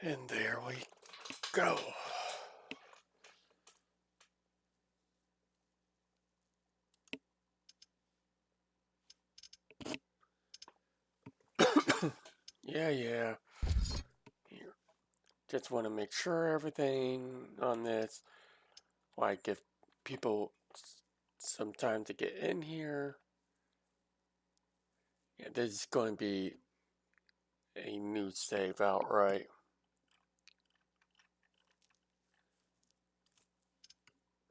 And there we go. Yeah. Here. Just want to make sure everything on this, like give people some time to get in here. Yeah, this is going to be a new save outright.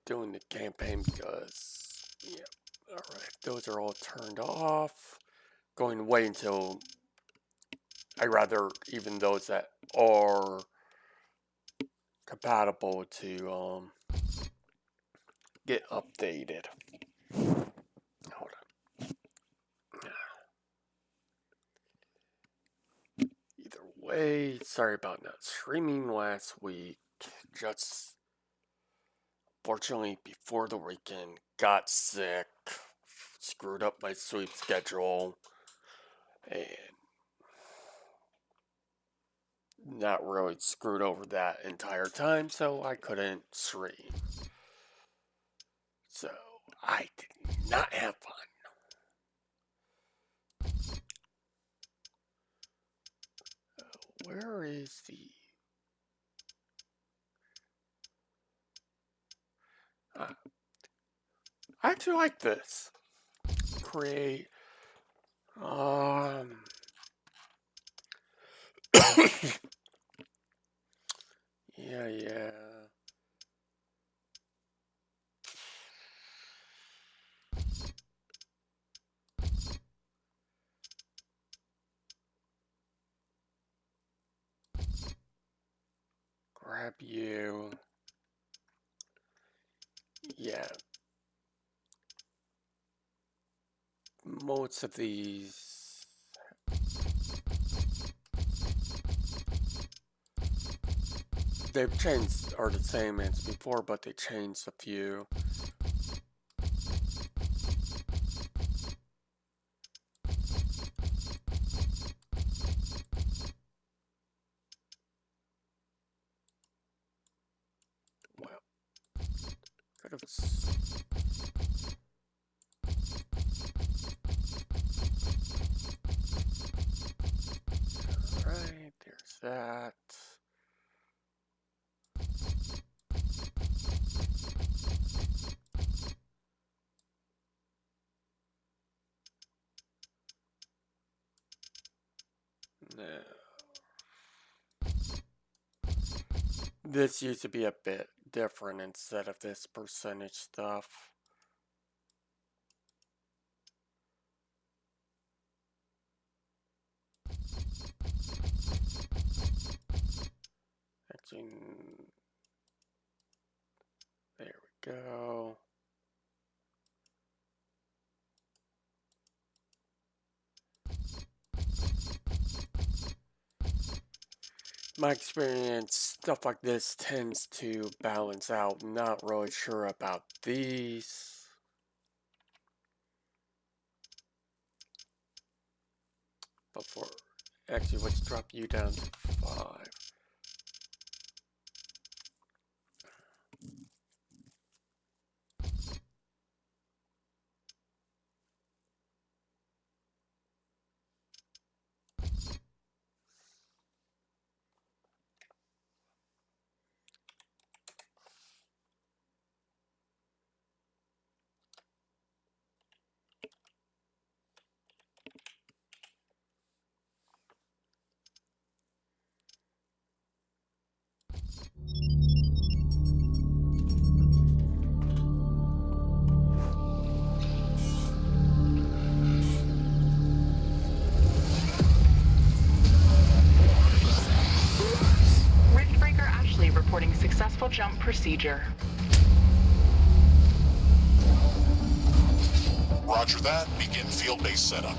Doing the campaign because, yeah, alright, those are all turned off. Going to wait until, I rather even those that are compatible to get updated. Hold on. Either way, sorry about not streaming last week. Just fortunately before the weekend, got sick, screwed up my sleep schedule, and not really screwed over that entire time, so I couldn't stream. So I did not have fun. Where is the... I actually like this. Create... yeah. Grab you. Yeah. Most of these... They've changed, are the same as before, but they changed a few. Well, could have... Alright, there's that. No. This used to be a bit different instead of this percentage stuff. Actually, there we go. My experience, stuff like this tends to balance out. Not really sure about these. Before, actually, let's drop you down to 5. Riftbreaker Ashley reporting successful jump procedure. Roger that. Begin field-based setup.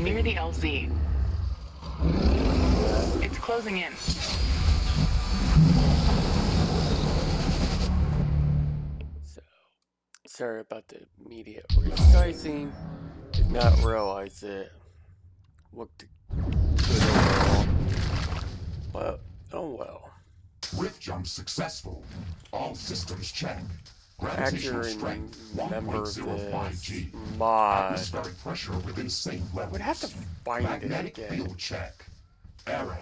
near the LZ. It's closing in. So, sorry about the immediate resizing. Did not realize it looked good overall. But, oh well. Rift jump successful. All systems check. I Gravitational actually strength remember 1.05 this G. mod. Atmospheric pressure within safe I levels. would have to find it Magnetic again. field check. Error.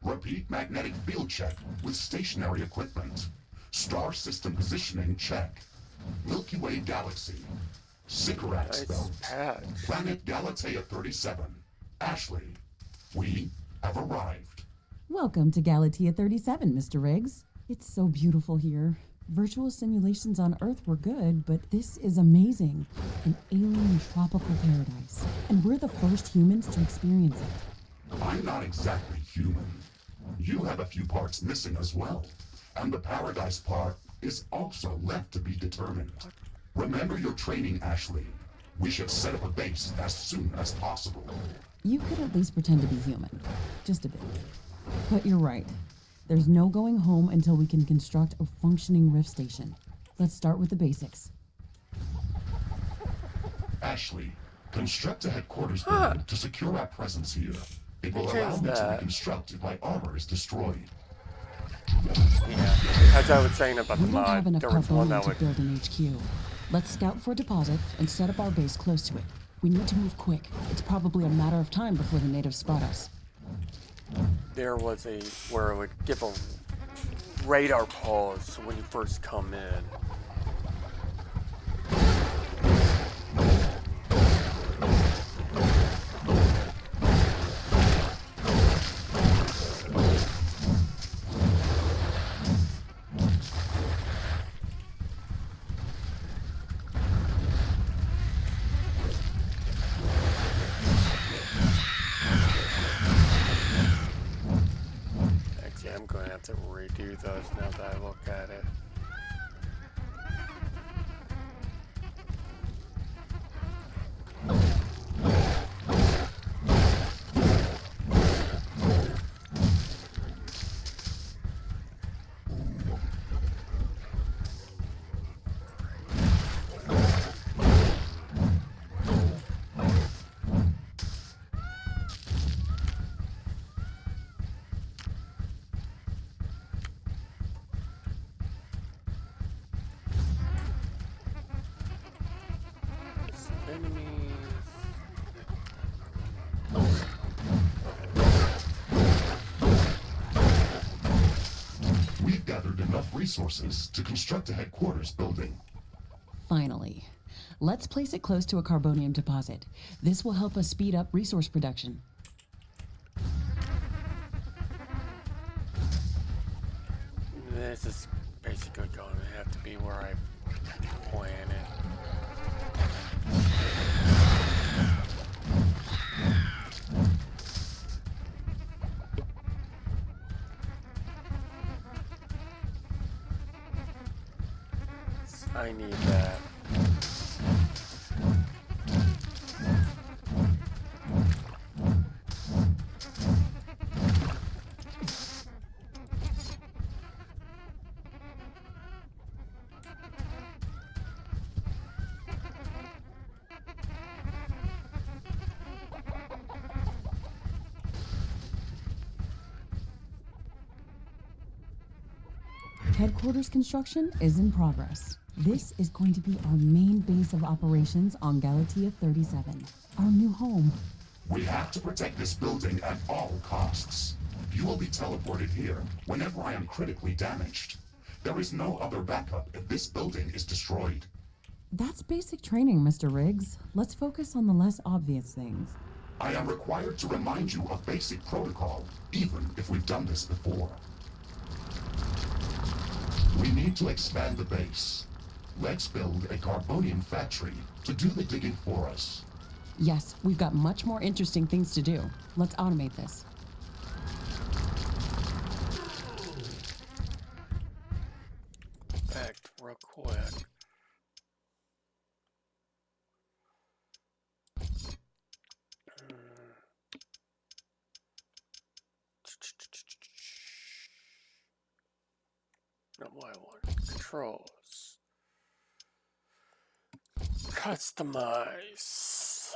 Repeat magnetic field check with stationary equipment. Star system positioning check. Milky Way galaxy. Sycorax Nice belt. patch. Planet Galatea 37. Ashley, we have arrived. Welcome to Galatea 37, Mr. Riggs. It's so beautiful here. Virtual simulations on Earth were good, but this is amazing. An alien tropical paradise. And we're the first humans to experience it. I'm not exactly human. You have a few parts missing as well. And the paradise part is also left to be determined. Remember your training, Ashley. We should set up a base as soon as possible. You could at least pretend to be human. Just a bit. But you're right. There's no going home until we can construct a functioning Rift station. Let's start with the basics. Ashley, construct a headquarters building to secure our presence here. It will allow me to reconstruct if my armor is destroyed. Yeah, as I was saying about the We don't have mod, enough there was one carbonium that to would... build an HQ. Let's scout for a deposit and set up our base close to it. We need to move quick. It's probably a matter of time before the natives spot us. There was a... where it would give a radar pulse when you first come in. Actually, I'm going to have to redo those now that I look at it. Enemies. We've gathered enough resources to construct a headquarters building. Finally. Let's place it close to a carbonium deposit. This will help us speed up resource production. This is basically going to have to be where I plan it. I need that. Headquarters construction is in progress. This is going to be our main base of operations on Galatea 37, our new home. We have to protect this building at all costs. You will be teleported here whenever I am critically damaged. There is no other backup if this building is destroyed. That's basic training, Mr. Riggs. Let's focus on the less obvious things. I am required to remind you of basic protocol, even if we've done this before. We need to expand the base. Let's build a carbonium factory to do the digging for us. Yes, we've got much more interesting things to do. Let's automate this. Back real quick. not what I want. Controls. Customize.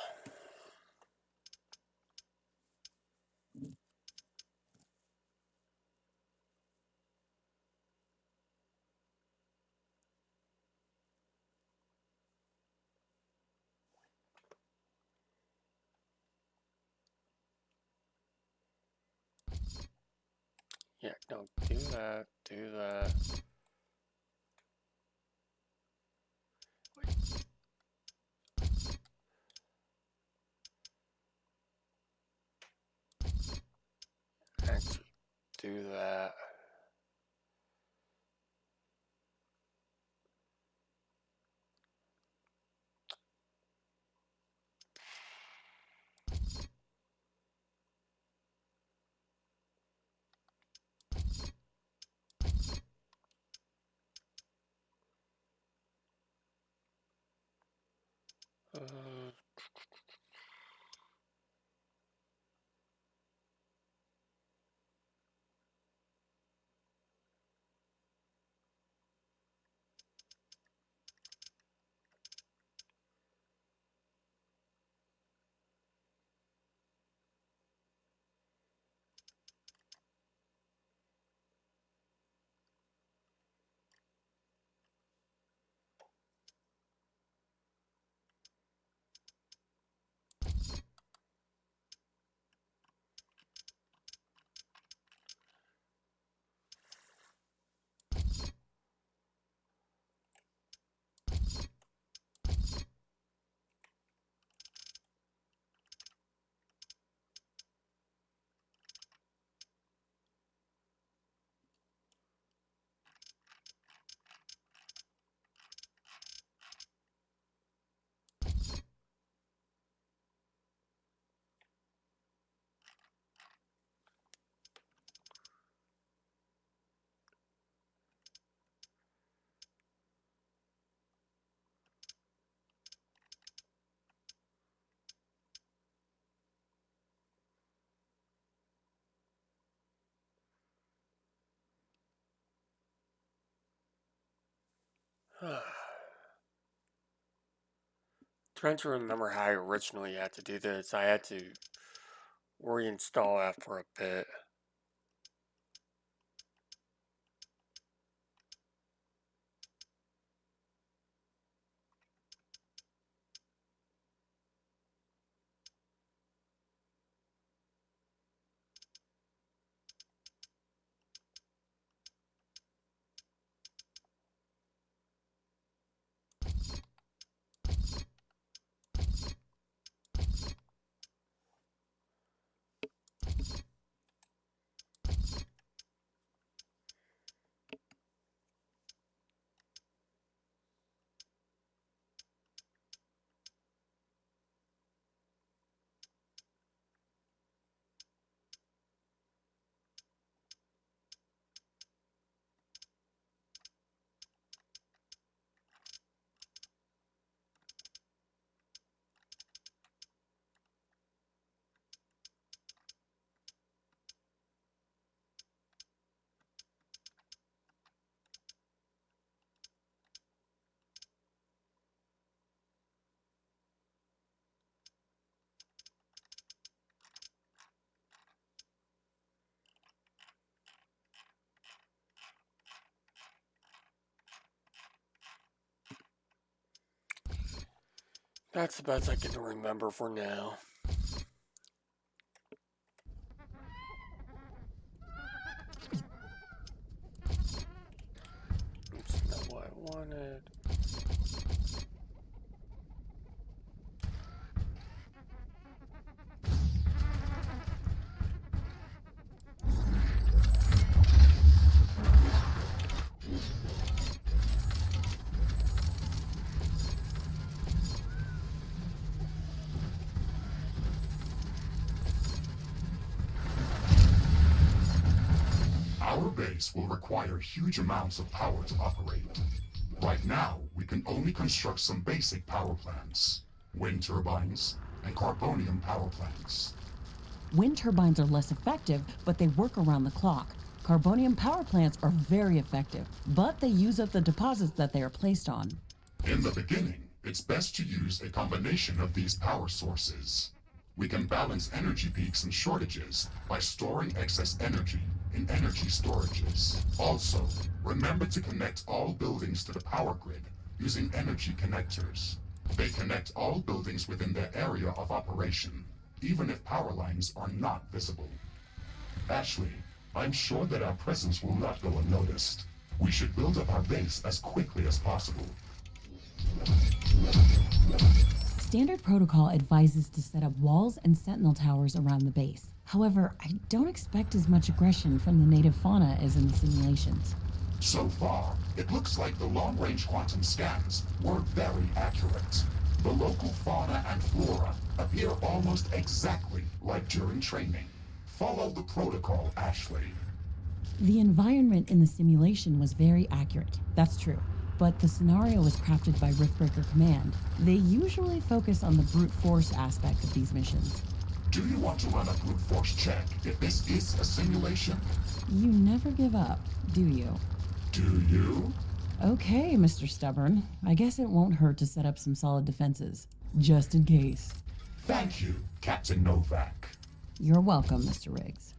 Yeah, no, do that, do that. Wait. Actually, do that. Uh, Trying to remember how I originally had to do this. I had to reinstall after a bit. That's the best I can remember for now. Oops, not what I wanted. Our base will require huge amounts of power to operate. Right now, we can only construct some basic power plants. Wind turbines and carbonium power plants. Wind turbines are less effective, but they work around the clock. Carbonium power plants are very effective, but they use up the deposits that they are placed on. In the beginning, it's best to use a combination of these power sources. We can balance energy peaks and shortages by storing excess energy in energy storages. Also, remember to connect all buildings to the power grid using energy connectors. They connect all buildings within their area of operation, even if power lines are not visible. Ashley, I'm sure that our presence will not go unnoticed. We should build up our base as quickly as possible. Standard protocol advises to set up walls and sentinel towers around the base. However, I don't expect as much aggression from the native fauna as in the simulations. So far, it looks like the long-range quantum scans were very accurate. The local fauna and flora appear almost exactly like during training. Follow the protocol, Ashley. The environment in the simulation was very accurate, that's true. But the scenario was crafted by Riftbreaker Command. They usually focus on the brute force aspect of these missions. Do you want to run a brute force check if this is a simulation? You never give up, do you? Do you? Okay, Mr. Stubborn. I guess it won't hurt to set up some solid defenses, just in case. Thank you, Captain Novak. You're welcome, Mr. Riggs.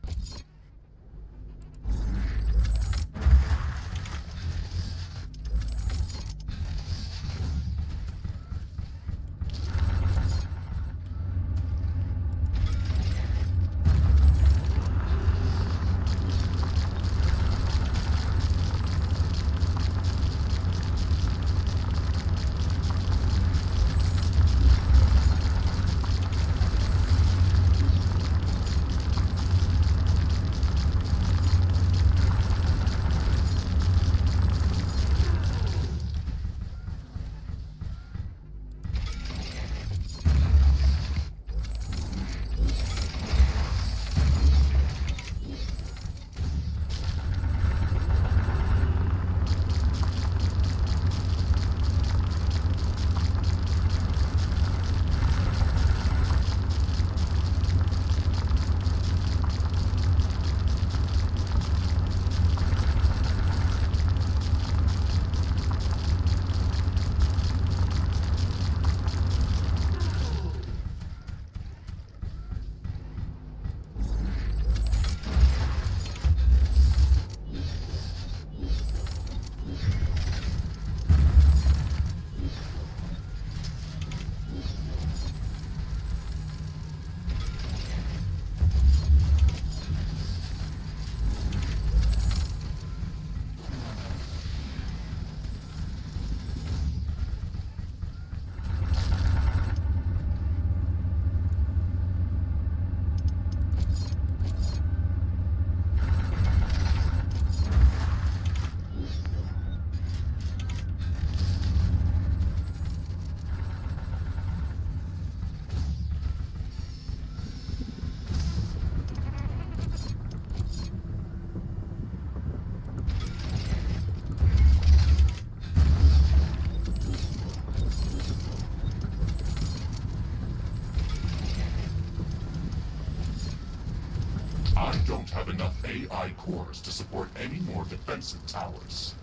I don't have enough AI cores to support any more defensive towers.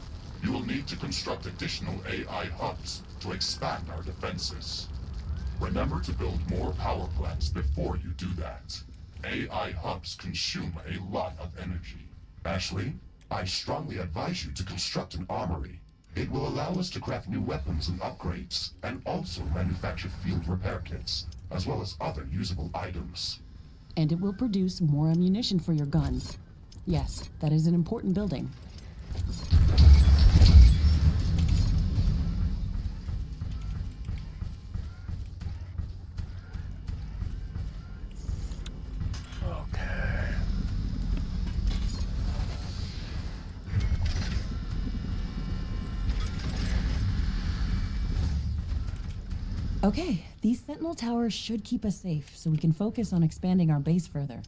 You will need to construct additional AI hubs to expand our defenses. Remember to build more power plants before you do that. AI hubs consume a lot of energy. Ashley, I strongly advise you to construct an armory. It will allow us to craft new weapons and upgrades, and also manufacture field repair kits, as well as other usable items. And it will produce more ammunition for your guns. Yes, that is an important building. Okay. Okay, these sentinel towers should keep us safe, so we can focus on expanding our base further.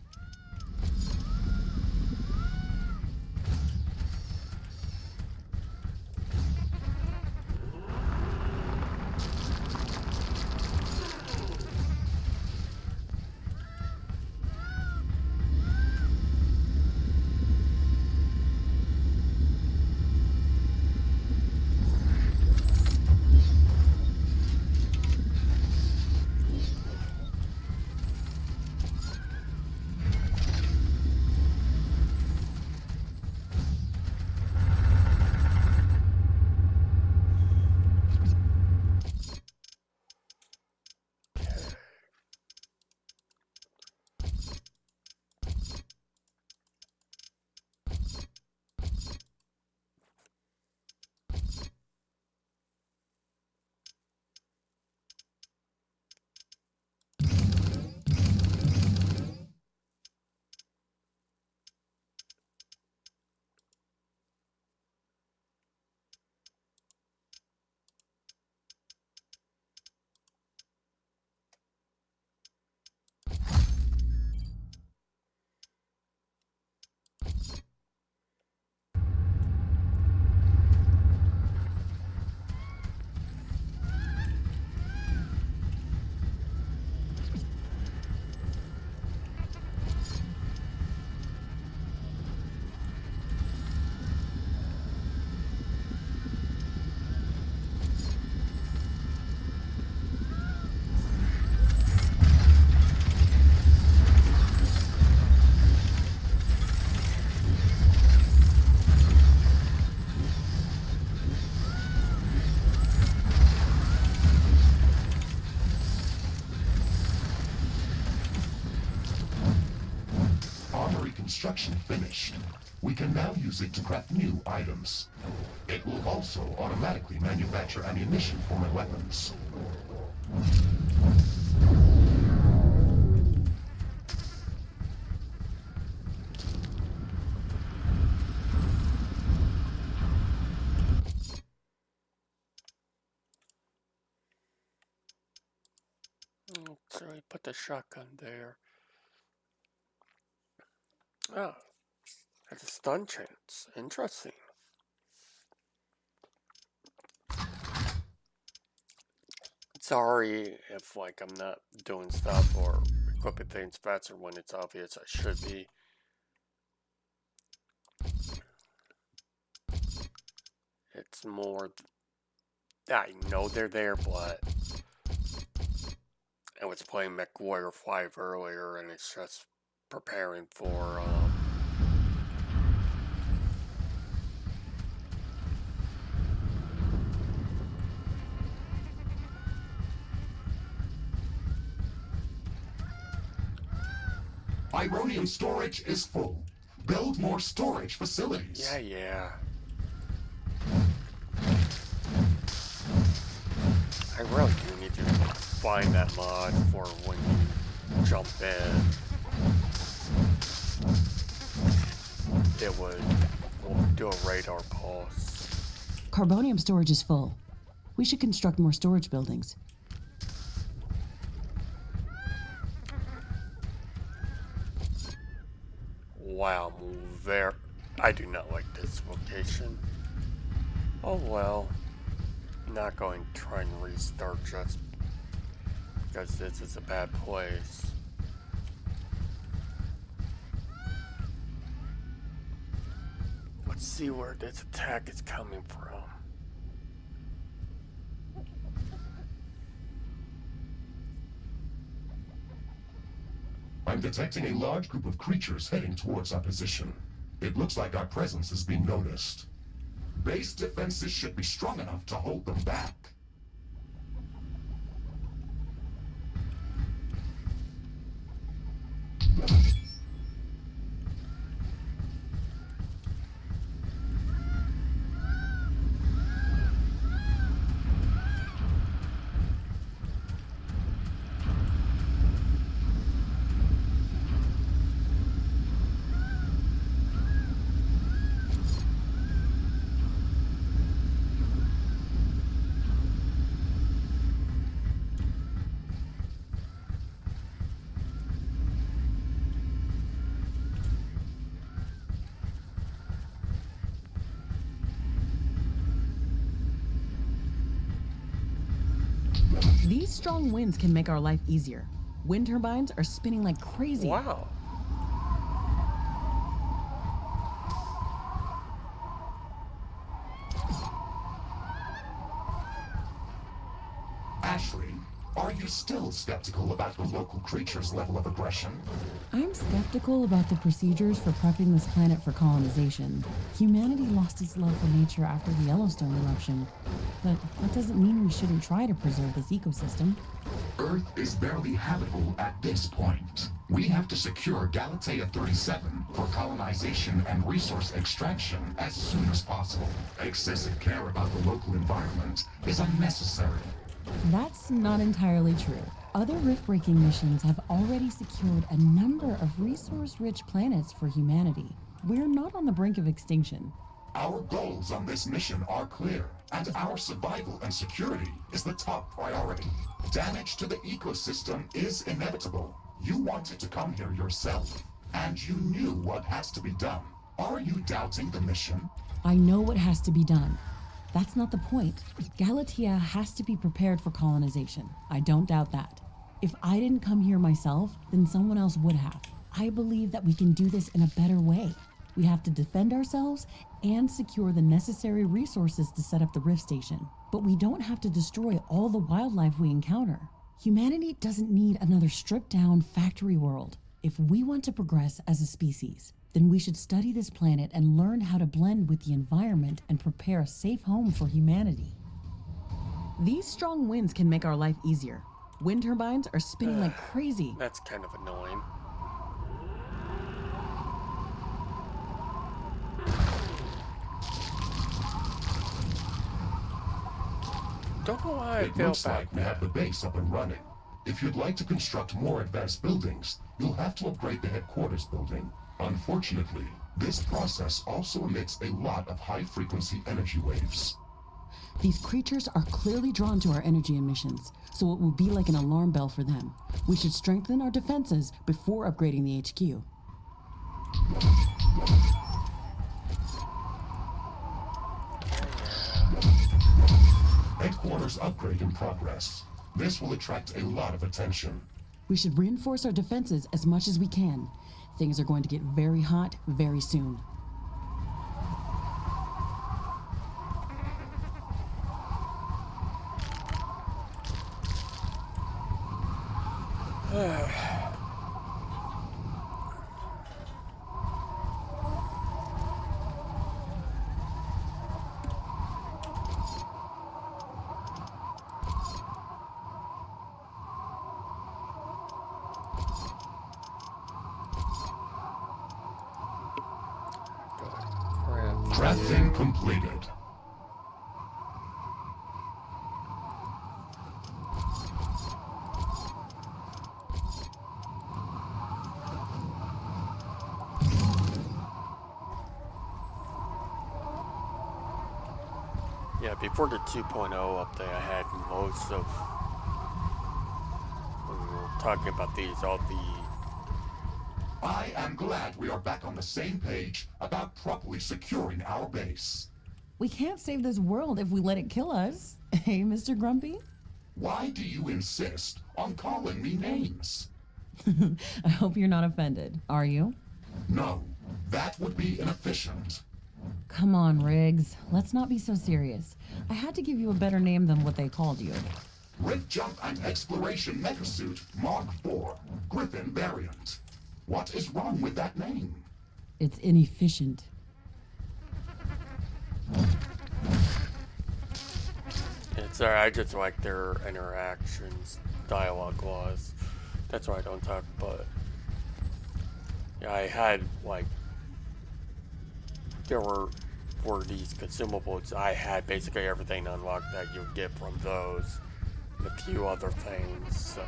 construction finished. We can now use it to craft new items. It will also automatically manufacture ammunition for my weapons. So we put the shotgun there. Oh, that's a stun chance. Interesting. Sorry if like I'm not doing stuff or equipping things faster when it's obvious I should be. It's more, I know they're there, but I was playing MechWarrior 5 earlier and it's just preparing for Ironium storage is full. Build more storage facilities. yeah. I really do need to find that mod for when you jump in. It would do a radar pulse. Carbonium storage is full. We should construct more storage buildings. Wow, there. I do not like this location. Oh well. Not going to try and restart just because this is a bad place. Let's see where this attack is coming from. I'm detecting a large group of creatures heading towards our position. It looks like our presence is being noticed. Base defenses should be strong enough to hold them back. These strong winds can make our life easier. Wind turbines are spinning like crazy. Wow. Ashley, are you still skeptical about the local creature's level of aggression? I'm skeptical about the procedures for prepping this planet for colonization. Humanity lost its love for nature after the Yellowstone eruption, but that doesn't mean we shouldn't try to preserve this ecosystem. Earth is barely habitable at this point. We have to secure Galatea 37 for colonization and resource extraction as soon as possible. Excessive care about the local environment is unnecessary. That's not entirely true. Other rift-breaking missions have already secured a number of resource-rich planets for humanity. We're not on the brink of extinction. Our goals on this mission are clear, and our survival and security is the top priority. Damage to the ecosystem is inevitable. You wanted to come here yourself, and you knew what has to be done. Are you doubting the mission? I know what has to be done. That's not the point. Galatea has to be prepared for colonization. I don't doubt that. If I didn't come here myself, then someone else would have. I believe that we can do this in a better way. We have to defend ourselves and secure the necessary resources to set up the Rift Station. But we don't have to destroy all the wildlife we encounter. Humanity doesn't need another stripped-down factory world. If we want to progress as a species, then we should study this planet and learn how to blend with the environment and prepare a safe home for humanity. These strong winds can make our life easier. Wind turbines are spinning like crazy. That's kind of annoying. Don't know why I It feel looks about like we have the base up and running. If you'd like to construct more advanced buildings, you'll have to upgrade the headquarters building. Unfortunately, this process also emits a lot of high-frequency energy waves. These creatures are clearly drawn to our energy emissions, so it will be like an alarm bell for them. We should strengthen our defenses before upgrading the HQ. Headquarters upgrade in progress. This will attract a lot of attention. We should reinforce our defenses as much as we can. Things are going to get very hot very soon. Crafting completed. Yeah, before the 2.0 update, I had most of, when we were talking about these, all the... I am glad we are back on the same page about properly securing our base. We can't save this world if we let it kill us. Hey, Mr. Grumpy? Why do you insist on calling me names? I hope you're not offended. Are you? No, that would be inefficient. Come on, Riggs. Let's not be so serious. I had to give you a better name than what they called you. Rift Jump and Exploration Megasuit Mark IV, Griffin variant. What is wrong with that name? It's inefficient. It's alright, I just like their interactions, dialogue-wise. That's why I don't talk, but... Yeah, I had, like... There were, for these consumables, I had basically everything unlocked that you would get from those. And a few other things, so...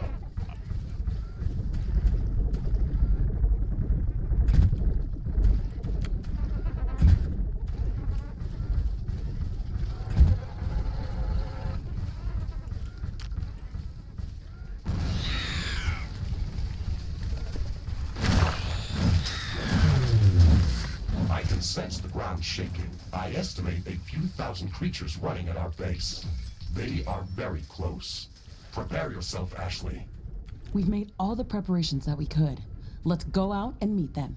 I can sense the ground shaking. I estimate a few thousand creatures running at our base. They are very close. Prepare yourself, Ashley. We've made all the preparations that we could. Let's go out and meet them.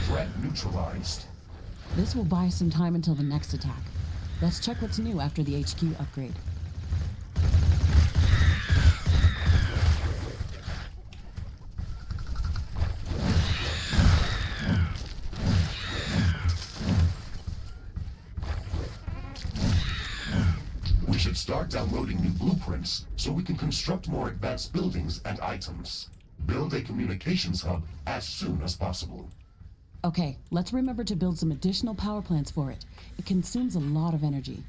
Threat neutralized. This will buy us some time until the next attack. Let's check what's new after the HQ upgrade. We should start downloading new blueprints so we can construct more advanced buildings and items. Build a communications hub as soon as possible. Okay, let's remember to build some additional power plants for it. It consumes a lot of energy.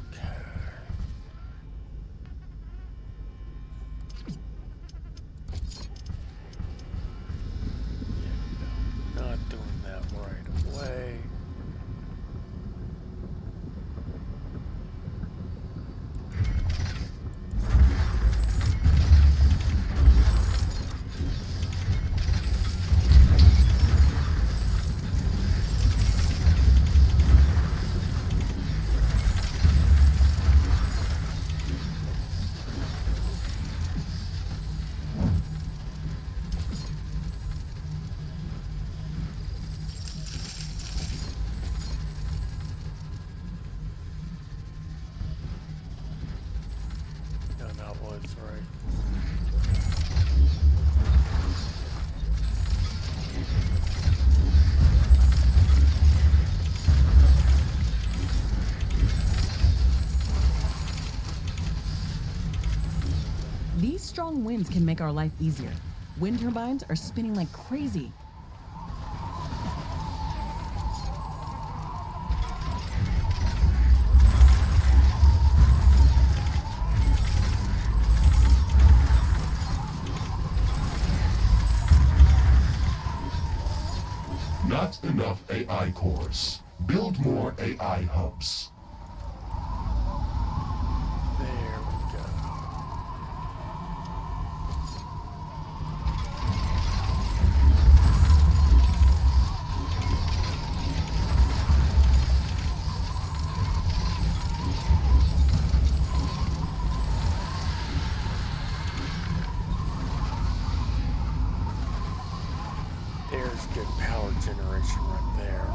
Okay. Yeah, no, not doing that right away. Strong winds can make our life easier. Wind turbines are spinning like crazy. Not enough AI cores. Build more AI hubs. There we go. There's good power generation right there.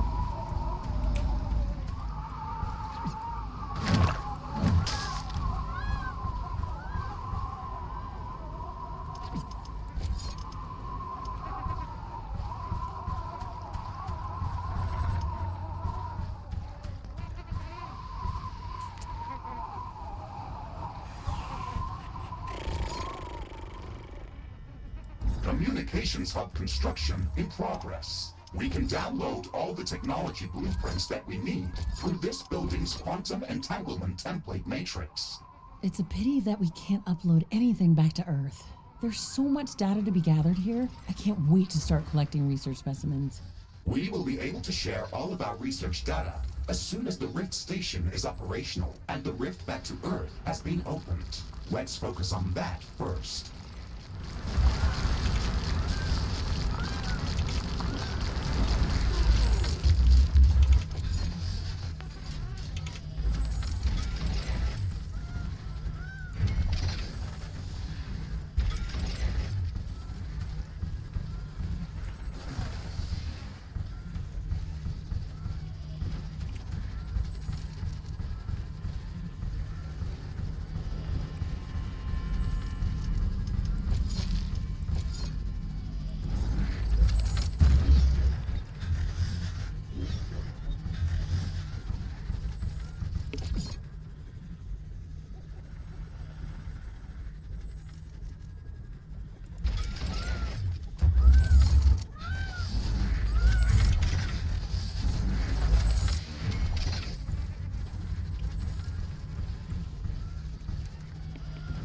Communications hub construction in progress. We can download all the technology blueprints that we need through this building's quantum entanglement template matrix. It's a pity that we can't upload anything back to Earth. There's so much data to be gathered here. I can't wait to start collecting research specimens. We will be able to share all of our research data as soon as the Rift station is operational and the rift back to Earth has been opened. Let's focus on that first.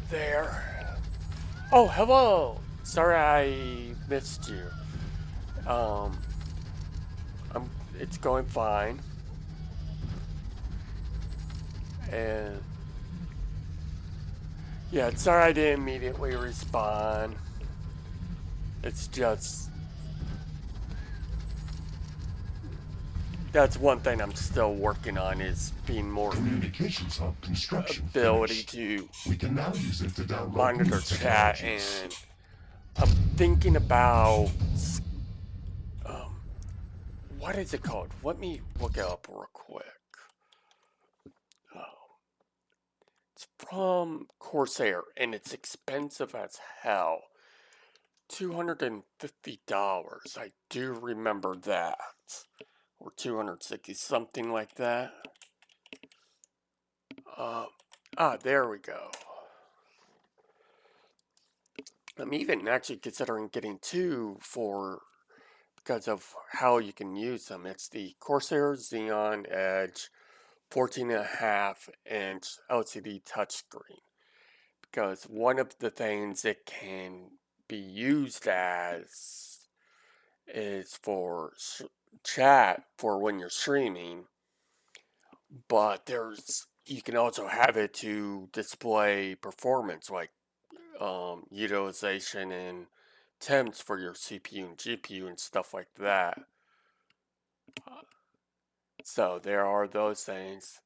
There. Oh, hello. Sorry I missed you. Um, it's going fine. And yeah, sorry I didn't immediately respond. It's just that's one thing I'm still working on is being more Communications hub construction ability finished. to We can now use it to download monitor new chat, technologies. and I'm thinking about what is it called? Let me look it up real quick. Oh, it's from Corsair, and it's expensive as hell. $250. I do remember that. Or 260, something like that. There we go. I'm even actually considering getting two because of how you can use them. It's the Corsair Xeon Edge 14.5-inch LCD touchscreen. Because one of the things it can be used as is for chat for when you're streaming, but you can also have it to display performance like utilization and temps for your CPU and GPU and stuff like that. So there are those things.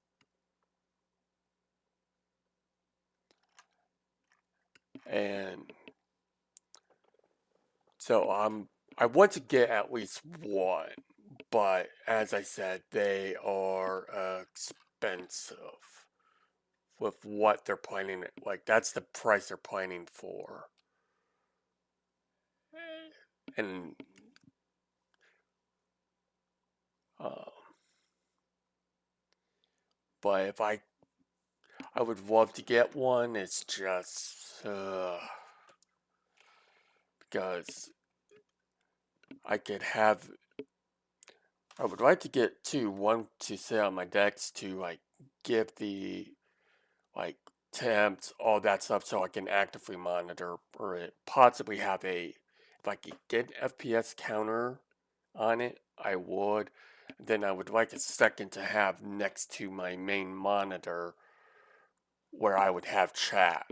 And so I want to get at least one, but as I said, they are expensive with what they're planning. Like that's the price they're planning for. And uh, but if I would love to get one. It's just because I would like to get one to sit on my decks to like give the like temps, all that stuff, so I can actively monitor or possibly have if I could get an FPS counter on it, I would. Then I would like a second to have next to my main monitor where I would have chat.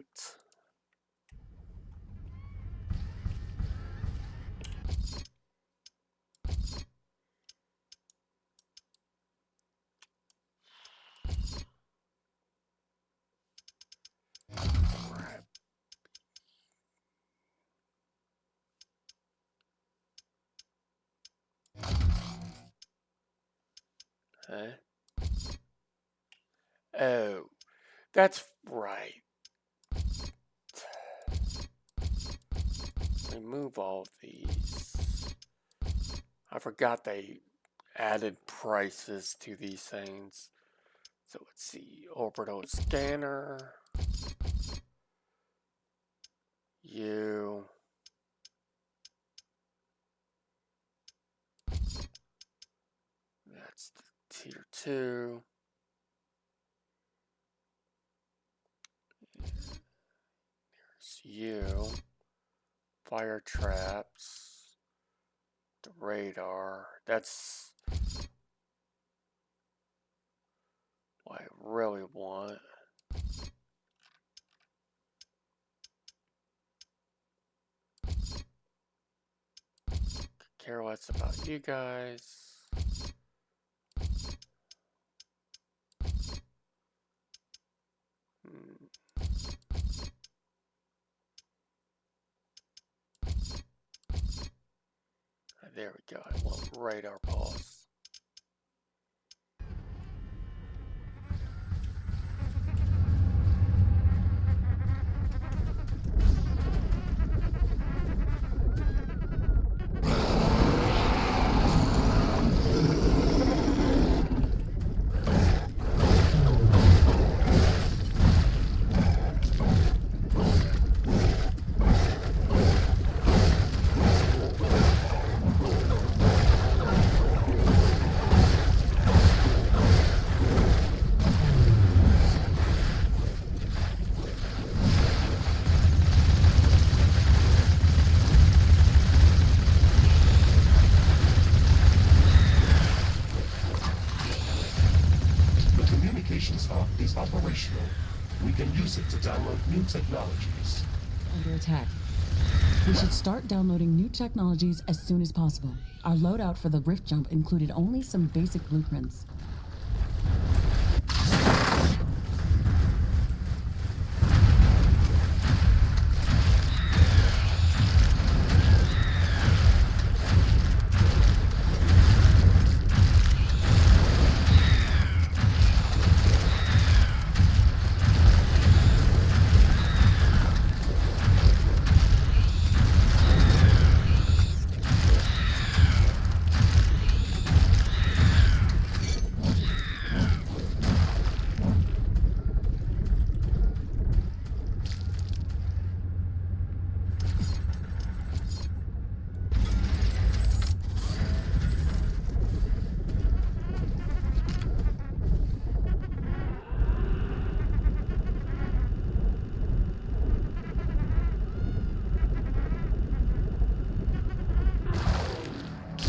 Huh? Oh, that's right. Remove all these. I forgot they added prices to these things. So let's see. Orbital scanner. You. That's the tier 2. There's you. Fire traps. The radar. That's what I really want. Care less about you guys. There we go. I want radar pulse. Hub is operational. We can use it to download new technologies. Under attack. We should start downloading new technologies as soon as possible. Our loadout for the Rift Jump included only some basic blueprints.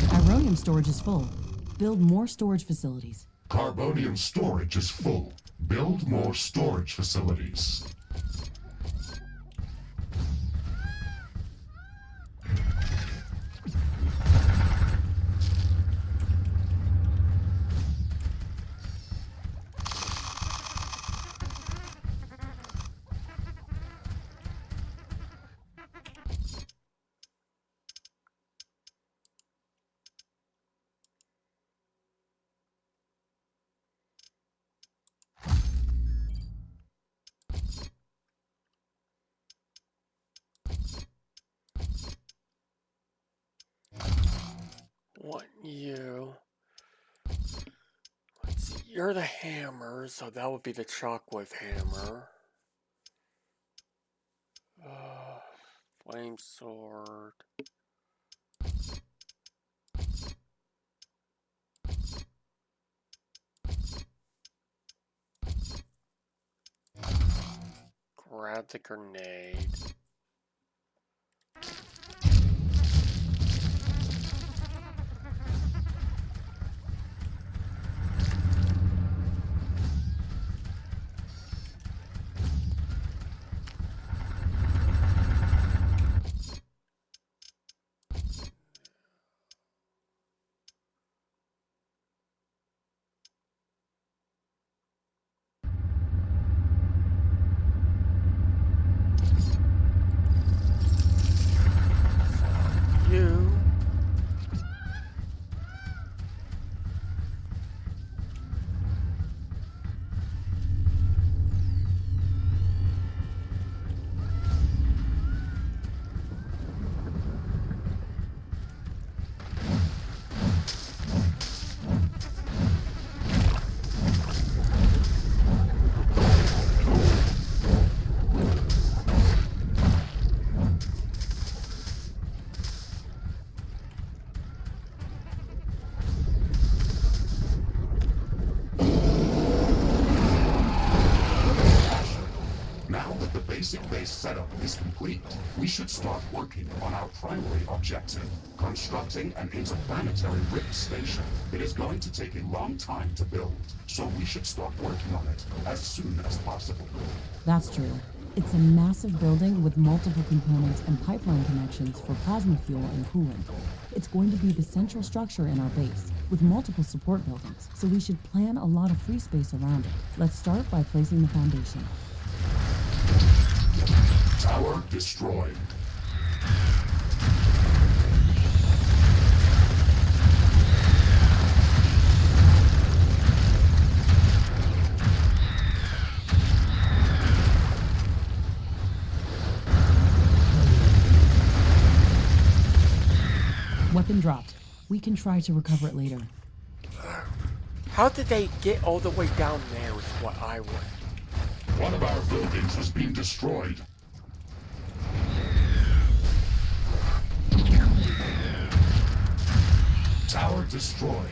Ironium storage is full. Build more storage facilities. Carbonium storage is full. Build more storage facilities. Want you. Let's see. You're the hammer, so that would be the shockwave hammer. Flame sword. Grab the grenade. You. Now that the basic base setup is complete, we should start working on our primary objective, constructing an interplanetary rift station. It is going to take a long time to build, so we should start working on it as soon as possible. That's true. It's a massive building with multiple components and pipeline connections for plasma fuel and cooling. It's going to be the central structure in our base, with multiple support buildings, so we should plan a lot of free space around it. Let's start by placing the foundation. Tower destroyed. Weapon dropped. We can try to recover it later. How did they get all the way down there is what I want. One of our buildings has been destroyed. Tower destroyed.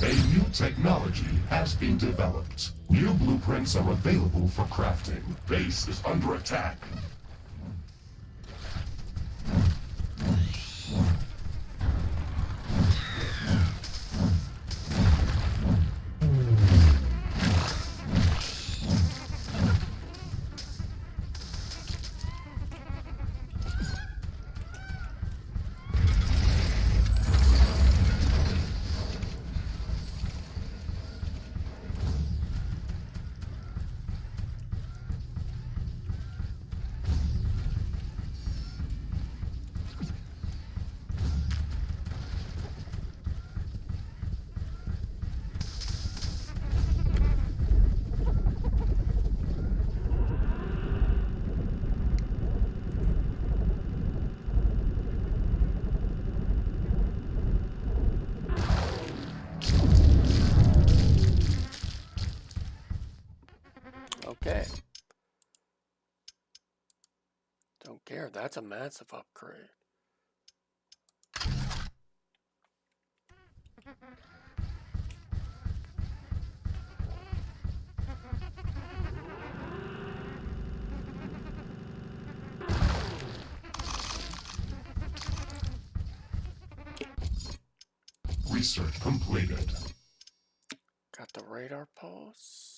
A new technology has been developed. New blueprints are available for crafting. Base is under attack. Okay. Don't care. That's a massive upgrade. Research completed. Got the radar pulse.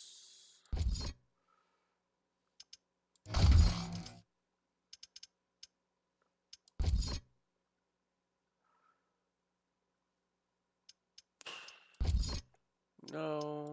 No.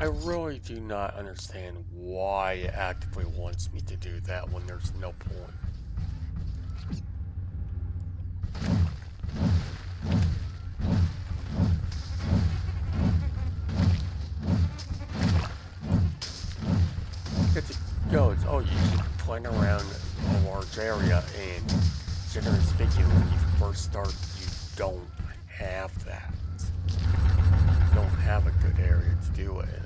I really do not understand why it actively wants me to do that when there's no point. It goes, oh, you should plan around a large area, and generally speaking, when you first start, you don't have that. You don't have a good area to do it in.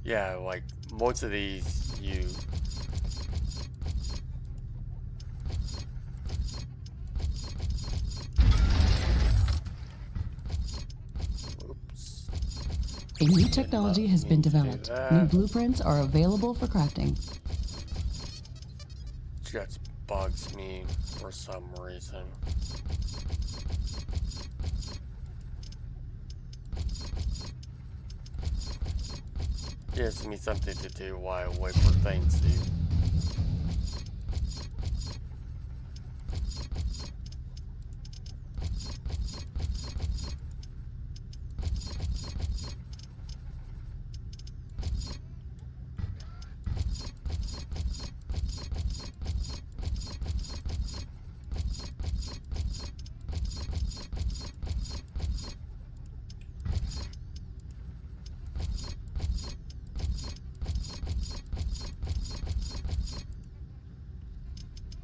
Yeah, like most of these, you oops. A new technology has been developed. New blueprints are available for crafting. Just bugs me for some reason. Gives me something to do while I wait for things to.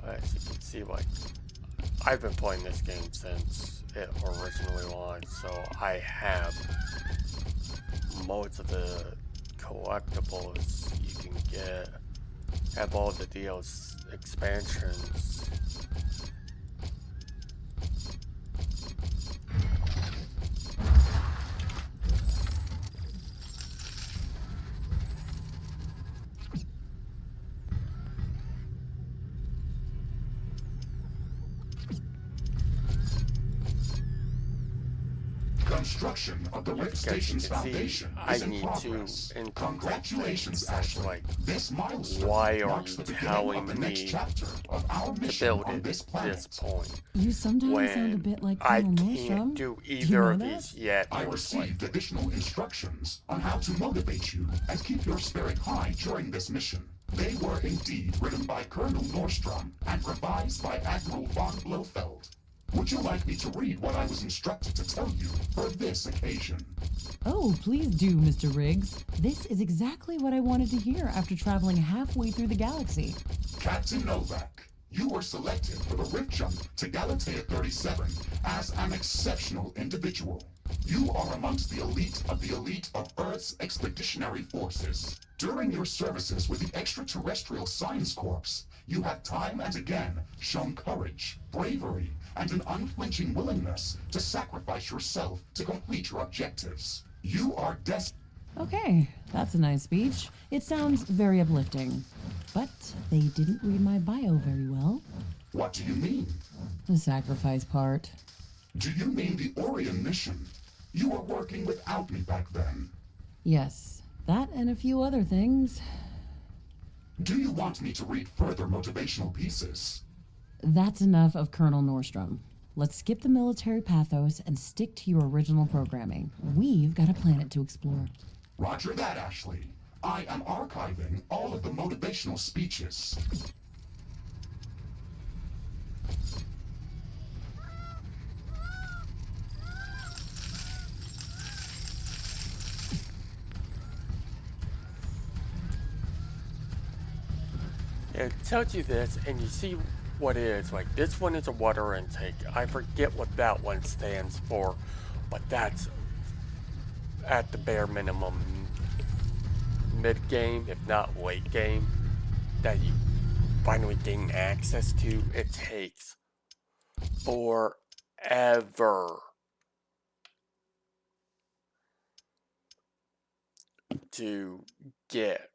As you can see, like, I've been playing this game since it originally launched, so I have most of the collectibles you can get, have all the DLC expansions. Construction of the Rift Station's foundation is in progress. Congratulations, Ashley. Like, this milestone why are marks you the beginning telling of the next me chapter of our to mission build on it this at planet. this point? You sometimes When sound a bit like I Colonel can't Nordstrom. do Do you either know of that? these yet. I received additional instructions on how to motivate you and keep your spirit high during this mission. They were indeed written by Colonel Nordstrom and revised by Admiral von Blofeld. Would you like me to read what I was instructed to tell you for this occasion? Oh, please do, Mr. Riggs. This is exactly what I wanted to hear after traveling halfway through the galaxy. Captain Novak, you were selected for the Rift Jump to Galatea 37 as an exceptional individual. You are amongst the elite of Earth's expeditionary forces. During your services with the Extraterrestrial Science Corps, you have time and again shown courage, bravery, and an unflinching willingness to sacrifice yourself to complete your objectives. You are destined. Okay, that's a nice speech. It sounds very uplifting. But they didn't read my bio very well. What do you mean? The sacrifice part. Do you mean the Orion mission? You were working without me back then. Yes, that and a few other things. Do you want me to read further motivational pieces? That's enough of Colonel Nordstrom. Let's skip the military pathos and stick to your original programming. We've got a planet to explore. Roger that, Ashley. I am archiving all of the motivational speeches. It tells you this, and you see what it is. Like, this one is a water intake. I forget what that one stands for, but that's at the bare minimum mid-game, if not late game, that you finally gain access to. It takes forever. to get.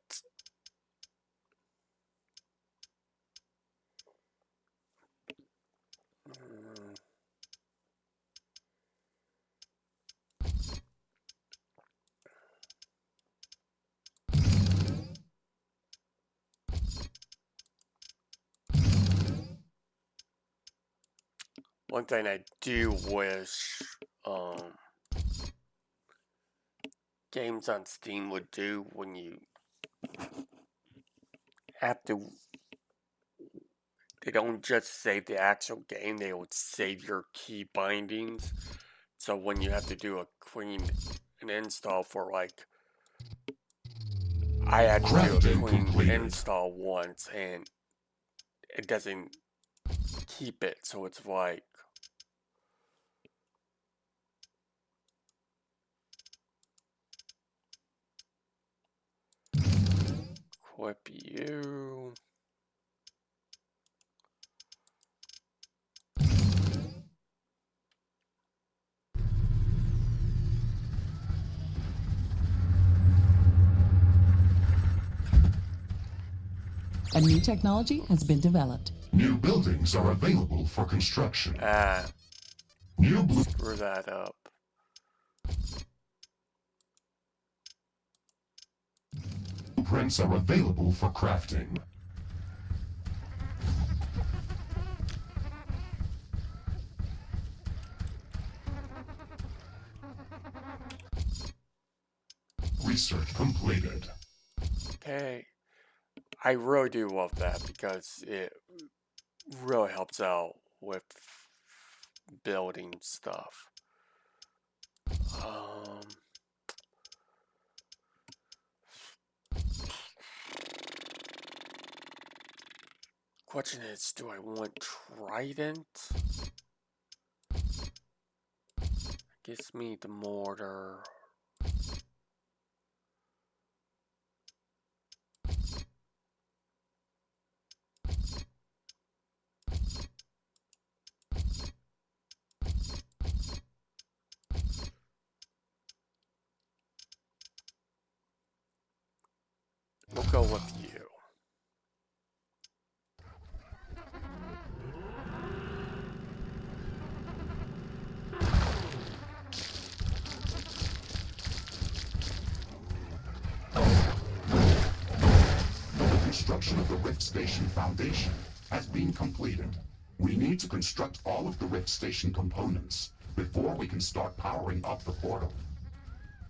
One thing I do wish games on Steam would do when you have to, they don't just save the actual game, they would save your key bindings. So when you have to do an install for like, I had to do a clean install once and it doesn't keep it, so it's like, equip you. A new technology has been developed. New buildings are available for construction. New Screw that up. blueprints are available for crafting. Research completed. Okay. I really do love that because it really helps out with building stuff. Question is, do I want Trident? Gives me the mortar. We'll go with you. The construction of the Rift Station Foundation has been completed. We need to construct all of the Rift Station components before we can start powering up the portal.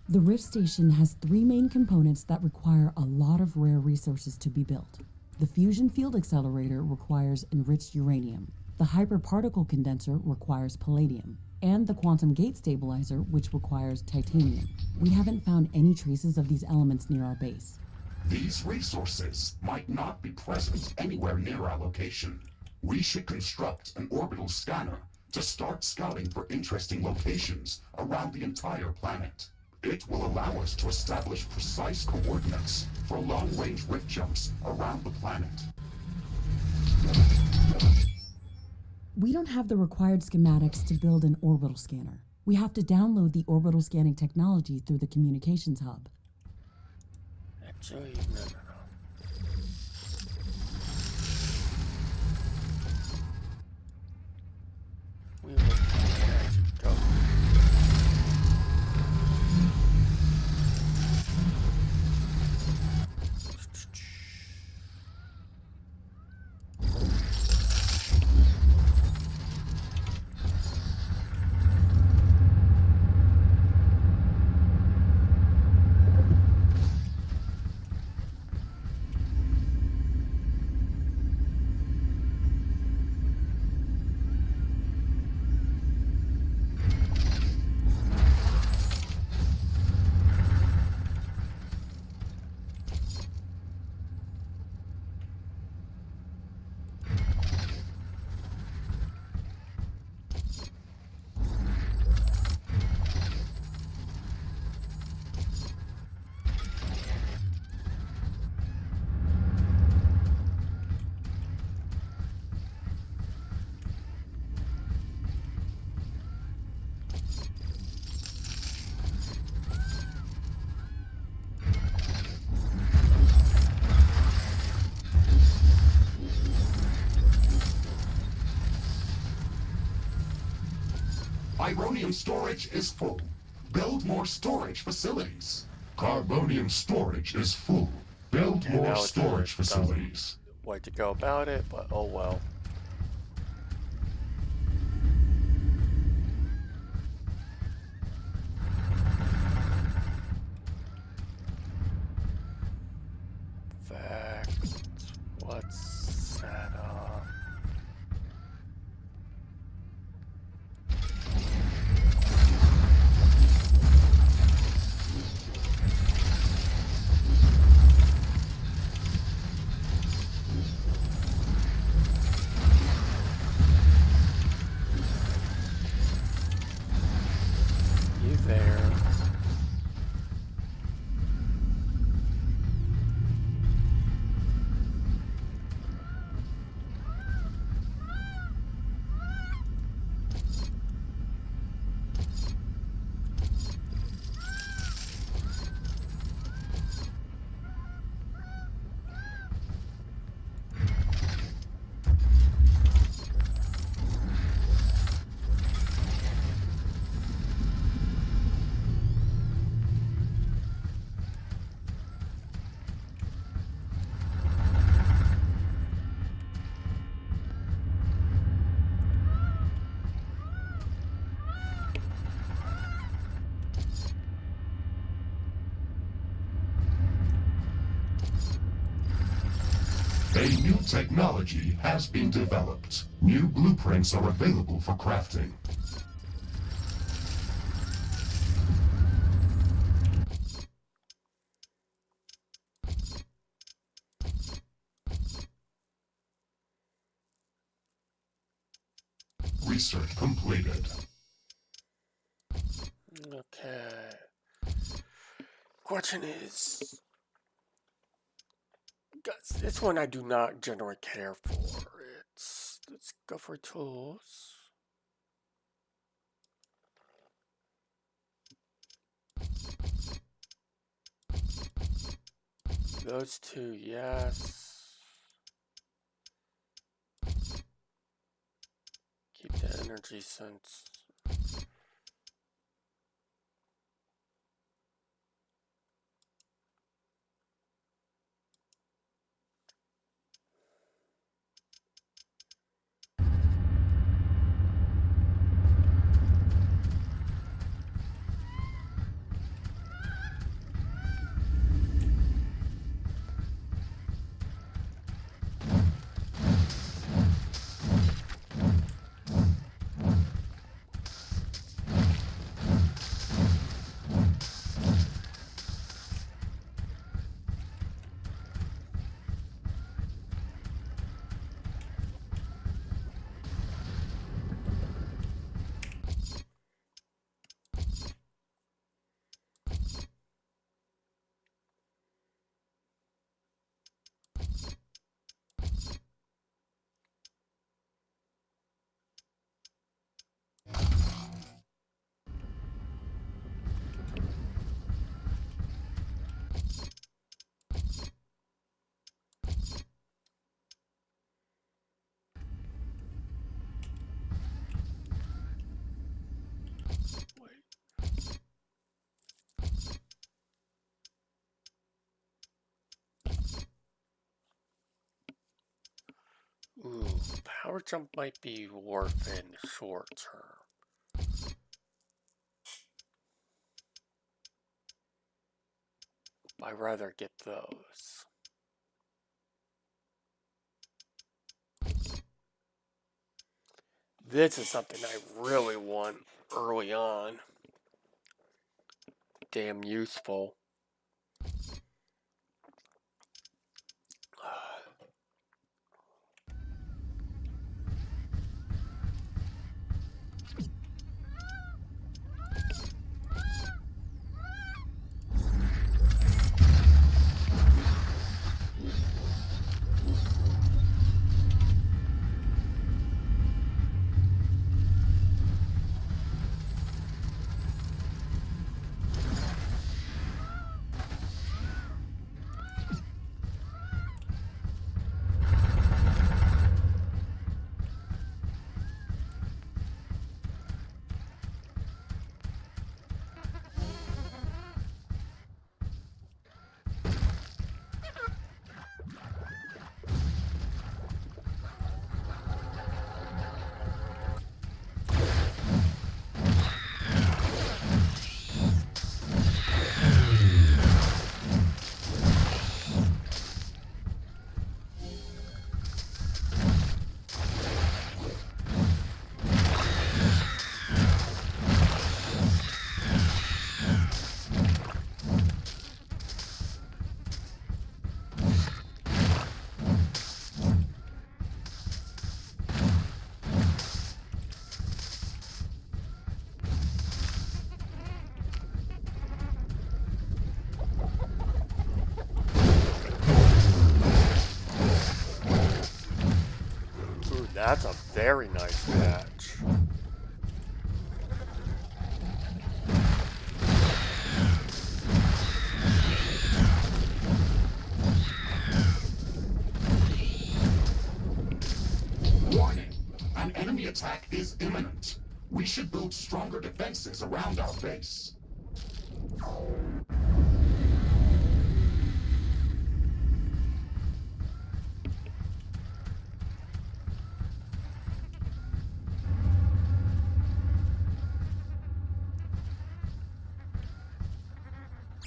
The Rift Station has 3 main components that require a lot of rare resources to be built. The Fusion Field Accelerator requires enriched uranium. The Hyperparticle Condenser requires palladium. And the Quantum Gate Stabilizer, which requires titanium. We haven't found any traces of these elements near our base. These resources might not be present anywhere near our location. We should construct an orbital scanner to start scouting for interesting locations around the entire planet. It will allow us to establish precise coordinates for long-range rift jumps around the planet. We don't have the required schematics to build an orbital scanner. We have to download the orbital scanning technology through the communications hub. Actually, no. We will go. Ironium storage is full. Build more storage facilities. Carbonium storage is full. Build Okay, more now it's a storage dumb facilities. way to go about it, but oh well. Fact, what's set up? You there? A new technology has been developed. New blueprints are available for crafting. Research completed. Okay. Question is, guys, this one I do not generally care for. Let's go for tools. Those two, yes. Keep the energy sense. Ooh, power jump might be worth it in the short term. I'd rather get those. This is something I really want early on. Damn useful. That's a very nice patch. Warning! An enemy attack is imminent. We should build stronger defenses around our base.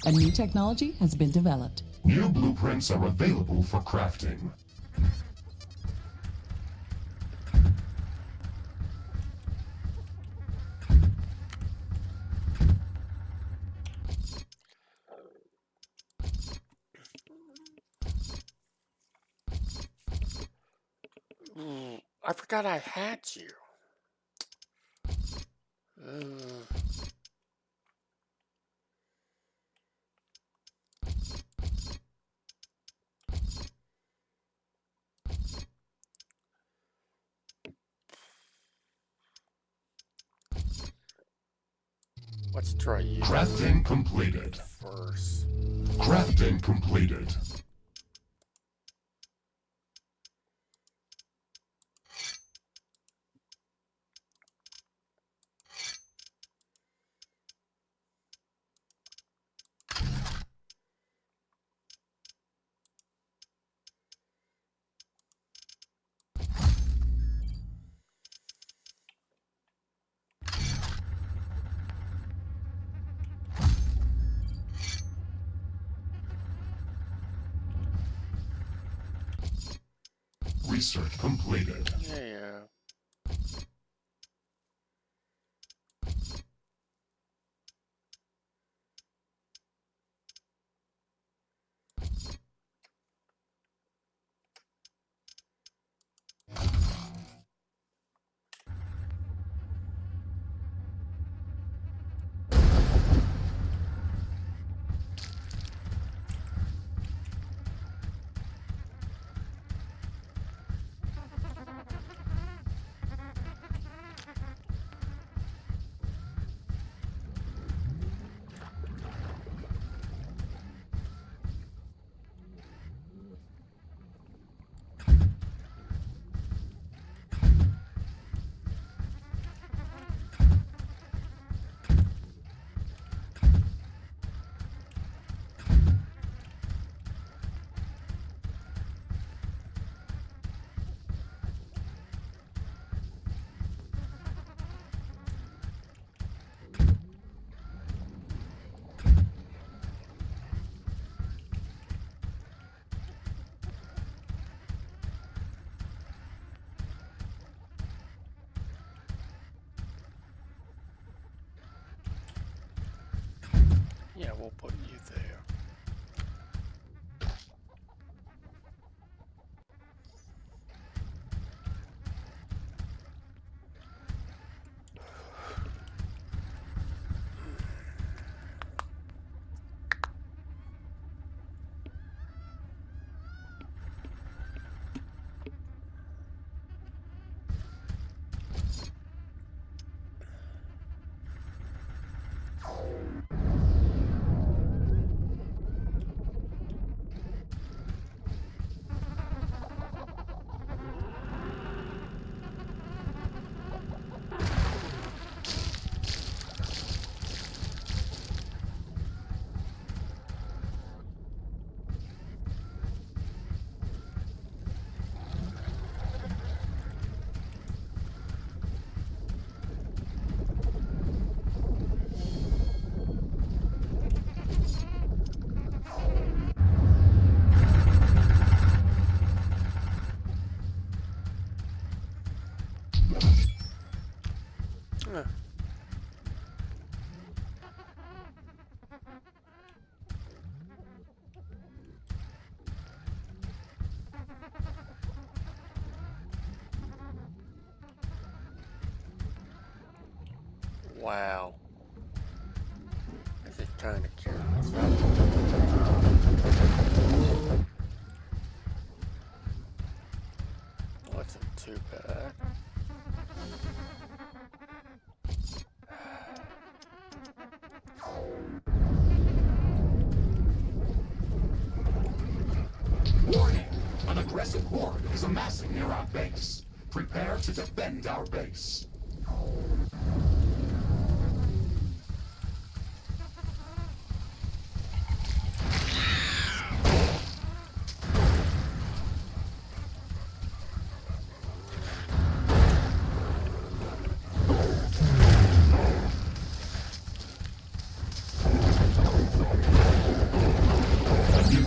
A new technology has been developed. New blueprints are available for crafting. I forgot I had you. Uh, let's try you Crafting completed. first. Crafting completed. Research completed. Yeah. Yeah, we'll put you there. Huh. Wow. This is kind of curious. Wasn't too bad. aggressive horde is amassing near our base. Prepare to defend our base.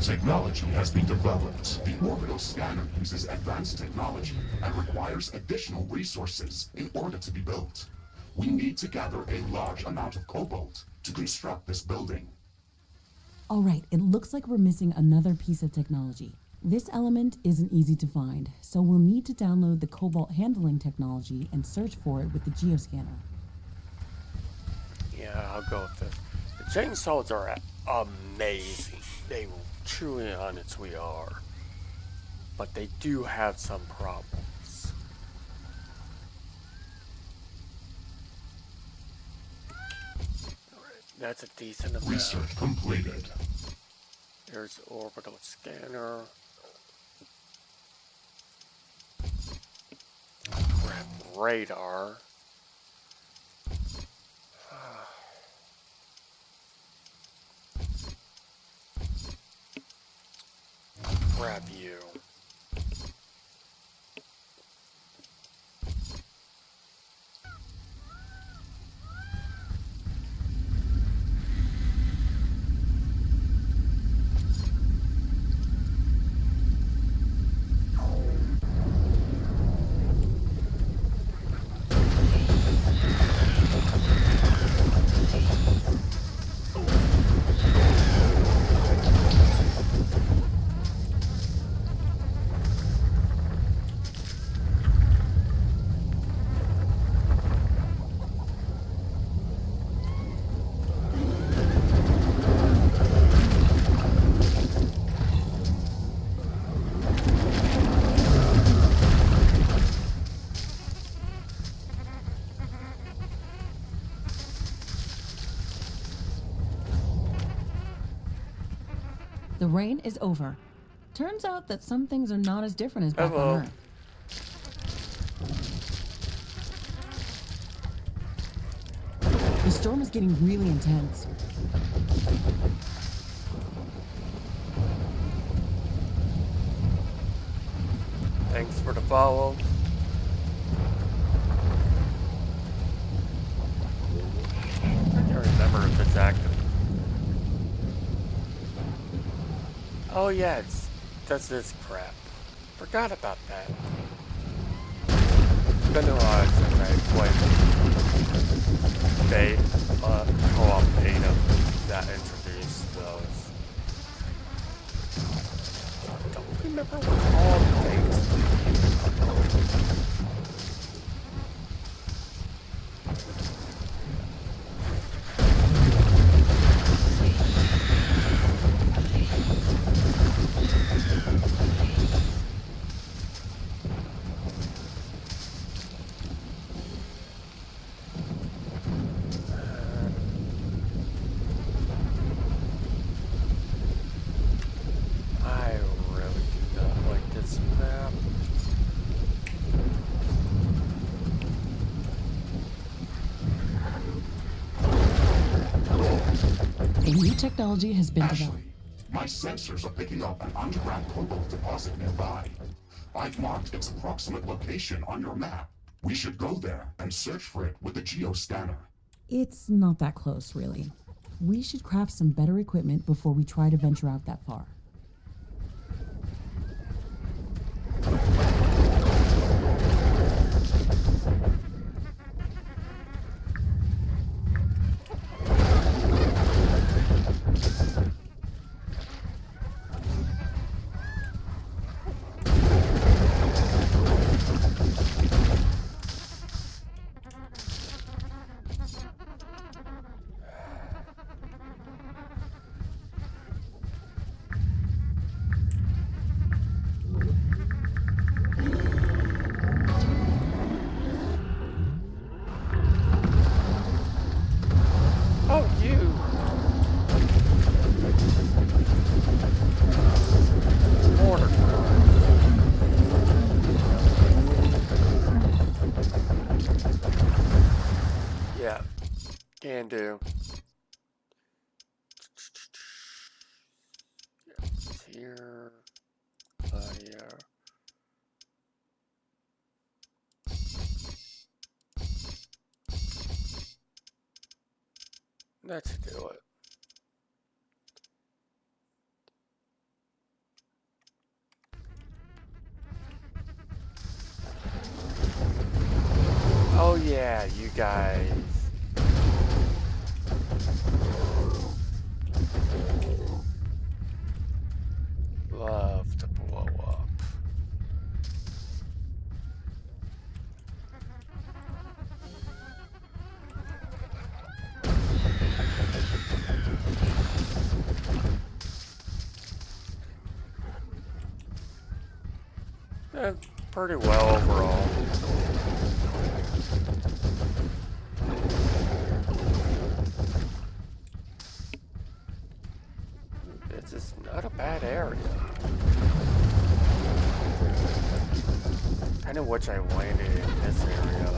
Technology has been developed. The orbital scanner uses advanced technology and requires additional resources in order to be built. We need to gather a large amount of cobalt to construct this building. All right, it looks like we're missing another piece of technology. This element isn't easy to find, so we'll need to download the cobalt handling technology and search for it with the geoscanner. Yeah, I'll go with this. The chainsaws are amazing. They will truly honestly are. But they do have some problems. Alright, that's a decent amount. Research completed. There's orbital scanner. Grab radar. Grab you. The rain is over. Turns out that some things are not as different as back Hello. on Earth. The storm is getting really intense. Thanks for the follow. I can't remember if it's active. Oh yeah, it does this crap. Forgot about that. It's been a while since I played co-op beta that introduced those. I don't remember what all the things. I really do not like this map. A new technology has been developed. Ashley, my sensors are picking up an underground cobalt deposit nearby. I've marked its approximate location on your map. We should go there and search for it with the geoscanner. It's not that close, really. We should craft some better equipment before we try to venture out that far. Can do. Here. Here. Let's do it. Oh yeah, you guys. Love to blow up. Eh, pretty well overall. This is not a bad area. Kind of wish I landed in this area.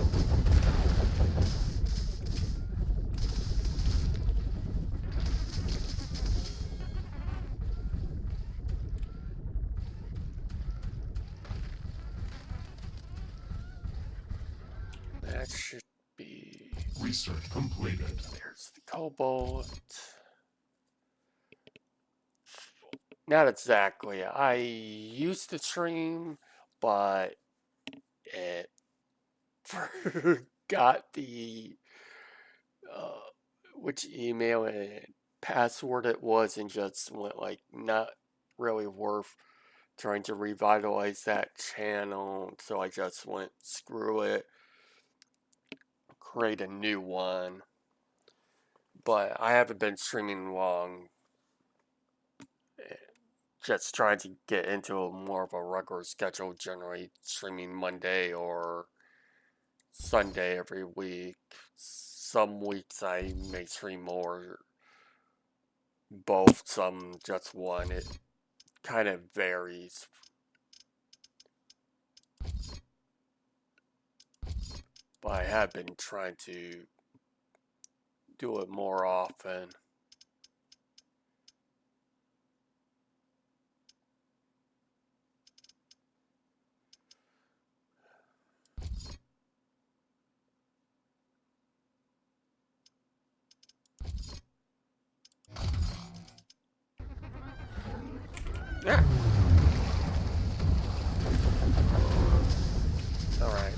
That should be... Research completed. There's the cobalt. Not exactly. I used to stream, but it forgot the which email and password it was, and just went like not really worth trying to revitalize that channel. So I just went screw it, create a new one. But I haven't been streaming long. Just trying to get into more of a regular schedule, generally streaming Monday or Sunday every week. Some weeks I may stream more, both, some just one. It kind of varies. But I have been trying to do it more often. Yeah. Alright.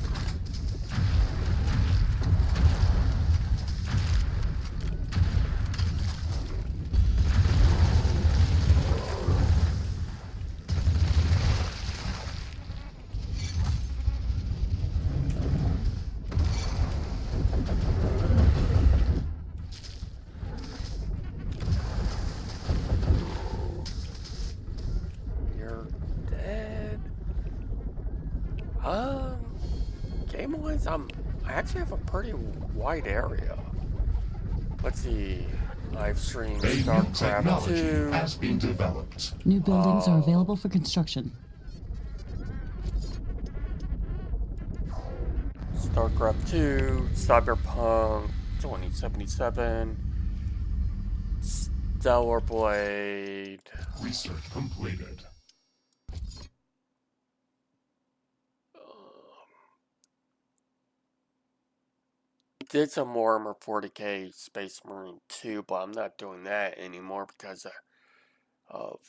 You're dead. Game-wise, I actually have a pretty wide area. Let's see. Live stream A new StarCraft technology 2. has been developed. New buildings are available for construction. StarCraft 2, Cyberpunk 2077, Stellar Blade. Research completed. Did some Warhammer 40k Space Marine 2, but I'm not doing that anymore because of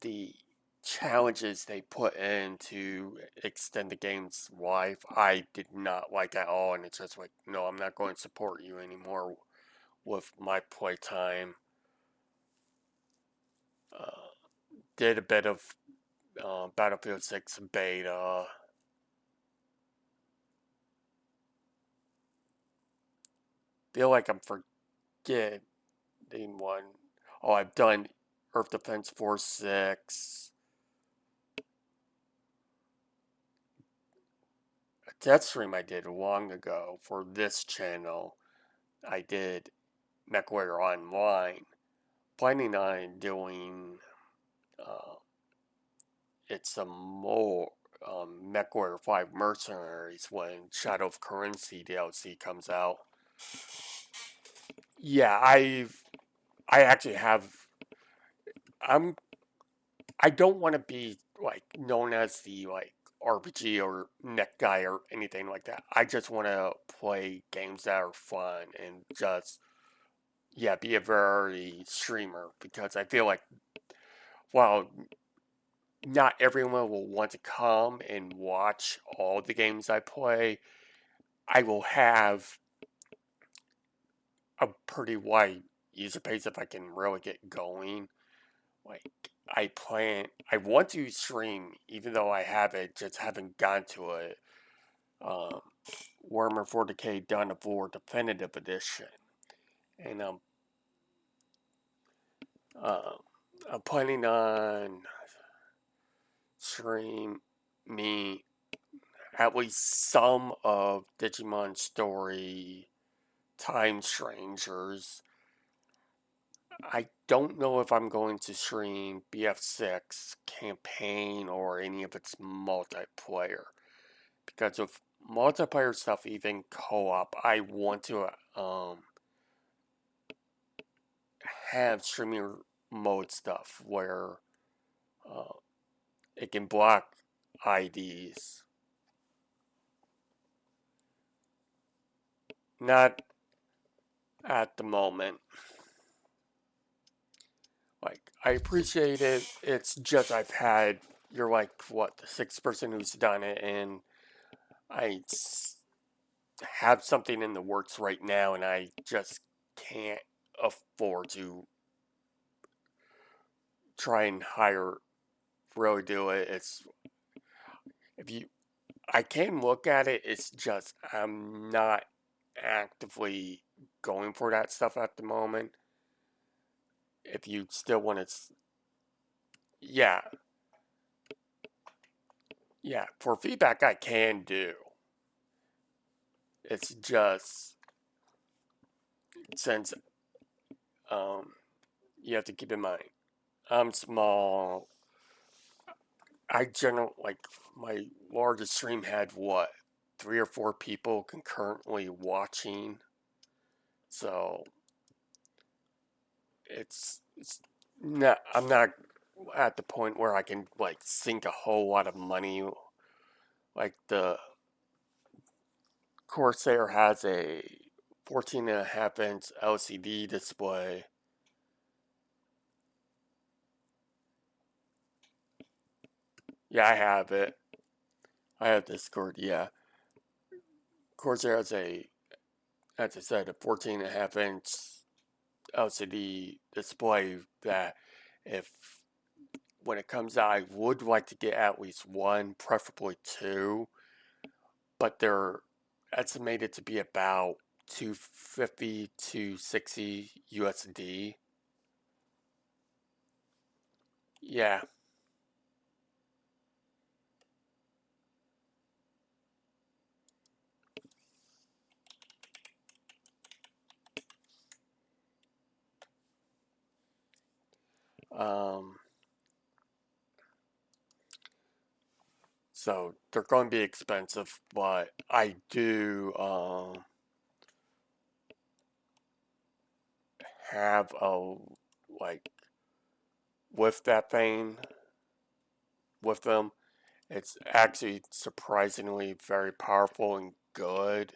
the challenges they put in to extend the game's life. I did not like at all, and it's just like, no, I'm not going to support you anymore with my playtime. Did a bit of Battlefield 6 beta. Feel like I'm forgetting one. Oh, I've done Earth Defense Force 6. A test stream I did long ago for this channel. I did MechWarrior Online. Planning on doing it's some more MechWarrior 5 Mercenaries when Shadow of Currency DLC comes out. Yeah, I actually have. I'm. I don't want to be like known as the like RPG or neck guy or anything like that. I just want to play games that are fun and just yeah, be a very streamer because I feel like while not everyone will want to come and watch all the games I play, I will have a pretty wide user base if I can really get going. Like I want to stream even though I have it, just haven't gone to it. Um, Warhammer 40k Dawn of War Definitive Edition, and uh, I'm planning on stream me at least some of Digimon Story Time Strangers. I don't know if I'm going to stream BF6 campaign or any of its multiplayer. Because of multiplayer stuff, even co-op, I want to have streaming mode stuff where uh, it can block IDs. Not at the moment. Like, I appreciate it. It's just I've had, you're like, what, the sixth person who's done it, and I have something in the works right now, and I just can't afford to try and really do it. It's, if you, I can look at it, it's just, I'm not actively going for that stuff at the moment. If you still want to, yeah, yeah, for feedback, I can do. It's just since um, you have to keep in mind I'm small. I generally like my largest stream had what 3 or 4 people concurrently watching, so it's not. I'm not at the point where I can like sink a whole lot of money. Like the Corsair has a 14.5-inch LCD display. Yeah, I have it. I have Discord. Yeah, Corsair has as I said, a 14.5-inch LCD display that if when it comes out, I would like to get at least one, preferably two, but they're estimated to be about 250 to 60 USD. Yeah. Um, so they're going to be expensive, but I do have a like with that thing with them. It's actually surprisingly very powerful and good.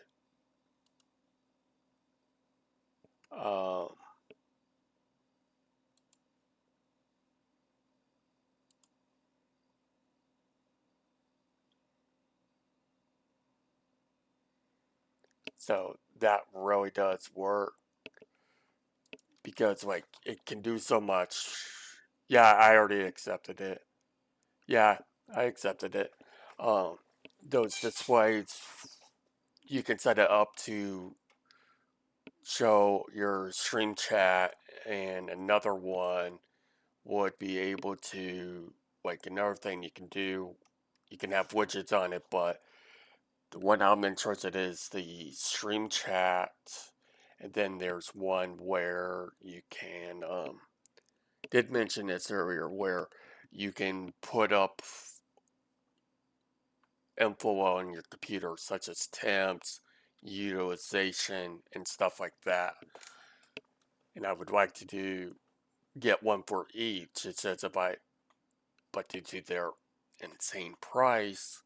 Um, so that really does work because like it can do so much. Yeah, I already accepted it. Yeah, I accepted it. Um, those displays, you can set it up to show your stream chat, and another one would be able to like another thing you can do. You can have widgets on it, but the one I'm interested in is the stream chat, and then there's one where you can did mention this earlier where you can put up info on your computer such as temps, utilization, and stuff like that. and I would like to get one for each. It says but due to their insane price,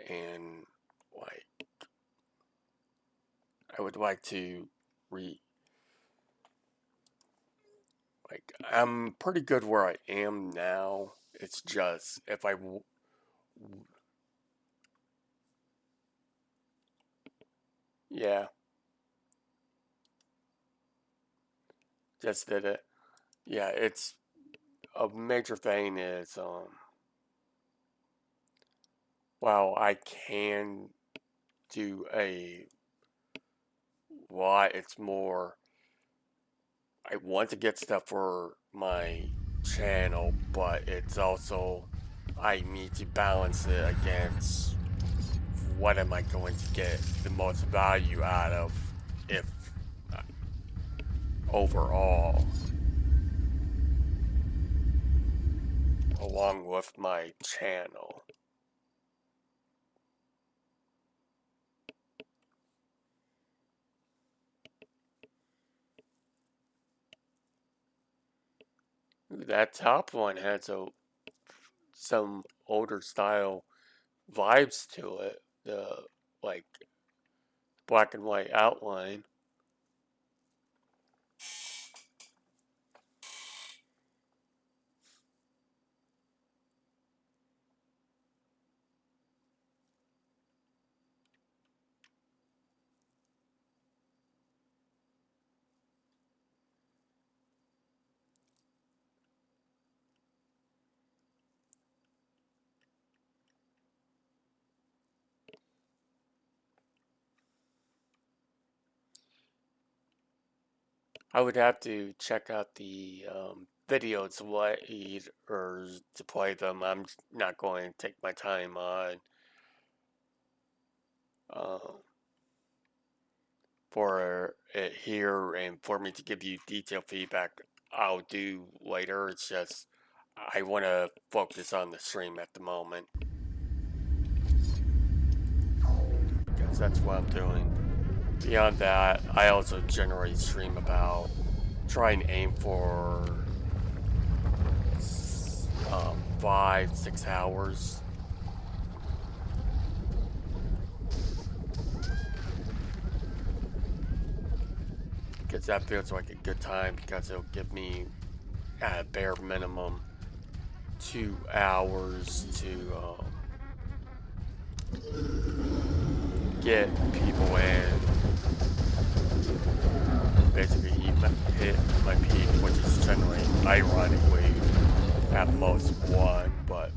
and like, I would like to I'm pretty good where I am now. It's just if yeah, just did it. Yeah, it's a major thing is while I can do a lot, it's more I want to get stuff for my channel, but it's also I need to balance it against what am I going to get the most value out of if uh, overall, along with my channel. That top one has some older style vibes to it. The like black and white outline. I would have to check out the videos or to play them. I'm not going to take my time on uh, for it here and for me to give you detailed feedback. I'll do later. It's just I want to focus on the stream at the moment because that's what I'm doing. Beyond that, I also generally stream about try and aim for 5-6 hours. Because that feels like a good time because it'll give me at a bare minimum 2 hours to get people in. Basically hit my peak, which is generally, ironically, at most 1, but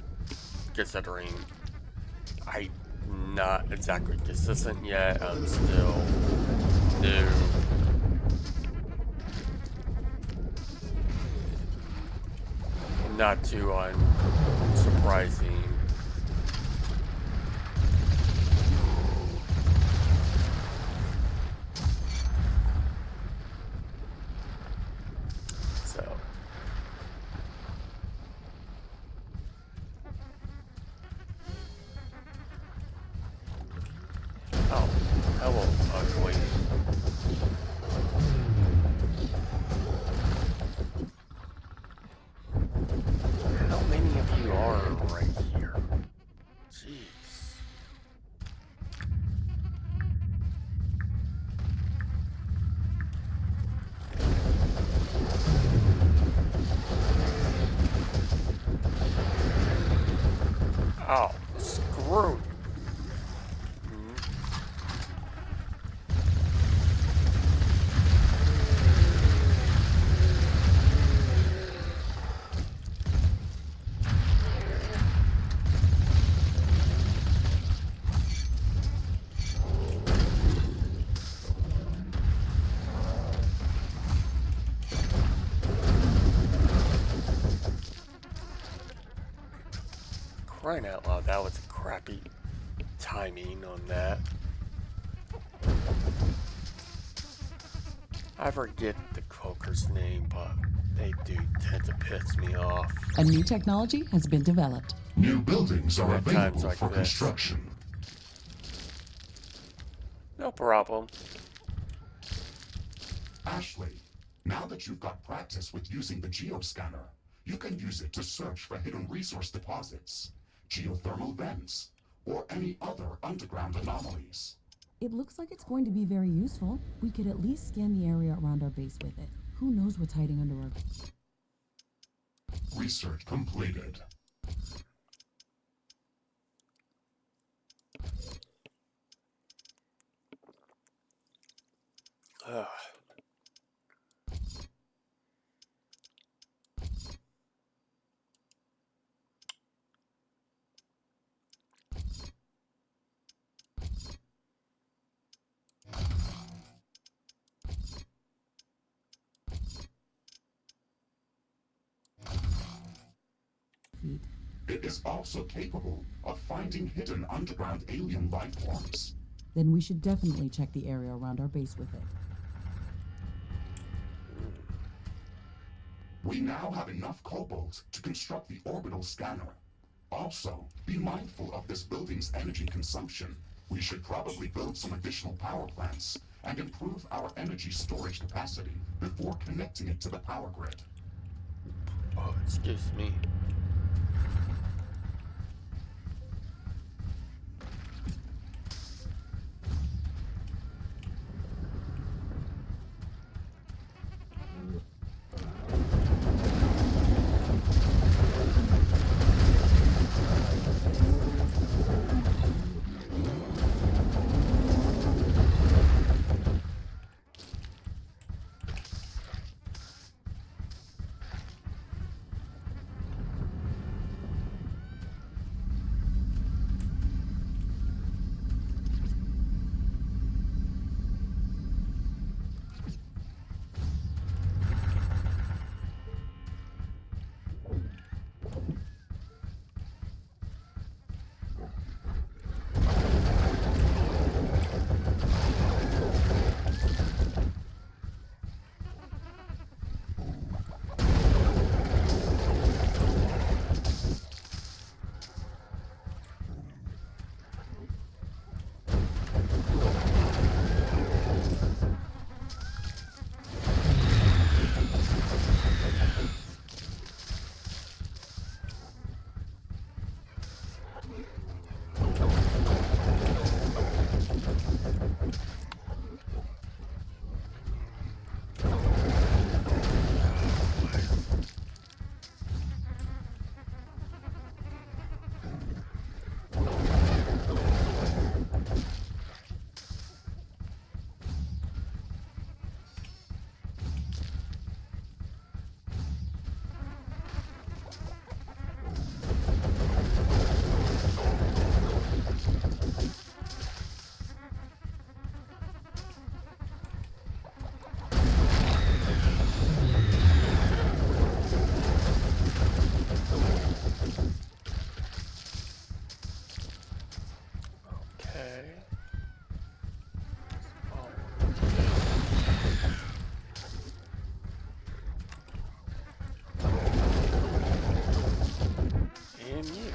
considering I'm not exactly consistent yet, I'm still new. Not too unsurprising. So, oh, hello, ugly. How many of you are right here? Jeez. Oh, screw you. Crying out loud, that was a crappy timing on that. I forget the cloaker's name, but they do tend to piss me off. A new technology has been developed. New buildings are At times available like for this. construction. No problem. Ashley, Now that you've got practice with using the geoscanner, you can use it to search for hidden resource deposits, geothermal vents, or any other underground anomalies. It looks like it's going to be very useful. We could at least scan the area around our base with it. Who knows what's hiding under our... Research completed. Ugh. feet. It is also capable of finding hidden underground alien life forms. Then we should definitely check the area around our base with it. We now have enough cobalt to construct the orbital scanner. Also, be mindful of this building's energy consumption. We should probably build some additional power plants and improve our energy storage capacity before connecting it to the power grid. Oh, excuse me. Okay. And you.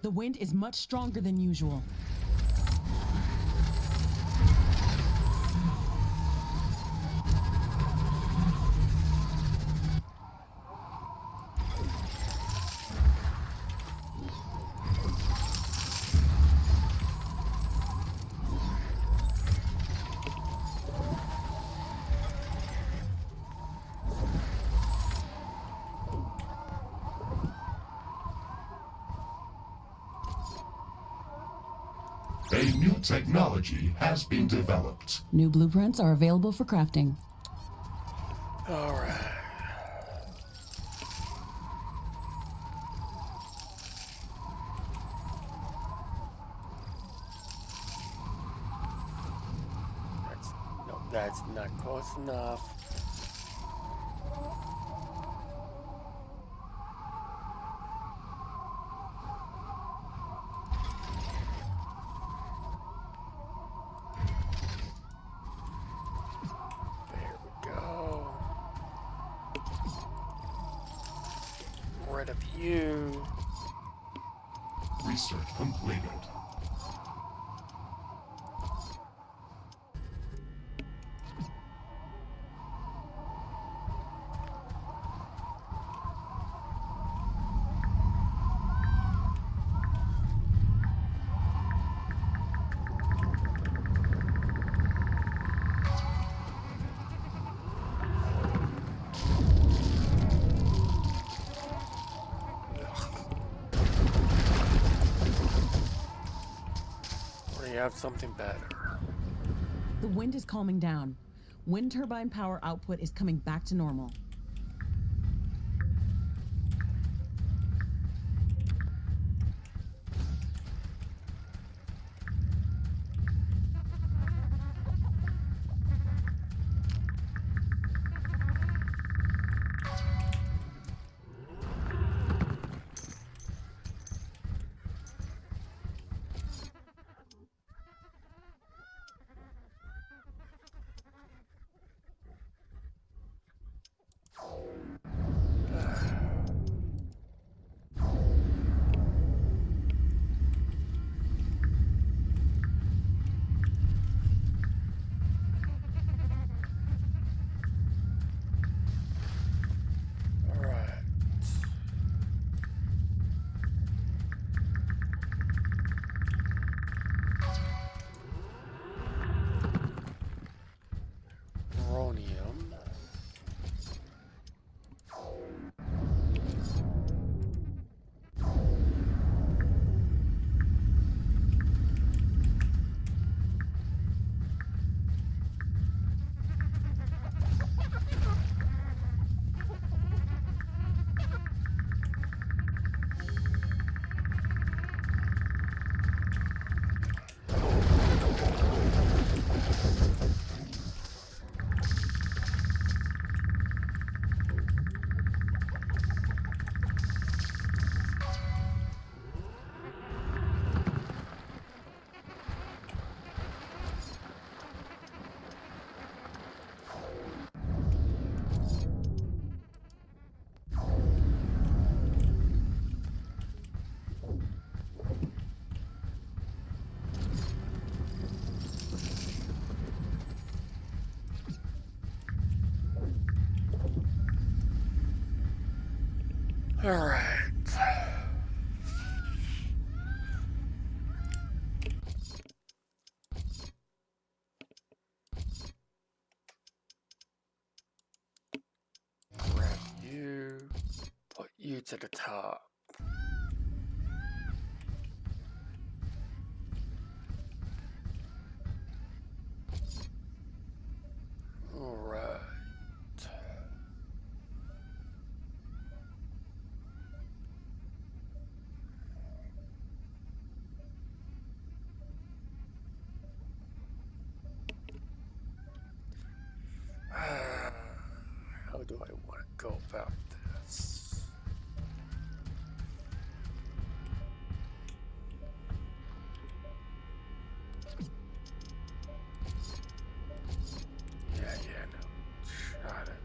The wind is much stronger than usual. A new technology has been developed. New blueprints are available for crafting. All right. That's not close enough. There we go. Rid of you. Research completed. We have something better. The wind is calming down. Wind turbine power output is coming back to normal. All right. Rhonium. All right. Grab you. Put you to the top. All right. How do I want to go about this? Yeah, no. Shot it.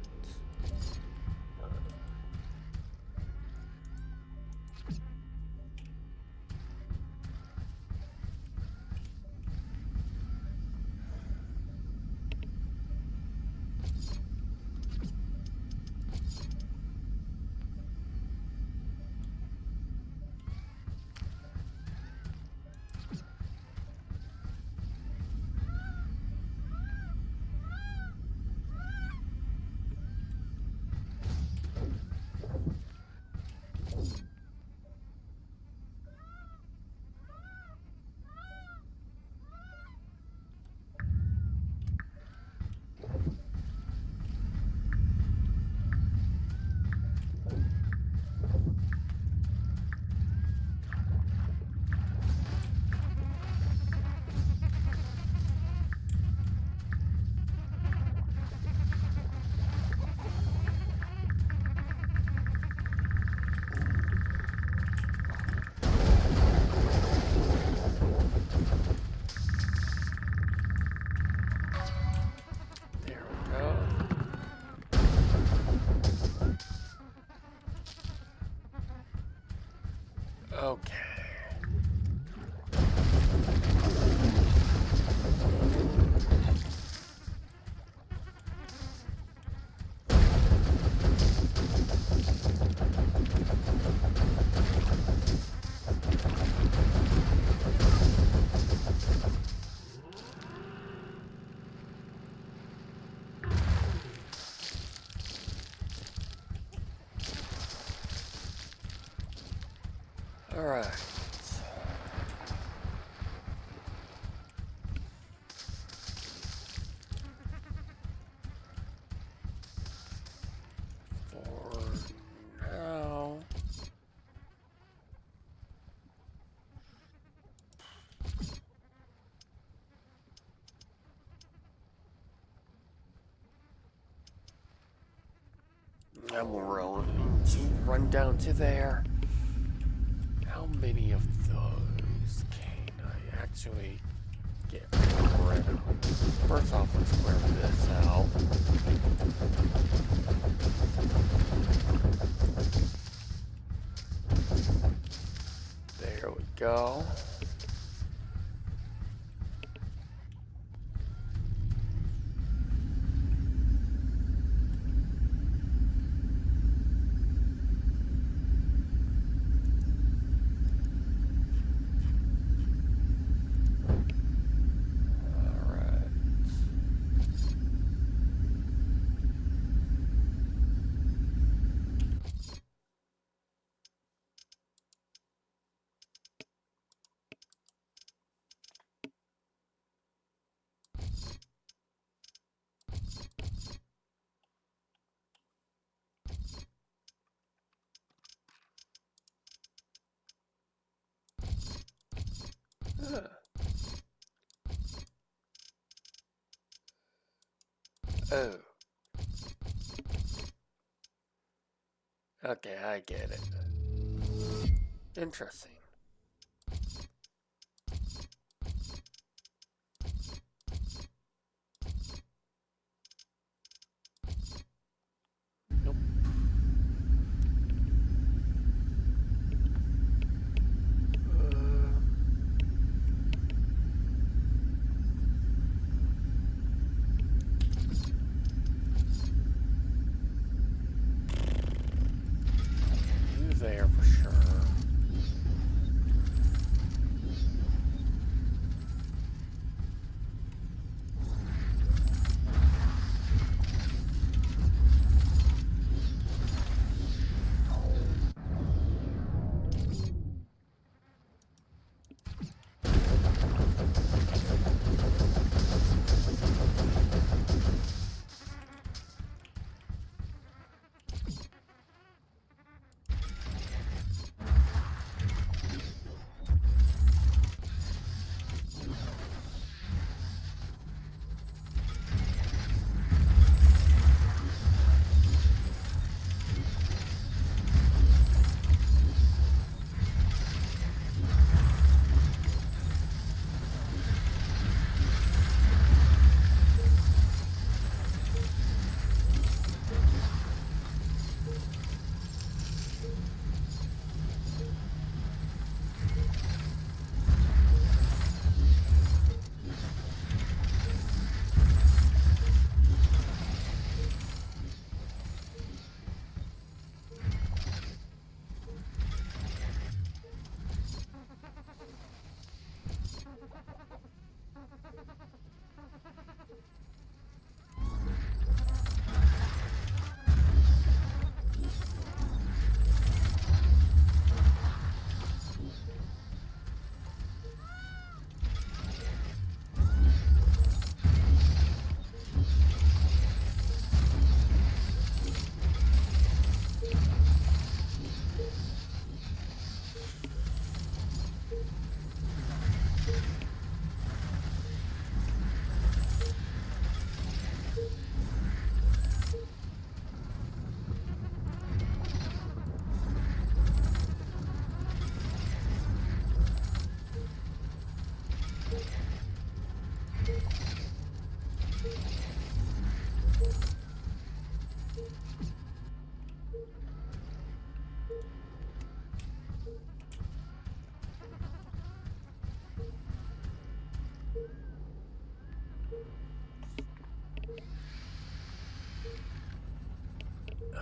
I'm willing to run down to there. How many of those can I actually get rid of? First off, let's clear this out. There we go. Oh. Okay, I get it. Interesting. Nope. You there for sure.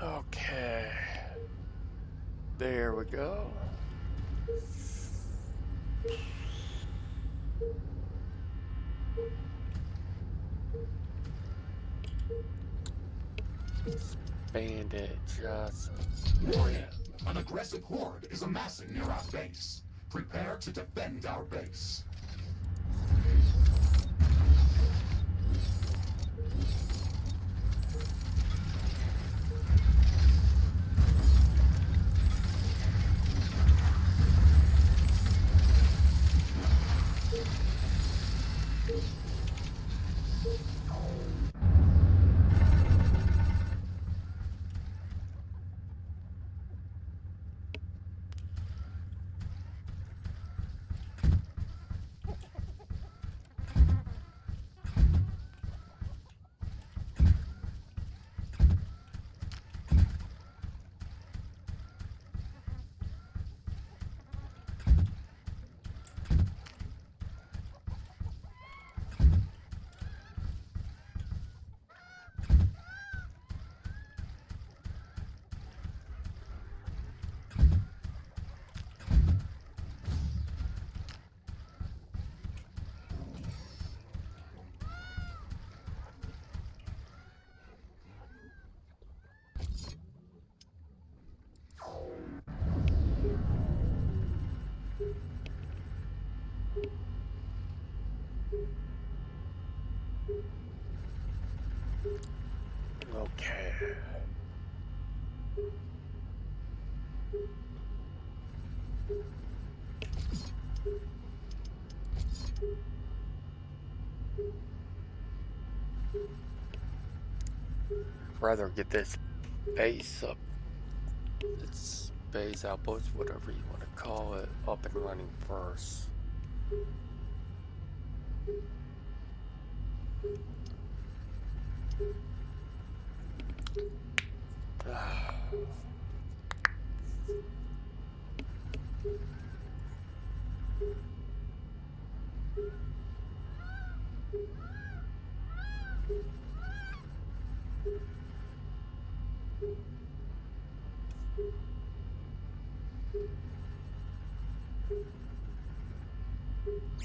Okay. There we go. Expand it just. Warning! An aggressive horde is amassing near our base. Prepare to defend our base. Okay. Rather get this base up, its base outpost, whatever you want to call it, up and running first.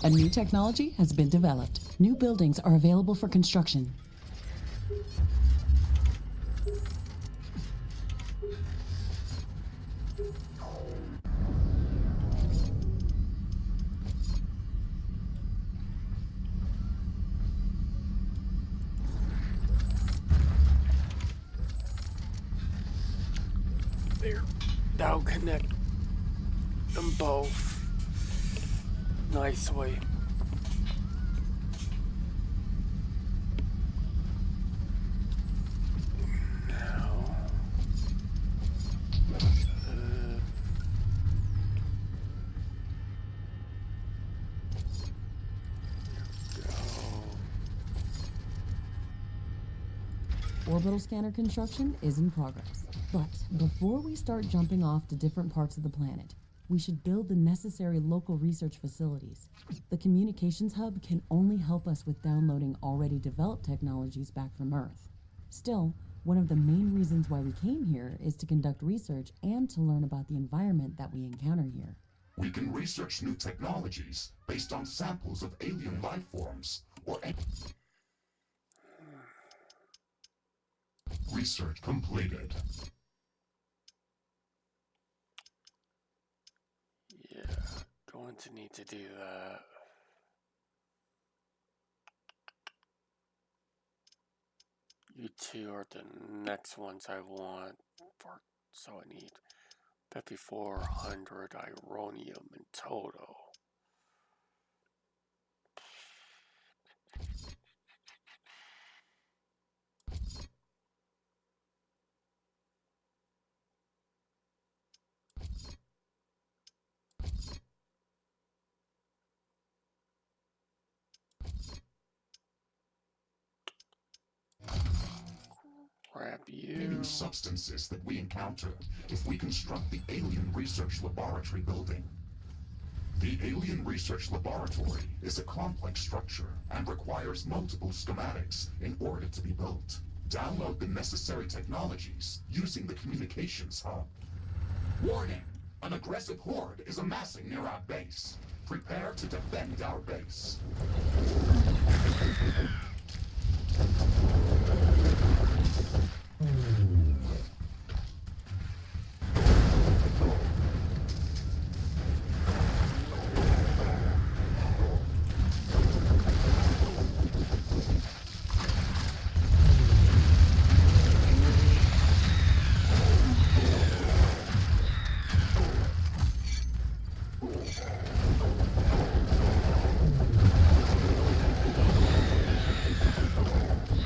A new technology has been developed. New buildings are available for construction. There. That'll connect them both nicely. Now, Orbital scanner construction is in progress. But before we start jumping off to different parts of the planet, we should build the necessary local research facilities. The communications hub can only help us with downloading already developed technologies back from Earth. Still, one of the main reasons why we came here is to conduct research and to learn about the environment that we encounter here. We can research new technologies based on samples of alien life forms or research completed. yeah, going to need to do that. You two are the next ones I want for, so I need 5,400 ironium in total. Grab New you. substances that we encounter if we construct the Alien Research Laboratory building. The Alien Research Laboratory is a complex structure and requires multiple schematics in order to be built. Download the necessary technologies using the communications hub. Warning! An aggressive horde is amassing near our base. Prepare to defend our base.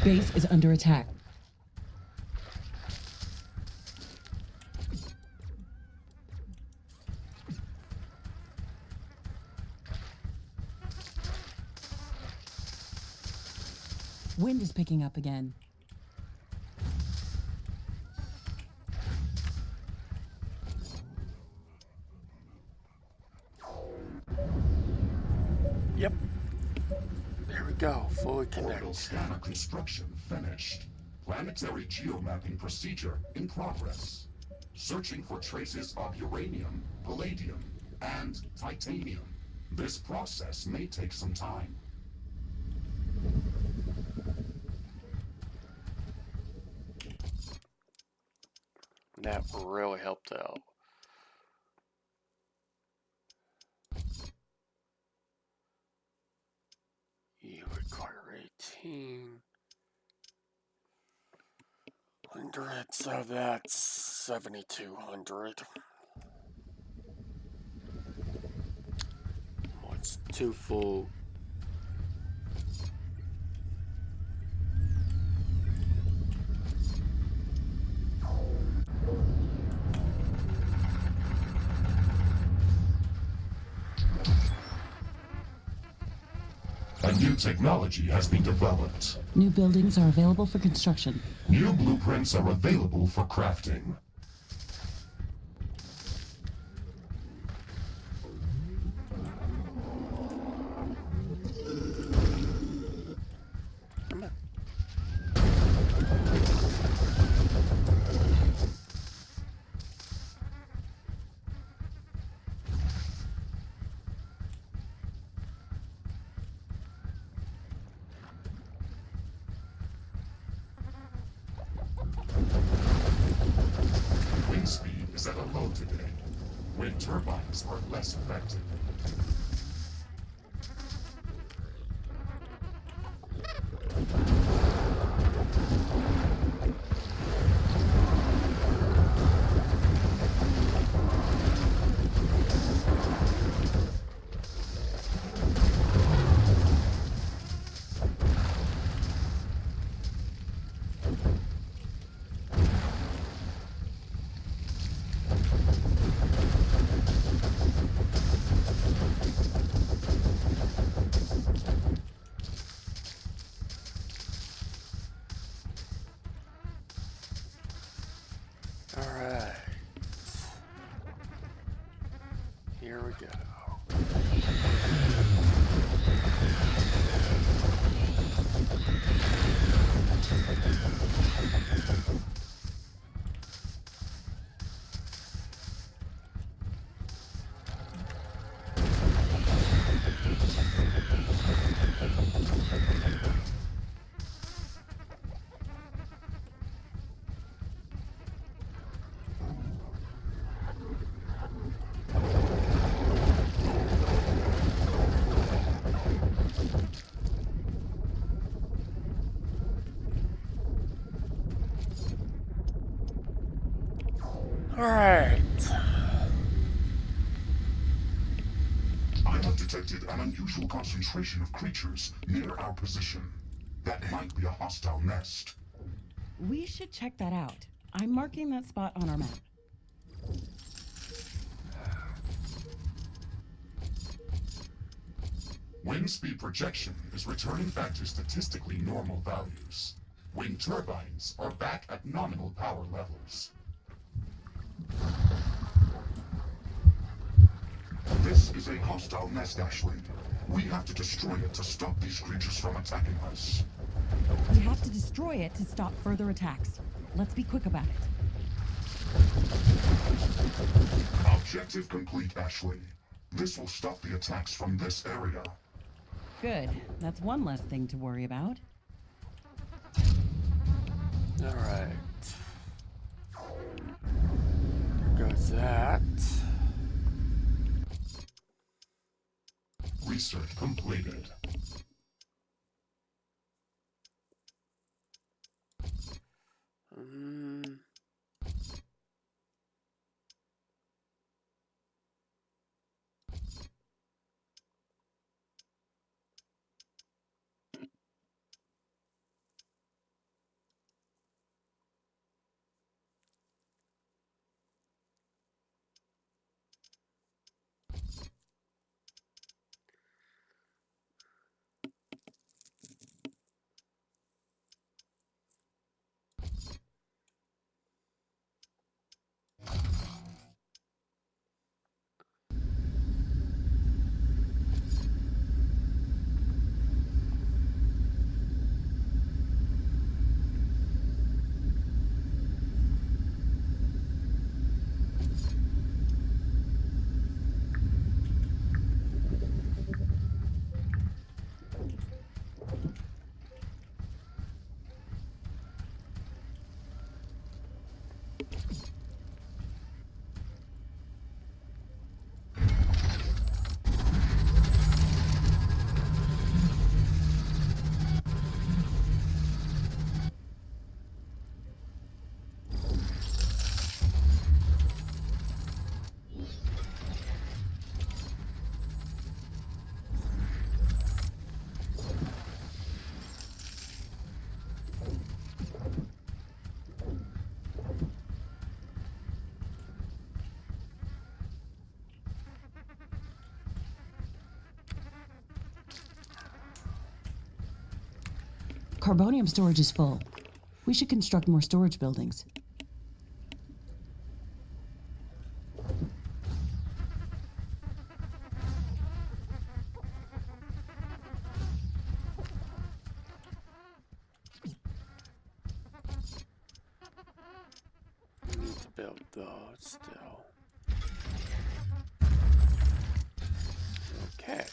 Base is under attack. Wind is picking up again. Yep. There we go. Fully Orbital connected. scanner construction finished. Planetary geomapping procedure in progress. Searching for traces of uranium, palladium, and titanium. This process may take some time. That really helped out. You require 18. 100, so that's 7,200. What's two full? A new technology has been developed. New buildings are available for construction. New blueprints are available for crafting. Come on. Wind speed is at a low today. Wind turbines are less effective. Alright. Here we go. Alright. I have detected an unusual concentration of creatures near our position. That might be a hostile nest. We should check that out. I'm marking that spot on our map. Wind speed projection is returning back to statistically normal values. Wind turbines are back at nominal power levels. This is a hostile nest, Ashley. We have to destroy it to stop these creatures from attacking us. We have to destroy it to stop further attacks. Let's be quick about it. Objective complete, Ashley. This will stop the attacks from this area. Good. That's one less thing to worry about. Alright. Goes that. Research completed. Mm. Carbonium storage is full. We should construct more storage buildings. We need to build those still. Okay.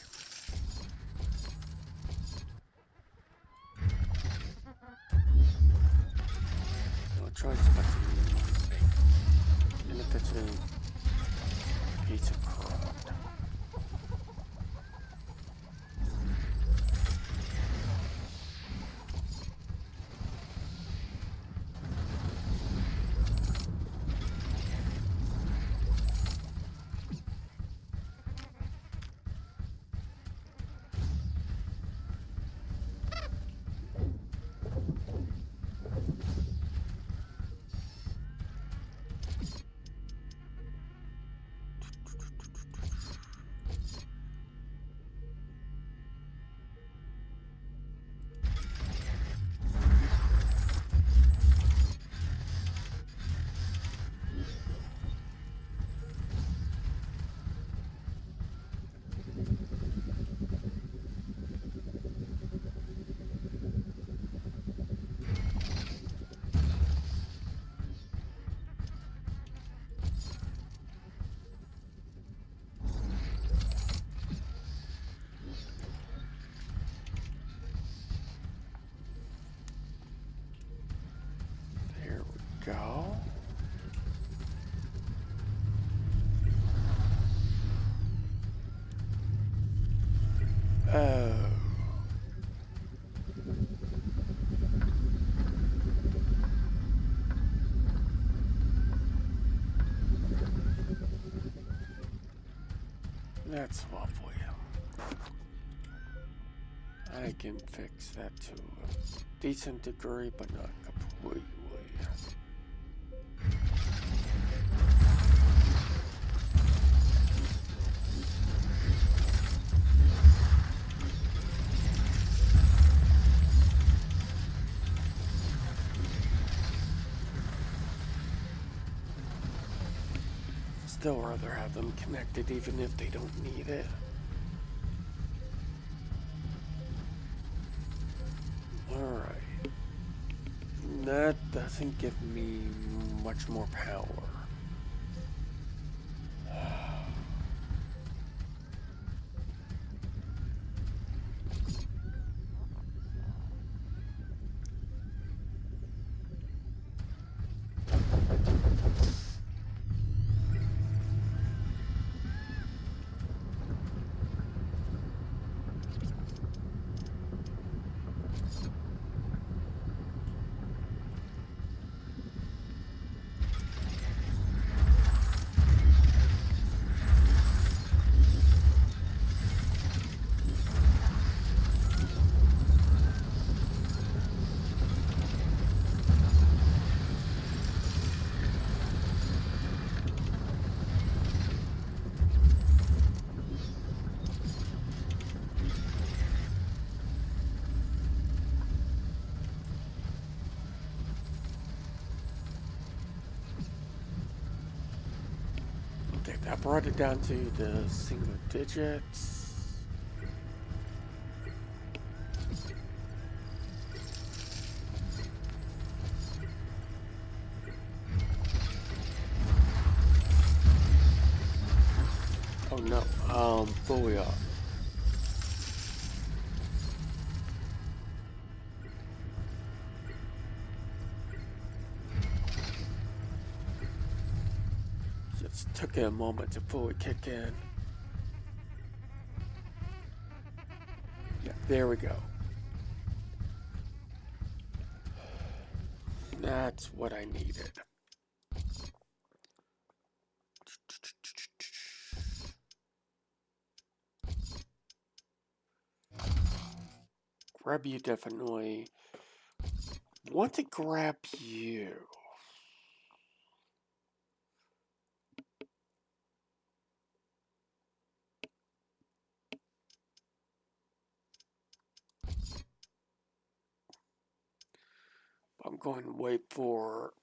No choice but to make limited piece of crud. There we go. Oh. That's lovely. I can fix that to a decent degree, but not completely. Still rather have them connected even if they don't need it. Alright. That doesn't give me much more power. Okay, that brought it down to the single digits. Oh no, Booyah. Just took it a moment to fully kick in. Yeah, there we go. That's what I needed. Grab you definitely. Want to grab you. going to wait for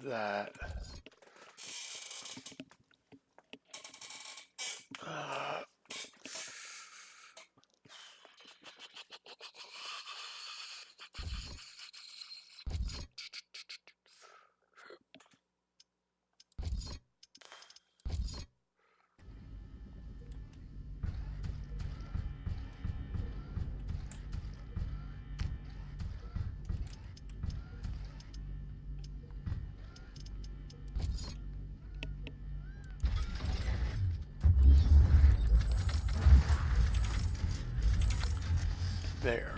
that. There.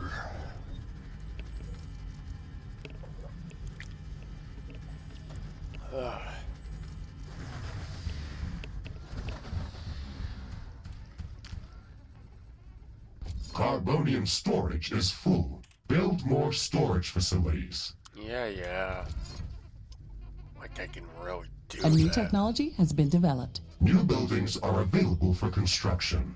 Carbonium storage is full. Build more storage facilities. Yeah. Like I can really do A new that. technology has been developed. New buildings are available for construction.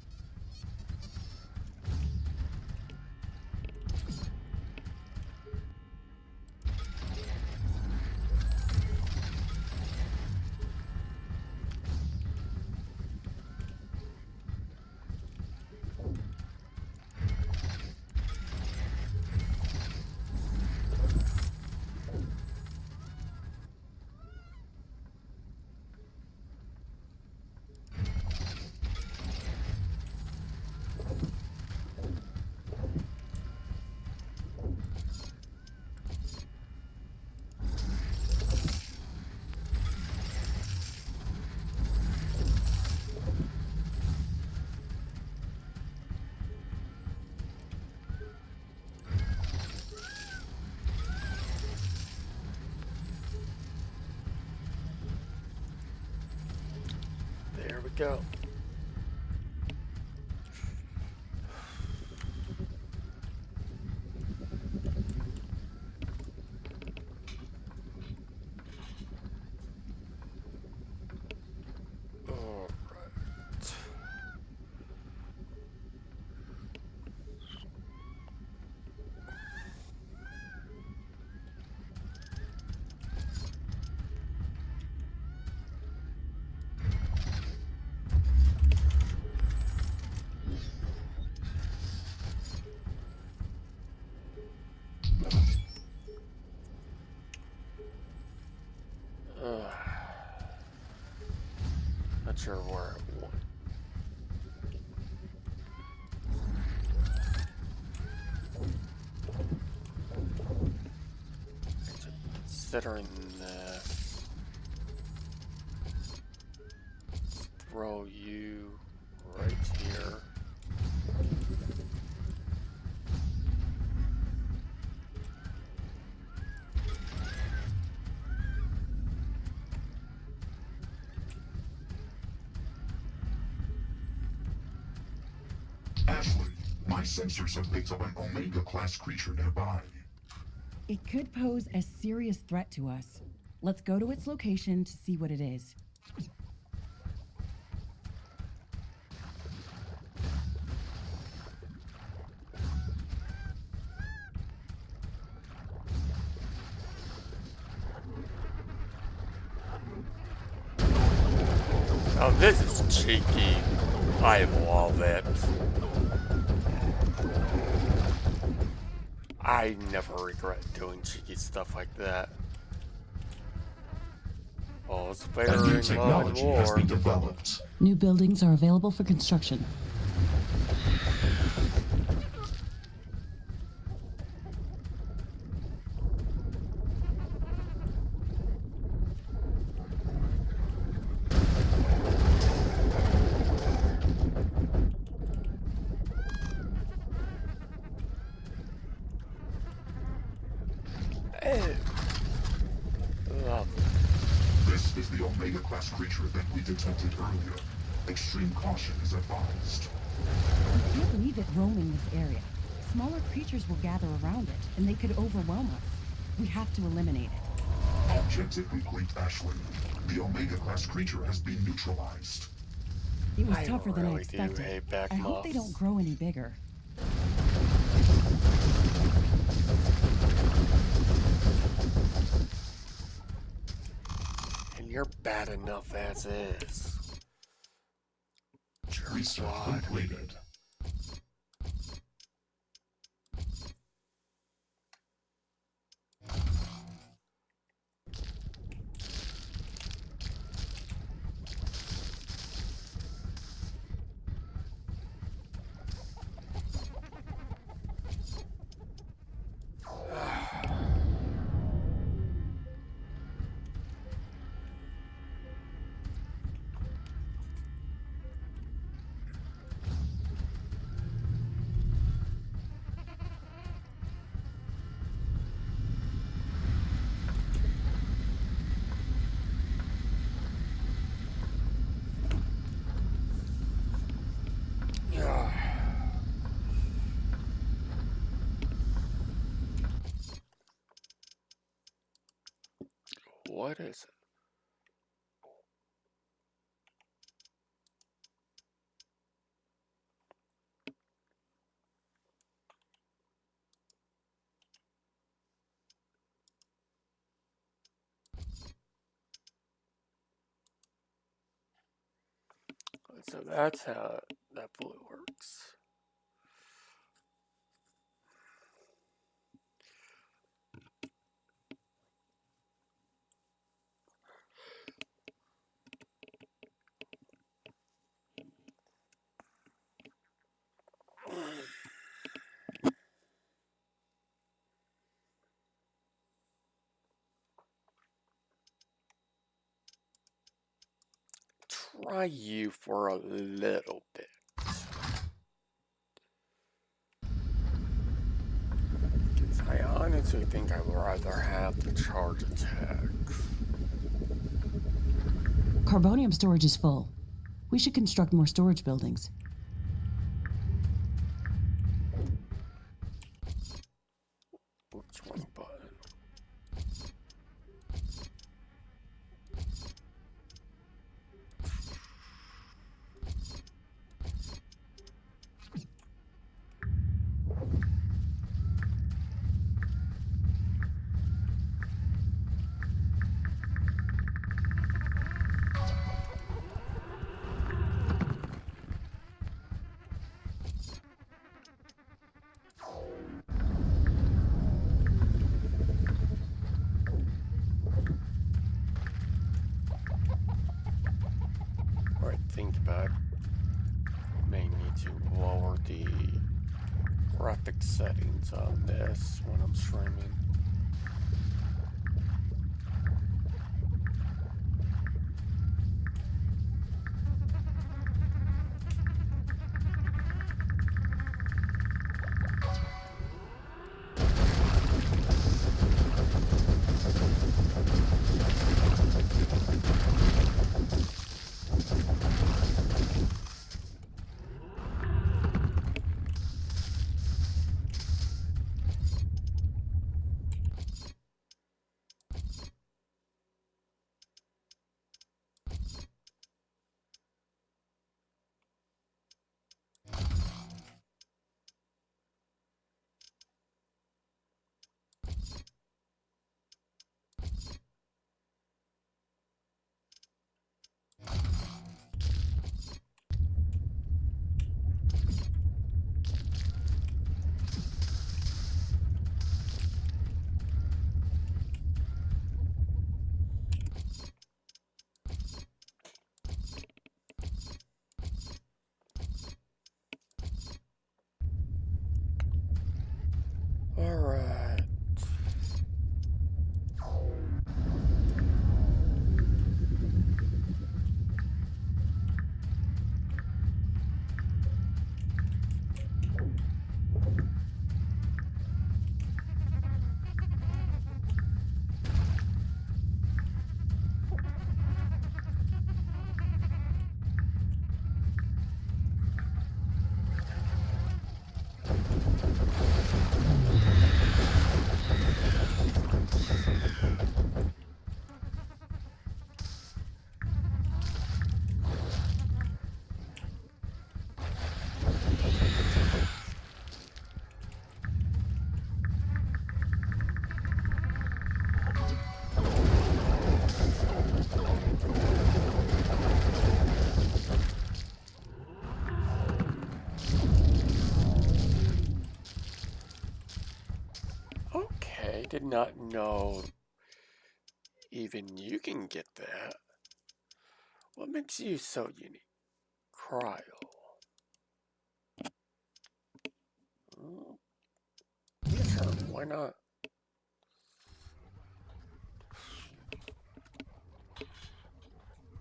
There we go. Alright. Not sure where it went. Considering this, let's throw you right here. Ashley, my sensors have picked up an Omega-class creature nearby. It could pose a serious threat to us. Let's go to its location to see what it is. Oh, this is cheeky. I love it. I never regret doing cheeky stuff like that. Oh, it's fair A new in technology has war. been developed. New buildings are available for construction. This is the Omega-class creature that we detected earlier. Extreme caution is advised. We can't leave it roaming this area. Smaller creatures will gather around it, and they could overwhelm us. We have to eliminate it. Objective complete, Ashley. The Omega-class creature has been neutralized. It was I tougher than I really do expected. hate back I hope they muffs. don't grow any bigger. you're bad enough as is. Research Jerkwad. completed. Yeah. What is it? So that's how that blue works. Try you for a little bit. I honestly think I would rather have the charge attack. Carbonium storage is full. We should construct more storage buildings. Oops, wrong button. Alright, think about it. May need to lower the graphic settings on this when I'm streaming. Alright. Okay, did not know even you can get that. What makes you so unique? Cryo. Sure, why not?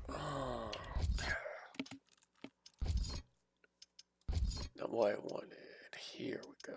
Oh, okay. Not what I wanted. Here we go.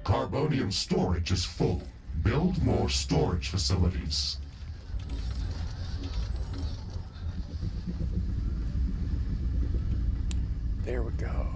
Carbonium storage is full. Build more storage facilities. There we go.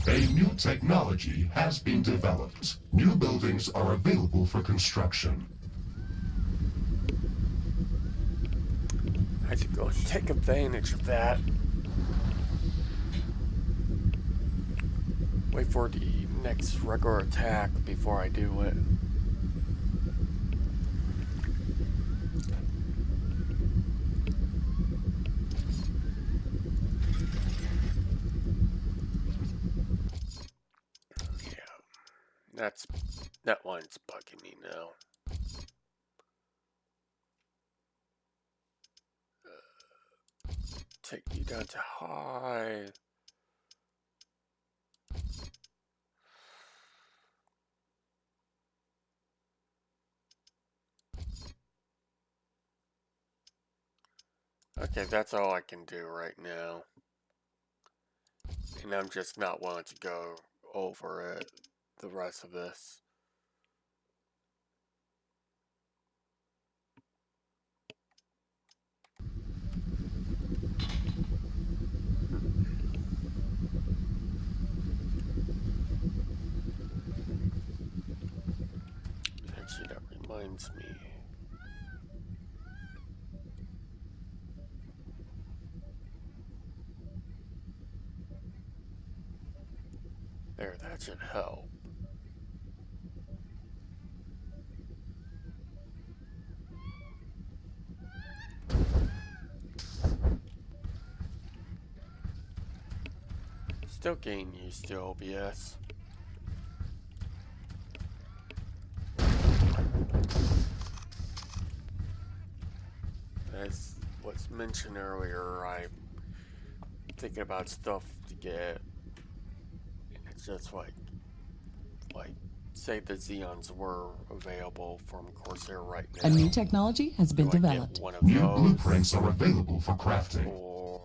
A new technology has been developed. New buildings are available for construction. I should go and take advantage of that. Wait for the next regular attack before I do it. Yeah, that line's bugging me now. Take you down to high. Okay, that's all I can do right now. And I'm just not willing to go over it the rest of this. Actually, that reminds me. There, that should help. Still getting used to OBS. As was mentioned earlier, I'm thinking about stuff to get. It's just like say the Xeons were available from Corsair right now. A new technology has been Do I developed. get one of New those, blueprints are available for crafting. or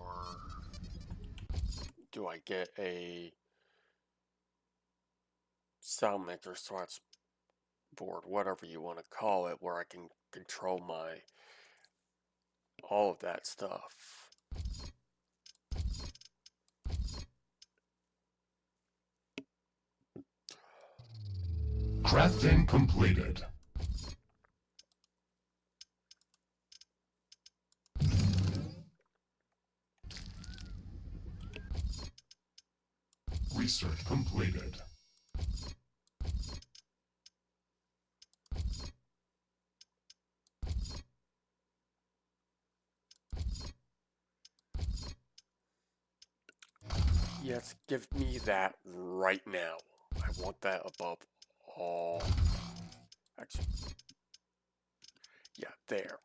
do I get a Soundmaker slots board, whatever you want to call it, where I can control all of that stuff? Crafting completed. Research completed. Yes, give me that right now. I want that above all. Actually, yeah, there.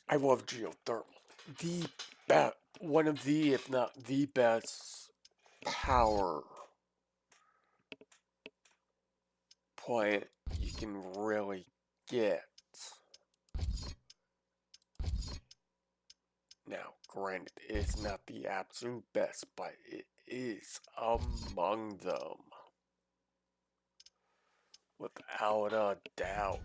I love geothermal. One of the, if not the best power plant you can really get. Now, granted, it's not the absolute best, but it is among them. Without a doubt.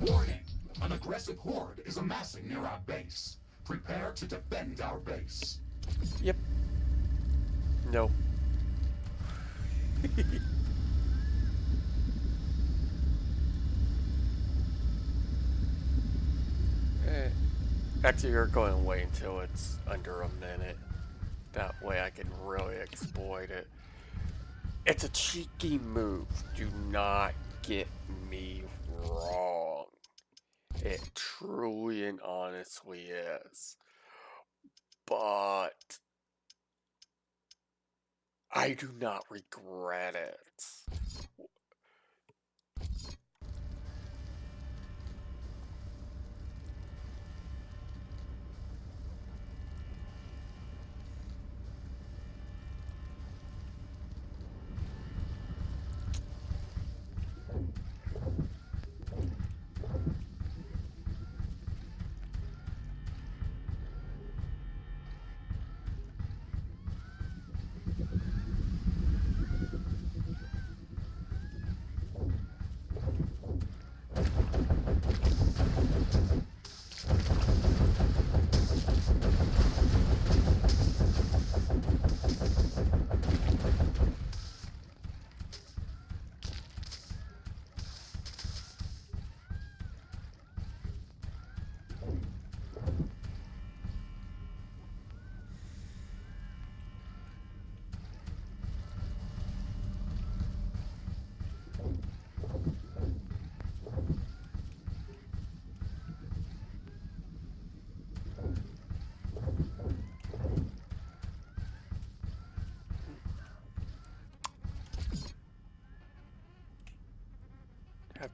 Warning! An aggressive horde is amassing near our base. Prepare to defend our base. Yep. No. Actually, you're going to wait until it's under a minute. That way I can really exploit it. It's a cheeky move. Do not get me wrong. It truly and honestly is. But I do not regret it.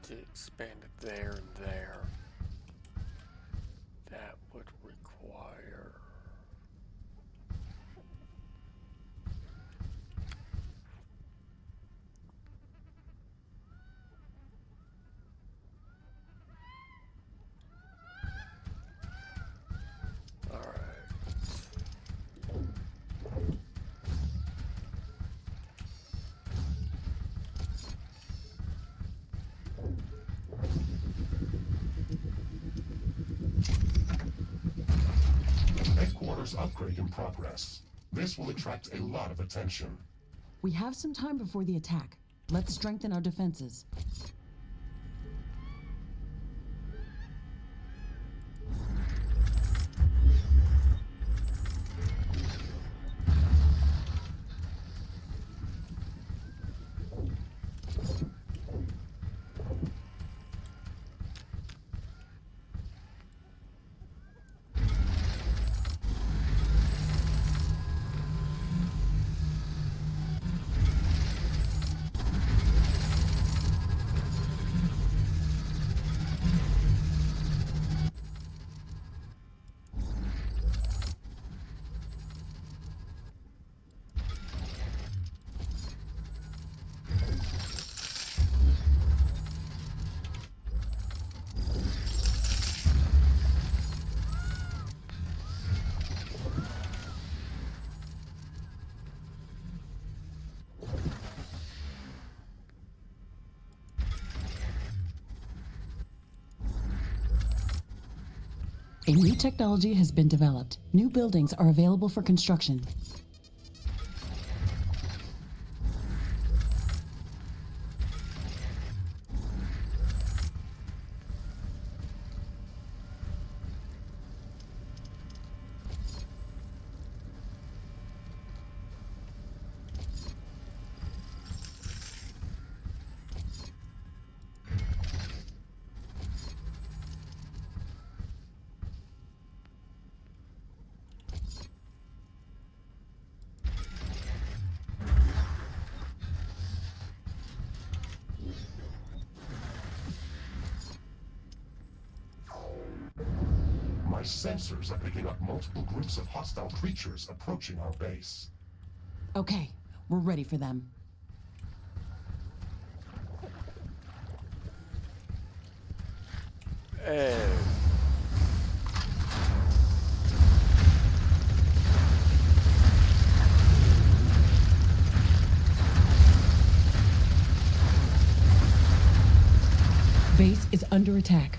to expand it there and there. That would require... Alright. Headquarters upgrade in progress. This will attract a lot of attention. We have some time before the attack. Let's strengthen our defenses. A new technology has been developed. New buildings are available for construction. My sensors are picking up multiple groups of hostile creatures approaching our base. Okay, we're ready for them. Hey. Base is under attack.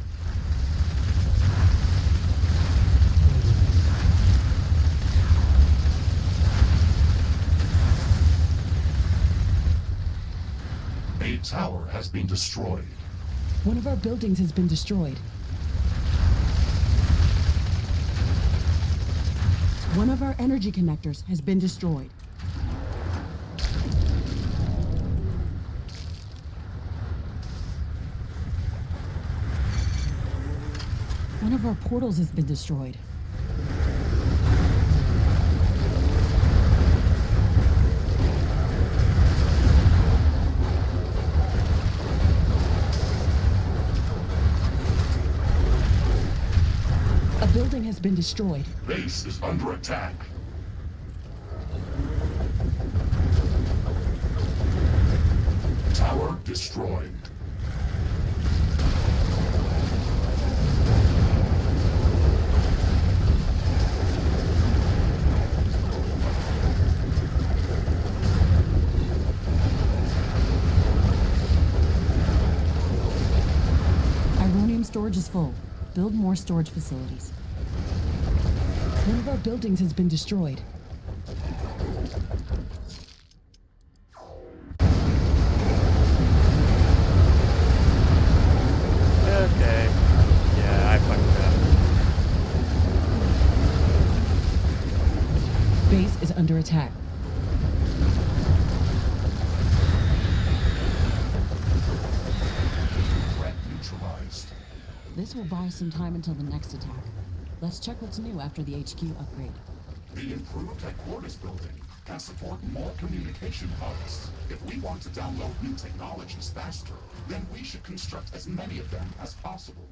A tower has been destroyed. One of our buildings has been destroyed. One of our energy connectors has been destroyed. One of our portals has been destroyed. A building has been destroyed. Base is under attack. Tower destroyed. Ironium storage is full. Build more storage facilities. One of our buildings has been destroyed. Okay. Yeah, I fucked up. Base is under attack. Threat neutralized. This will buy some time until the next attack. Let's check what's new after the HQ upgrade. The improved headquarters building can support more communication hubs. If we want to download new technologies faster, then we should construct as many of them as possible.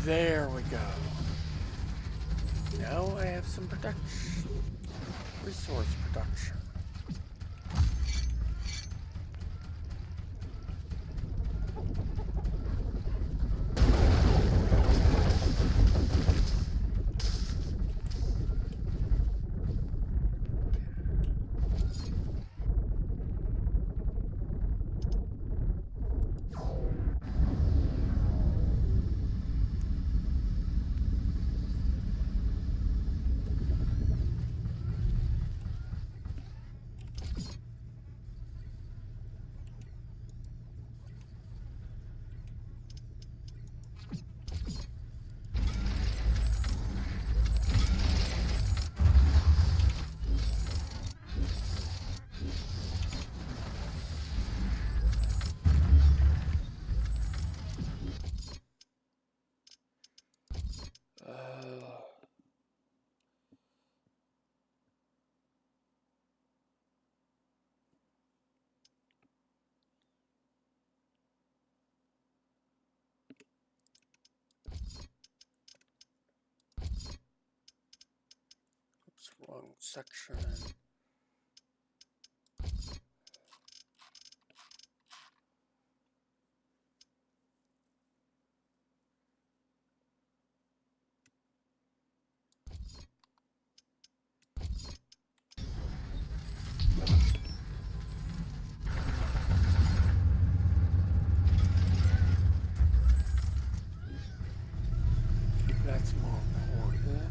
There we go. Now I have some production. Resource production. Oops, wrong section. That's more important.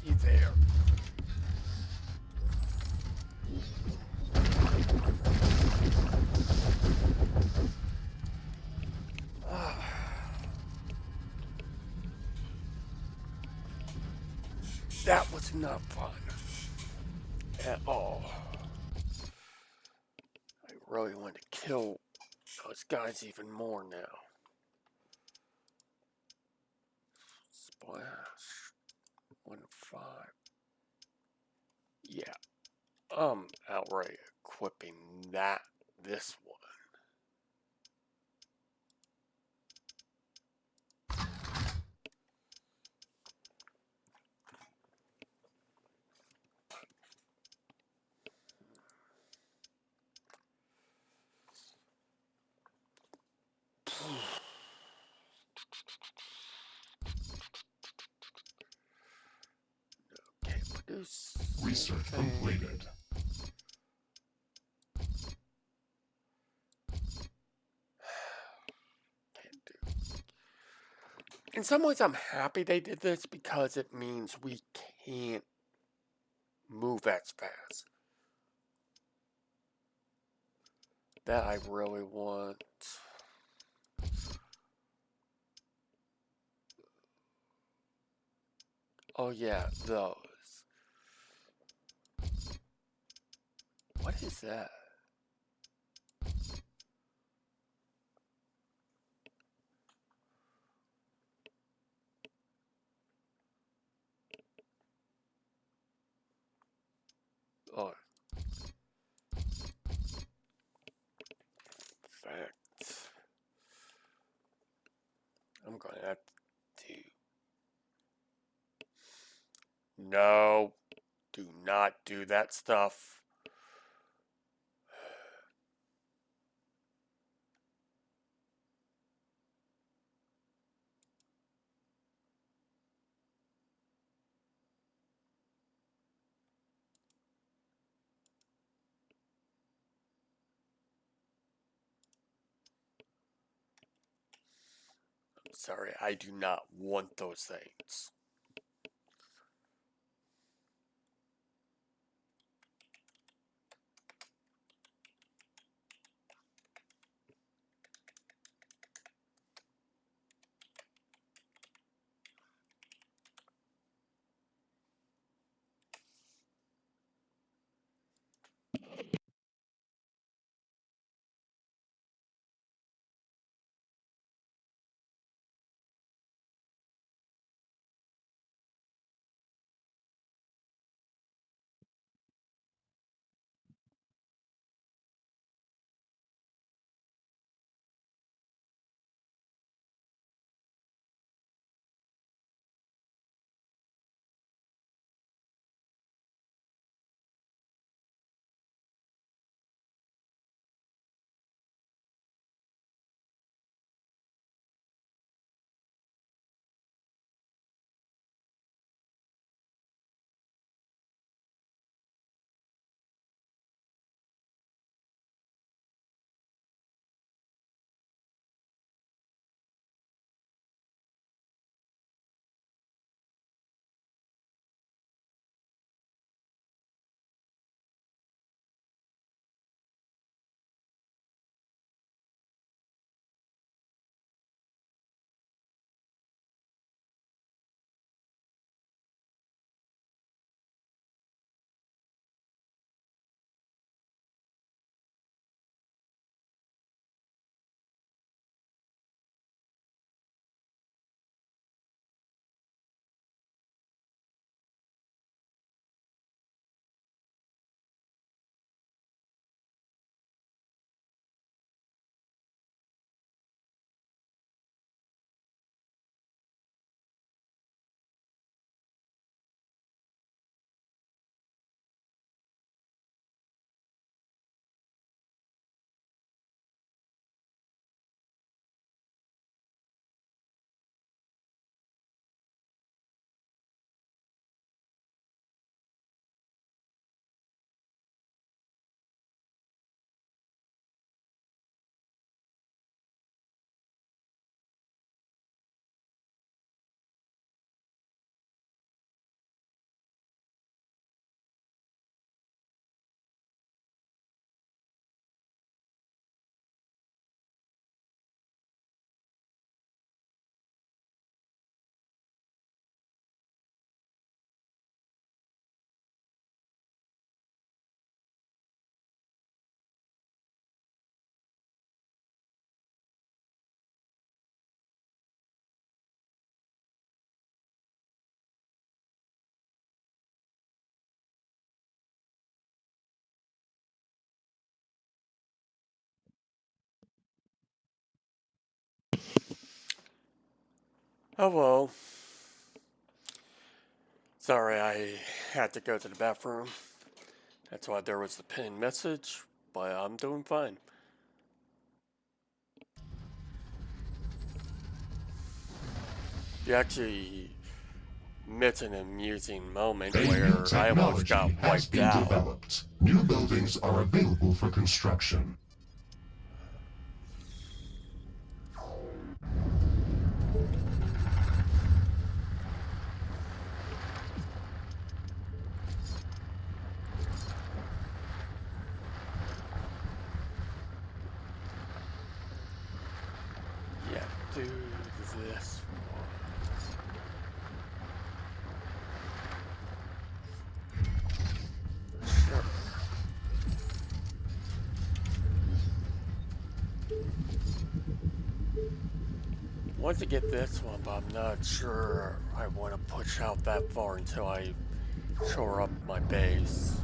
looky there. That was not fun at all. I really want to kill those guys even more now. Splash. 1-5. Yeah. Outright equipping this one. Okay, produce. Research completed. Can't do. In some ways, I'm happy they did this because it means we can't move as fast. That I really want. Oh yeah, those. What is that? Oh, fact. I'm gonna have to. No, do not do that stuff. I'm sorry, I do not want those things. Oh well. Sorry, I had to go to the bathroom. That's why there was the pinned message, but I'm doing fine. You actually missed an amusing moment A new where I almost got technology has wiped been out. developed. New buildings are available for construction. Yeah, do this one. Sure. Want to get this one, but I'm not sure I want to push out that far until I shore up my base.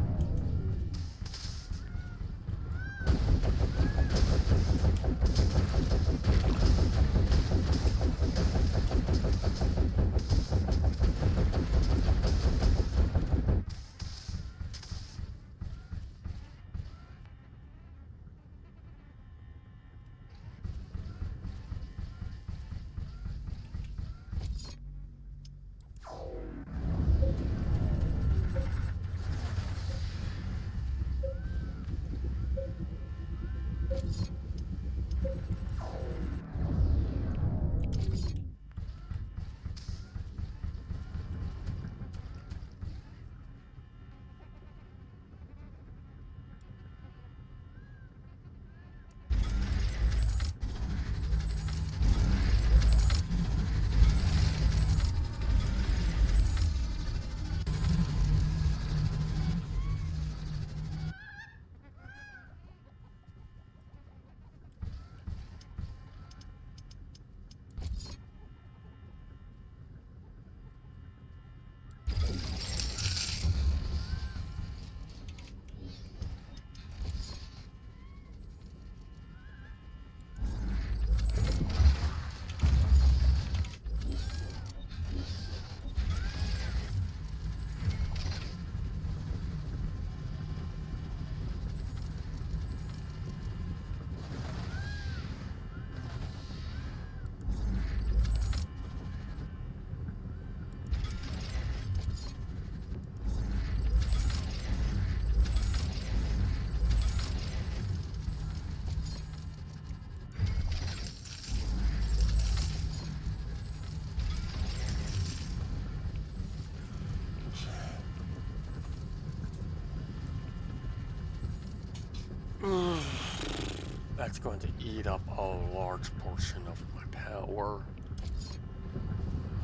That's going to eat up a large portion of my power.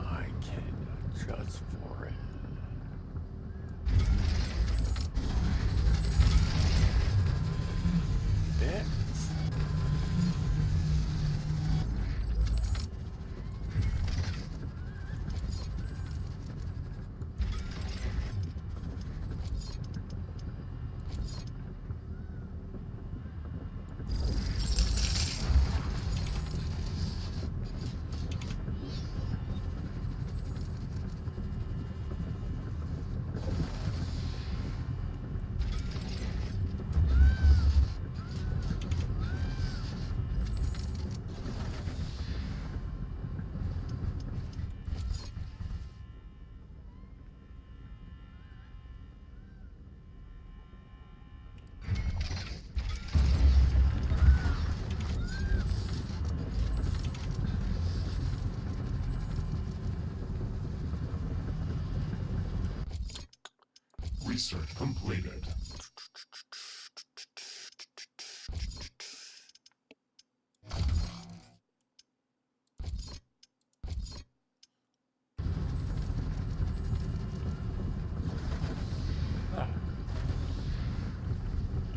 I can adjust for it. Bits. Research completed.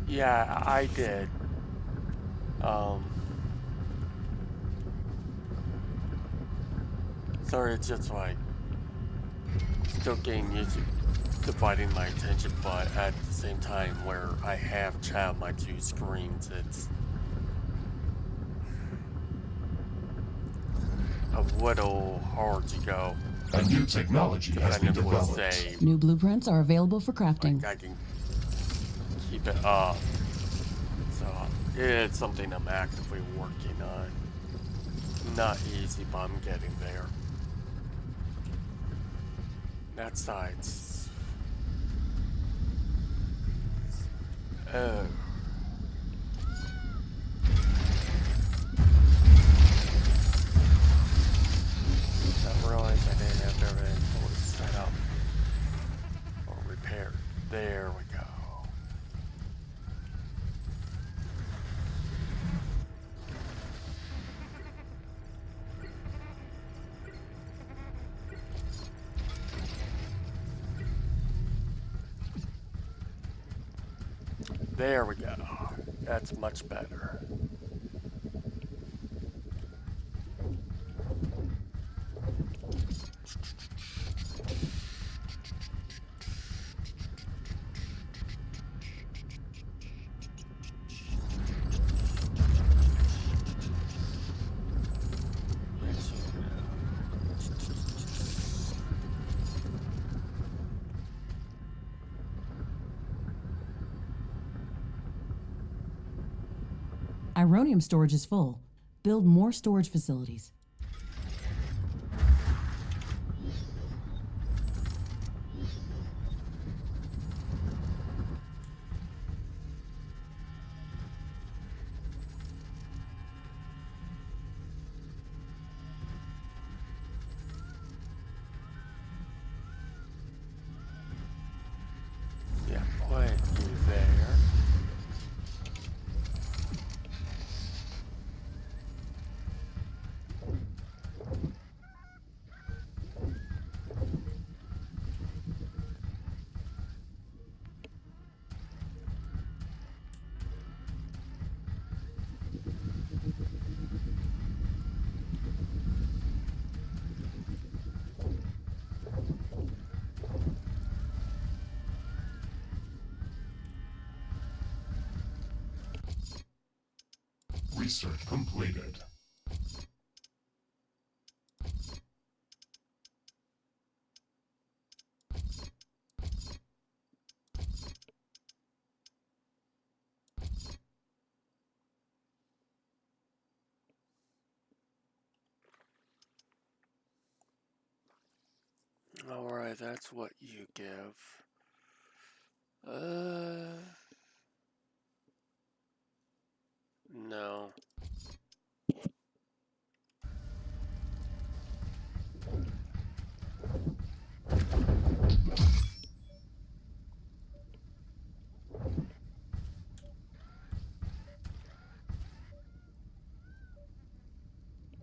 Yeah, I did. Um, sorry, it's just like still getting used to dividing my attention, but at the same time, where I have chat on my two screens, it's a little hard to go. A new technology has been Definitively developed. say, New blueprints are available for crafting. like, I can keep it up. So it's something I'm actively working on. Not easy, but I'm getting there. That side's... Oh. I realized I didn't have everything fully set up or repaired. There we go. There we go. That's much better. Ironium storage is full. Build more storage facilities. Yeah, put you there. Research completed. Alright, that's what you give. No.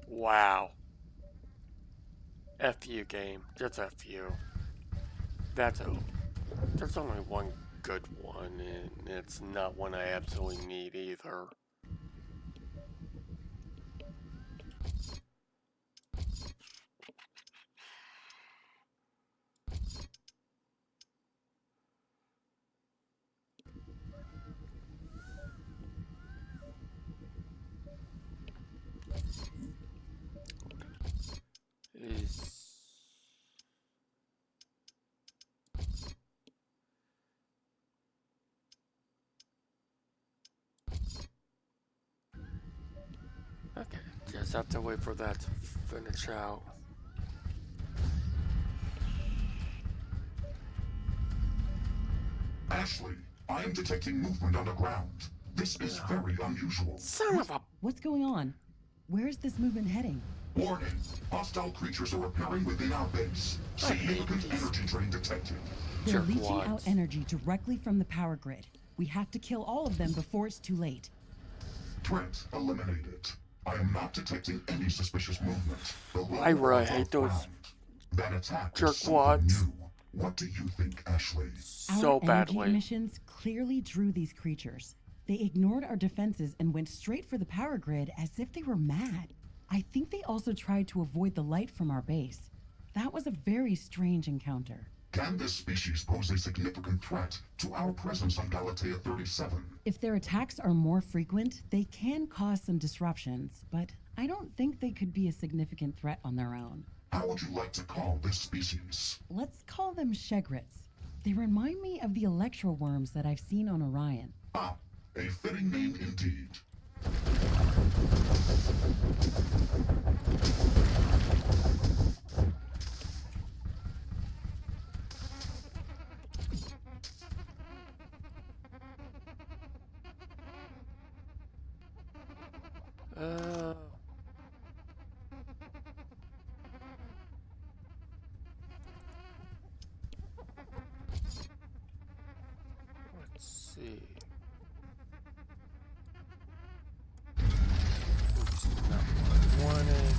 Wow. F you, game. Just F you. That's a... There's only one good one, and it's not one I absolutely need either. Is... Okay, just have to wait for that to finish out. Ashley, I am detecting movement underground. This is very unusual. Son of a... What's going on? Where's this movement heading? Warning, hostile creatures are appearing within our base. I hate Significant these. energy drain detected. They're Jerk leaching out wads. energy directly from the power grid. We have to kill all of them before it's too late. Threat eliminated. I am not detecting any suspicious movement. The I really robots hate are those found. That attack jerk is something wads. new. What do you think, Ashley? So Our energy badly. emissions clearly drew these creatures. They ignored our defenses and went straight for the power grid as if they were mad. I think they also tried to avoid the light from our base. That was a very strange encounter. Can this species pose a significant threat to our presence on Galatea 37? If their attacks are more frequent, they can cause some disruptions, but I don't think they could be a significant threat on their own. How would you like to call this species? Let's call them Shegrets. They remind me of the Electro worms that I've seen on Orion. Ah, a fitting name indeed. Uh, let's see. Oops, not what I wanted.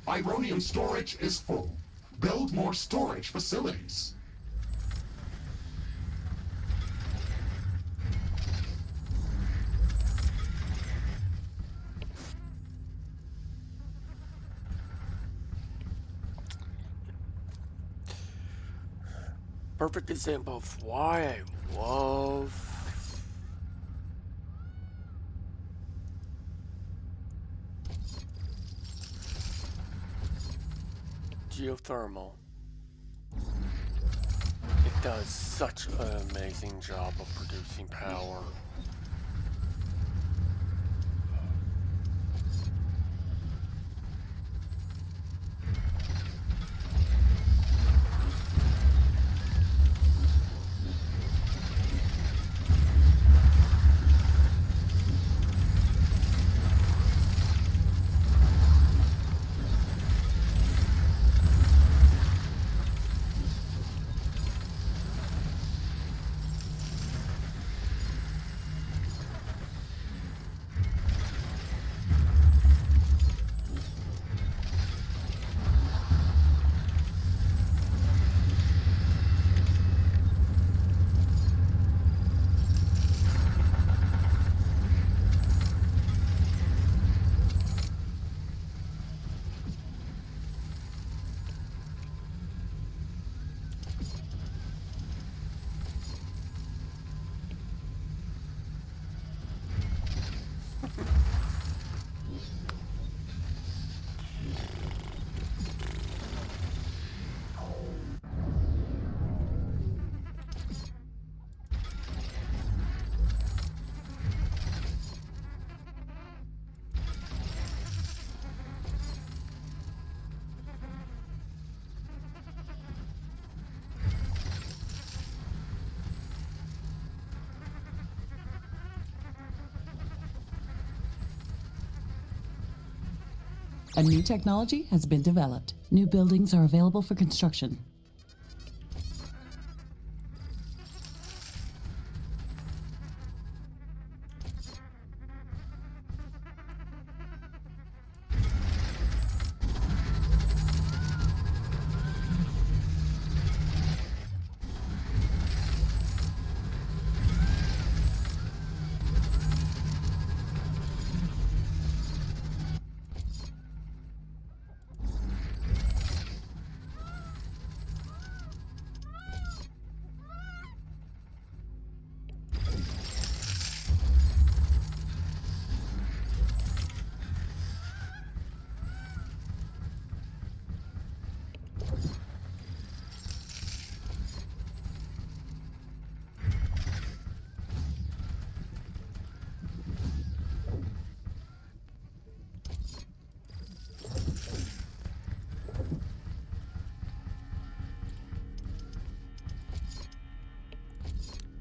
Ironium storage is full. Build more storage facilities. Perfect example of why I love geothermal. It does such an amazing job of producing power. A new technology has been developed. New buildings are available for construction.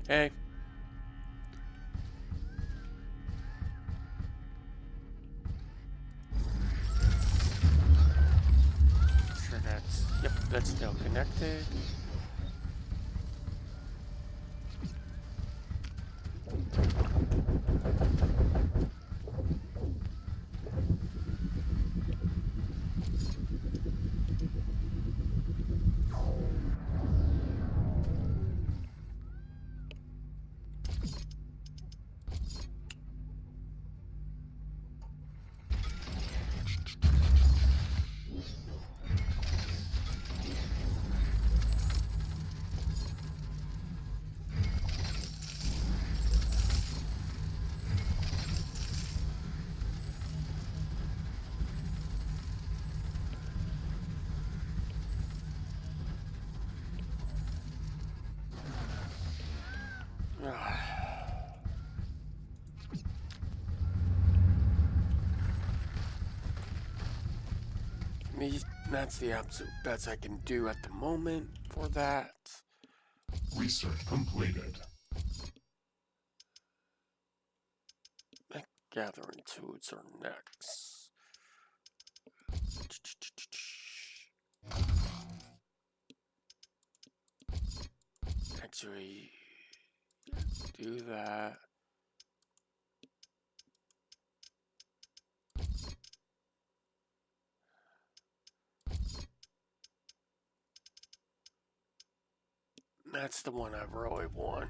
Hey. Sure that's still connected. That's the absolute best I can do at the moment for that. Research completed. Gathering tools are next. Actually, do that. That's the one I really want.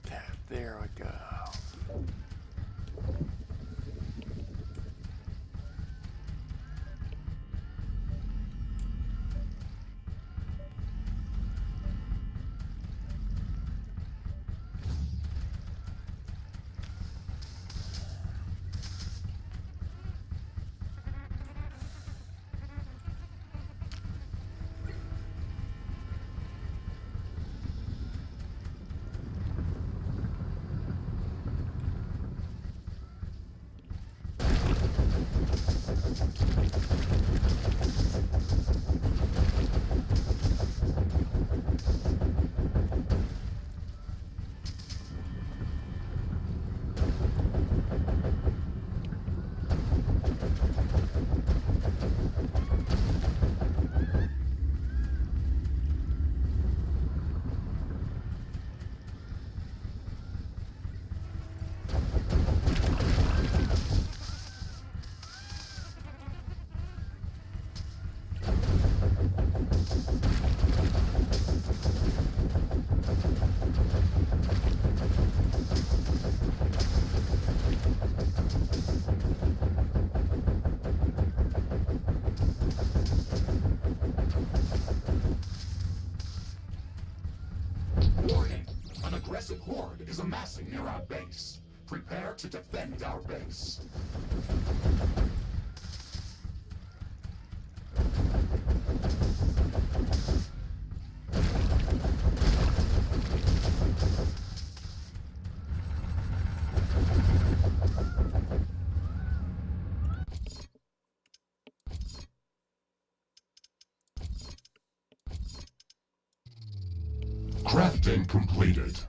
Okay, there we go. aggressive horde is amassing near our base. Prepare to defend our base. Crafting completed.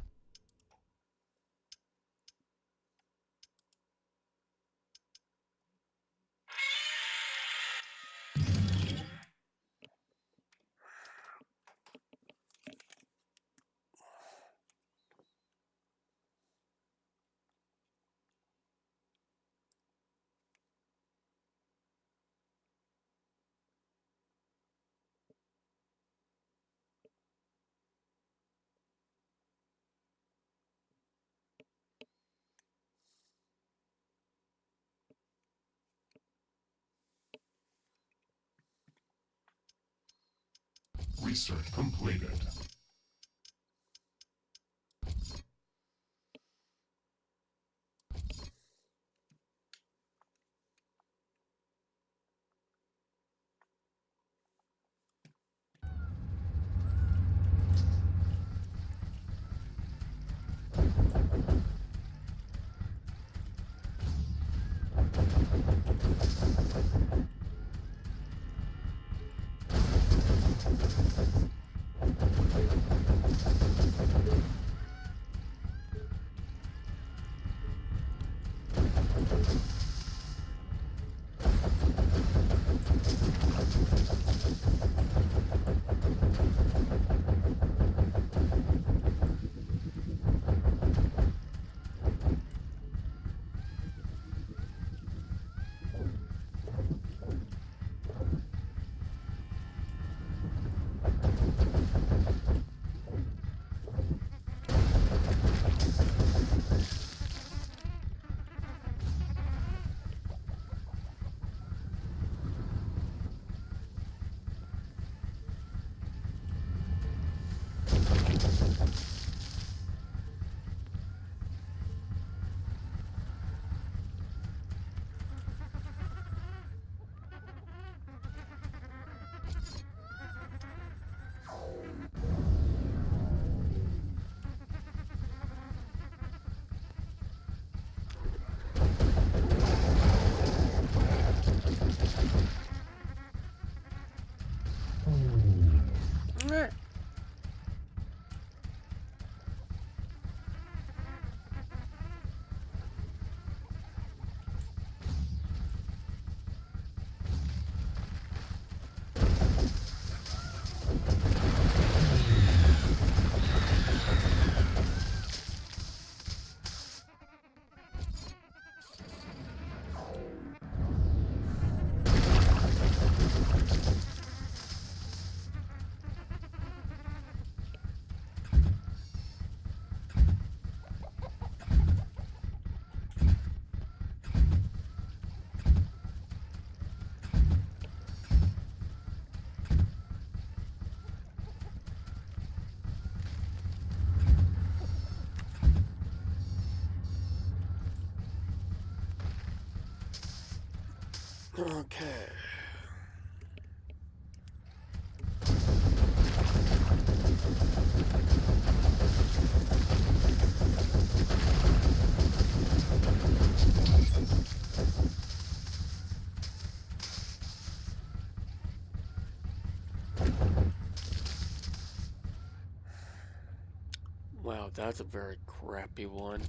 Research completed. Alright. Okay. Wow, that's a very crappy one.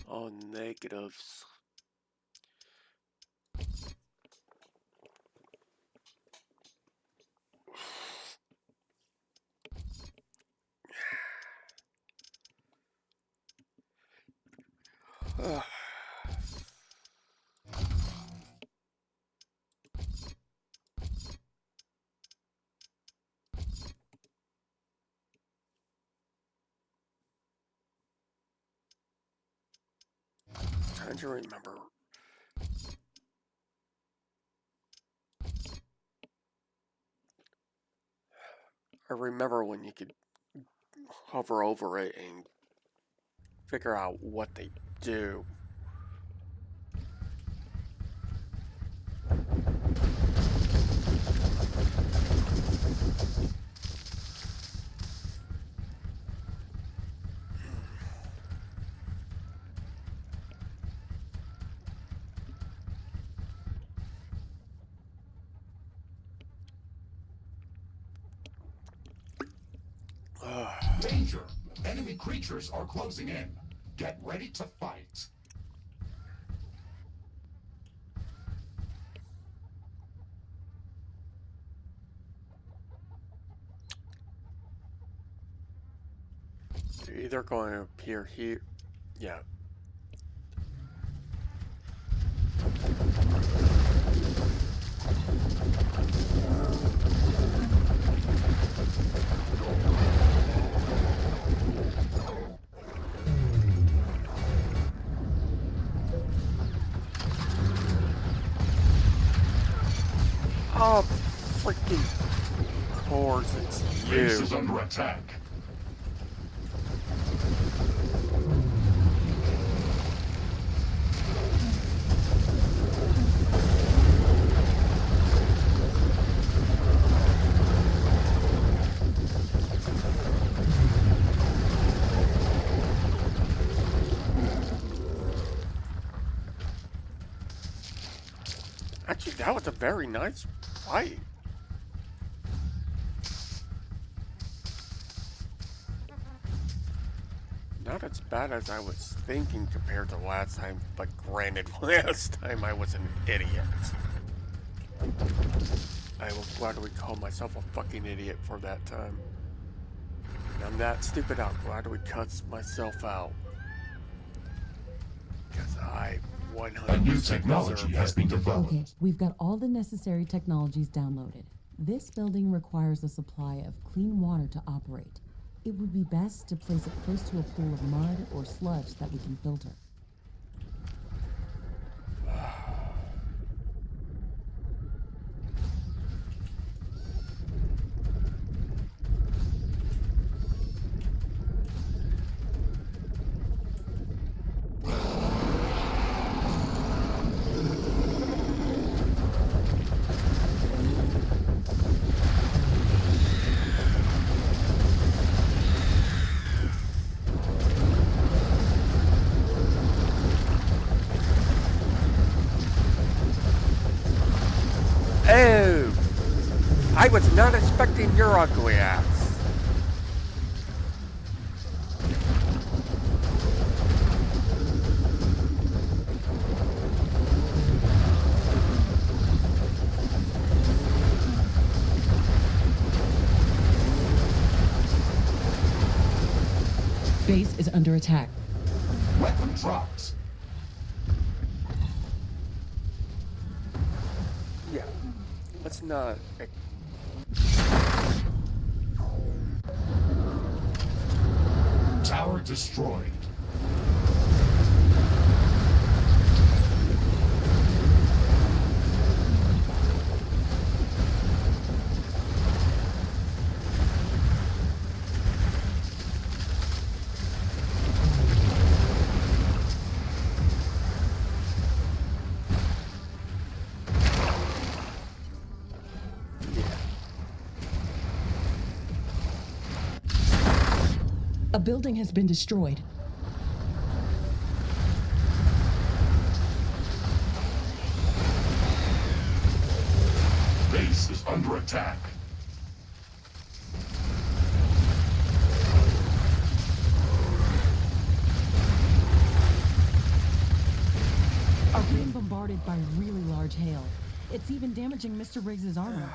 All negatives. Ugh. Trying to remember. I remember when you could hover over it and figure out what they do. Danger! Enemy creatures are closing in. Get ready to fight. They're either going to appear here. Yeah. Oh, freaking course, it's Base you. is under attack. Actually, that was a very nice fight. Not as bad as I was thinking compared to last time, but granted, last time I was an idiot. I will gladly call myself a fucking idiot for that time. And I'm that stupid, I'll gladly cuss myself out. Because I 100% A new technology has been developed. Okay, we've got all the necessary technologies downloaded. This building requires a supply of clean water to operate. It would be best to place it close to a pool of mud or sludge that we can filter. Oh! I was not expecting your ugly ass. Base is under attack. Weapon dropped. Yeah. Let's not. Tower destroyed. A building has been destroyed. Base is under attack. Are being bombarded by really large hail. It's even damaging Mr. Riggs's armor.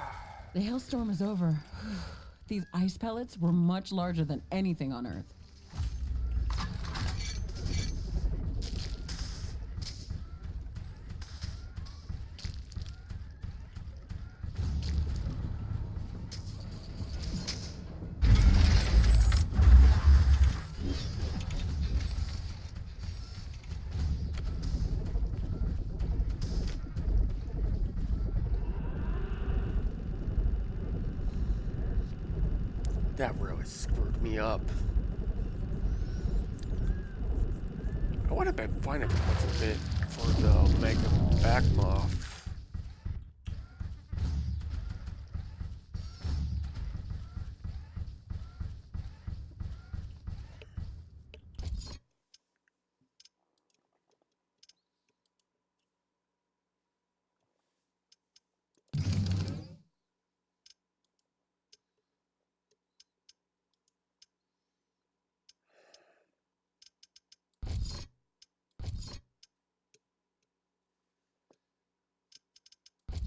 The hailstorm is over. These ice pellets were much larger than anything on Earth. That really screwed me up. I would have been fine if it wasn't been for the Mega back muff.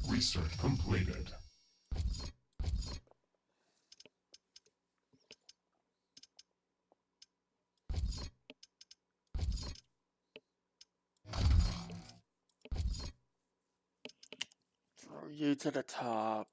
Research completed. Throw you to the top.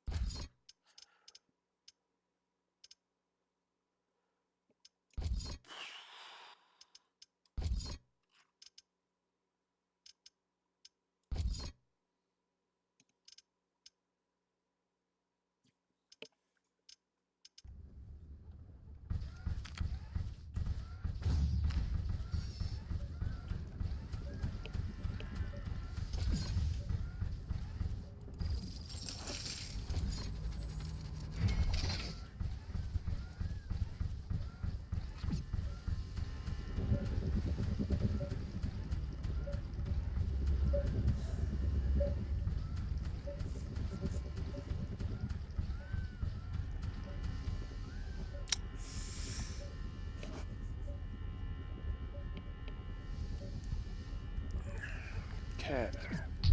Okay.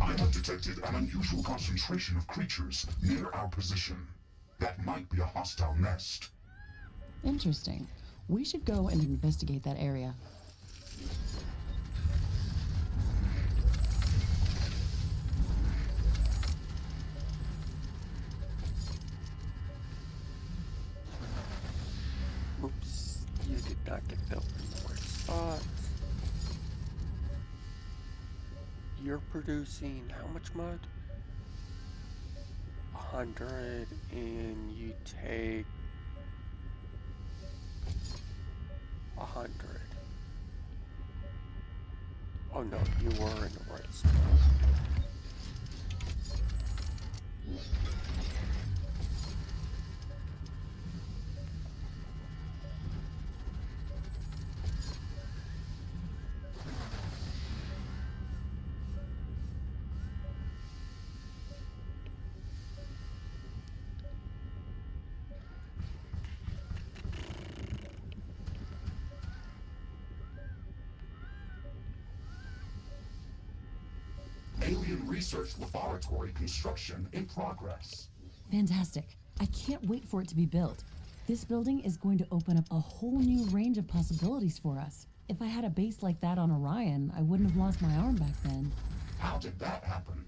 I have detected an unusual concentration of creatures near our position. That might be a hostile nest. Interesting. We should go and investigate that area. Oops, you did not get built in the right spot. You're producing how much mud? 100, and you take 100. Oh no, you were in the right spot. Alien research laboratory construction in progress. Fantastic. I can't wait for it to be built. This building is going to open up a whole new range of possibilities for us. If I had a base like that on Orion, I wouldn't have lost my arm back then. How did that happen?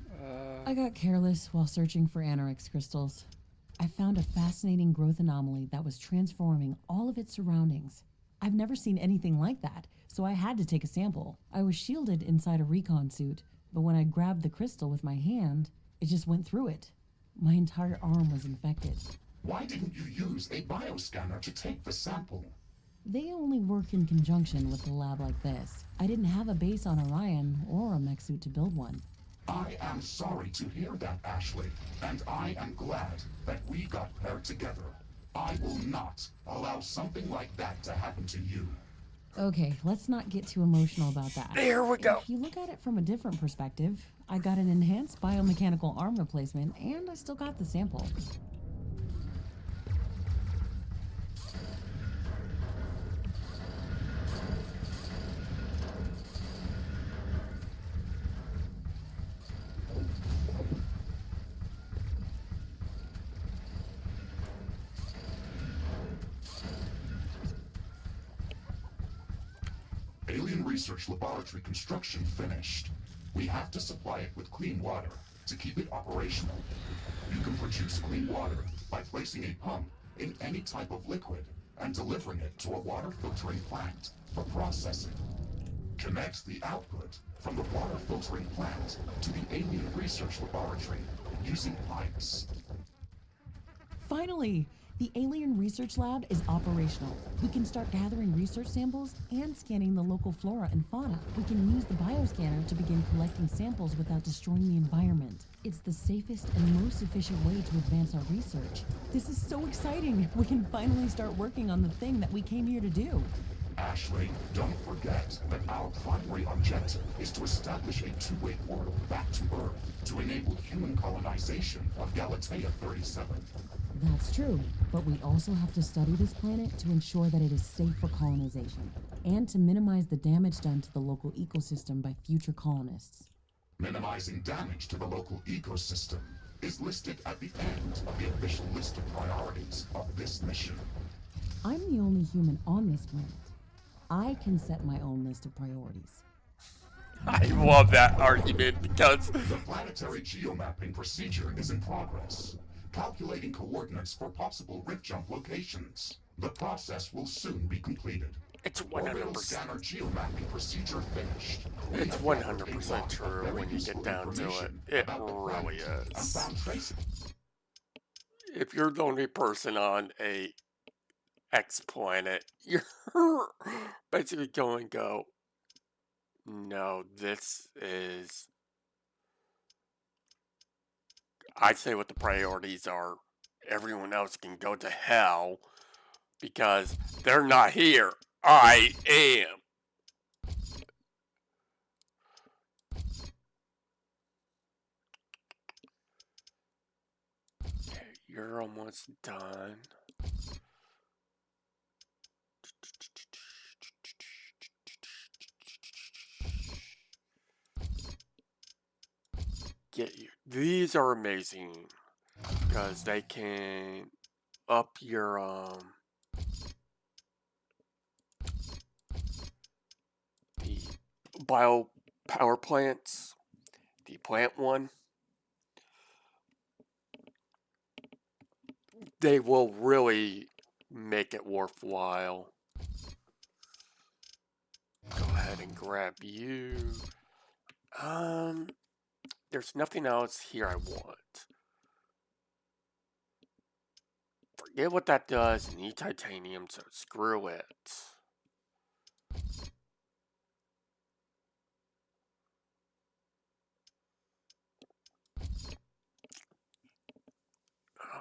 I got careless while searching for Anorix crystals. I found a fascinating growth anomaly that was transforming all of its surroundings. I've never seen anything like that, so I had to take a sample. I was shielded inside a recon suit, but when I grabbed the crystal with my hand, it just went through it. My entire arm was infected. Why didn't you use a bioscanner to take the sample? They only work in conjunction with a lab like this. I didn't have a base on Orion or a mech suit to build one. I am sorry to hear that, Ashley, and I am glad that we got paired together. I will not allow something like that to happen to you. Okay, let's not get too emotional about that. There we go. If you look at it from a different perspective, I got an enhanced biomechanical arm replacement and I still got the sample. Alien research laboratory construction finished. We have to supply it with clean water to keep it operational. You can produce clean water by placing a pump in any type of liquid and delivering it to a water filtering plant for processing. Connect the output from the water filtering plant to the alien research laboratory using pipes. Finally! The Alien Research Lab is operational. We can start gathering research samples and scanning the local flora and fauna. We can use the bioscanner to begin collecting samples without destroying the environment. It's the safest and most efficient way to advance our research. This is so exciting! We can finally start working on the thing that we came here to do. Ashley, don't forget that our primary objective is to establish a two-way portal back to Earth to enable human colonization of Galatea 37. That's true, but we also have to study this planet to ensure that it is safe for colonization, and to minimize the damage done to the local ecosystem by future colonists. Minimizing damage to the local ecosystem is listed at the end of the official list of priorities of this mission. I'm the only human on this planet. I can set my own list of priorities. I love that argument because The planetary geomapping procedure is in progress, calculating coordinates for possible rift jump locations. The process will soon be completed. it's Orbital 100%. scanner geomapping procedure finished. We It's have gathered a 100% lot of true very when you useful get down to it. information It about the really planet and is. found traces. If you're the only person on a X planet, you're basically going to go, no, this is. I say what the priorities are. Everyone else can go to hell because they're not here. I am. Okay, you're almost done. Get you. These are amazing because they can up your the bio power plants. The plant one, they will really make it worthwhile. Go ahead and grab you. There's nothing else here I want. Forget what that does. I need titanium, so screw it.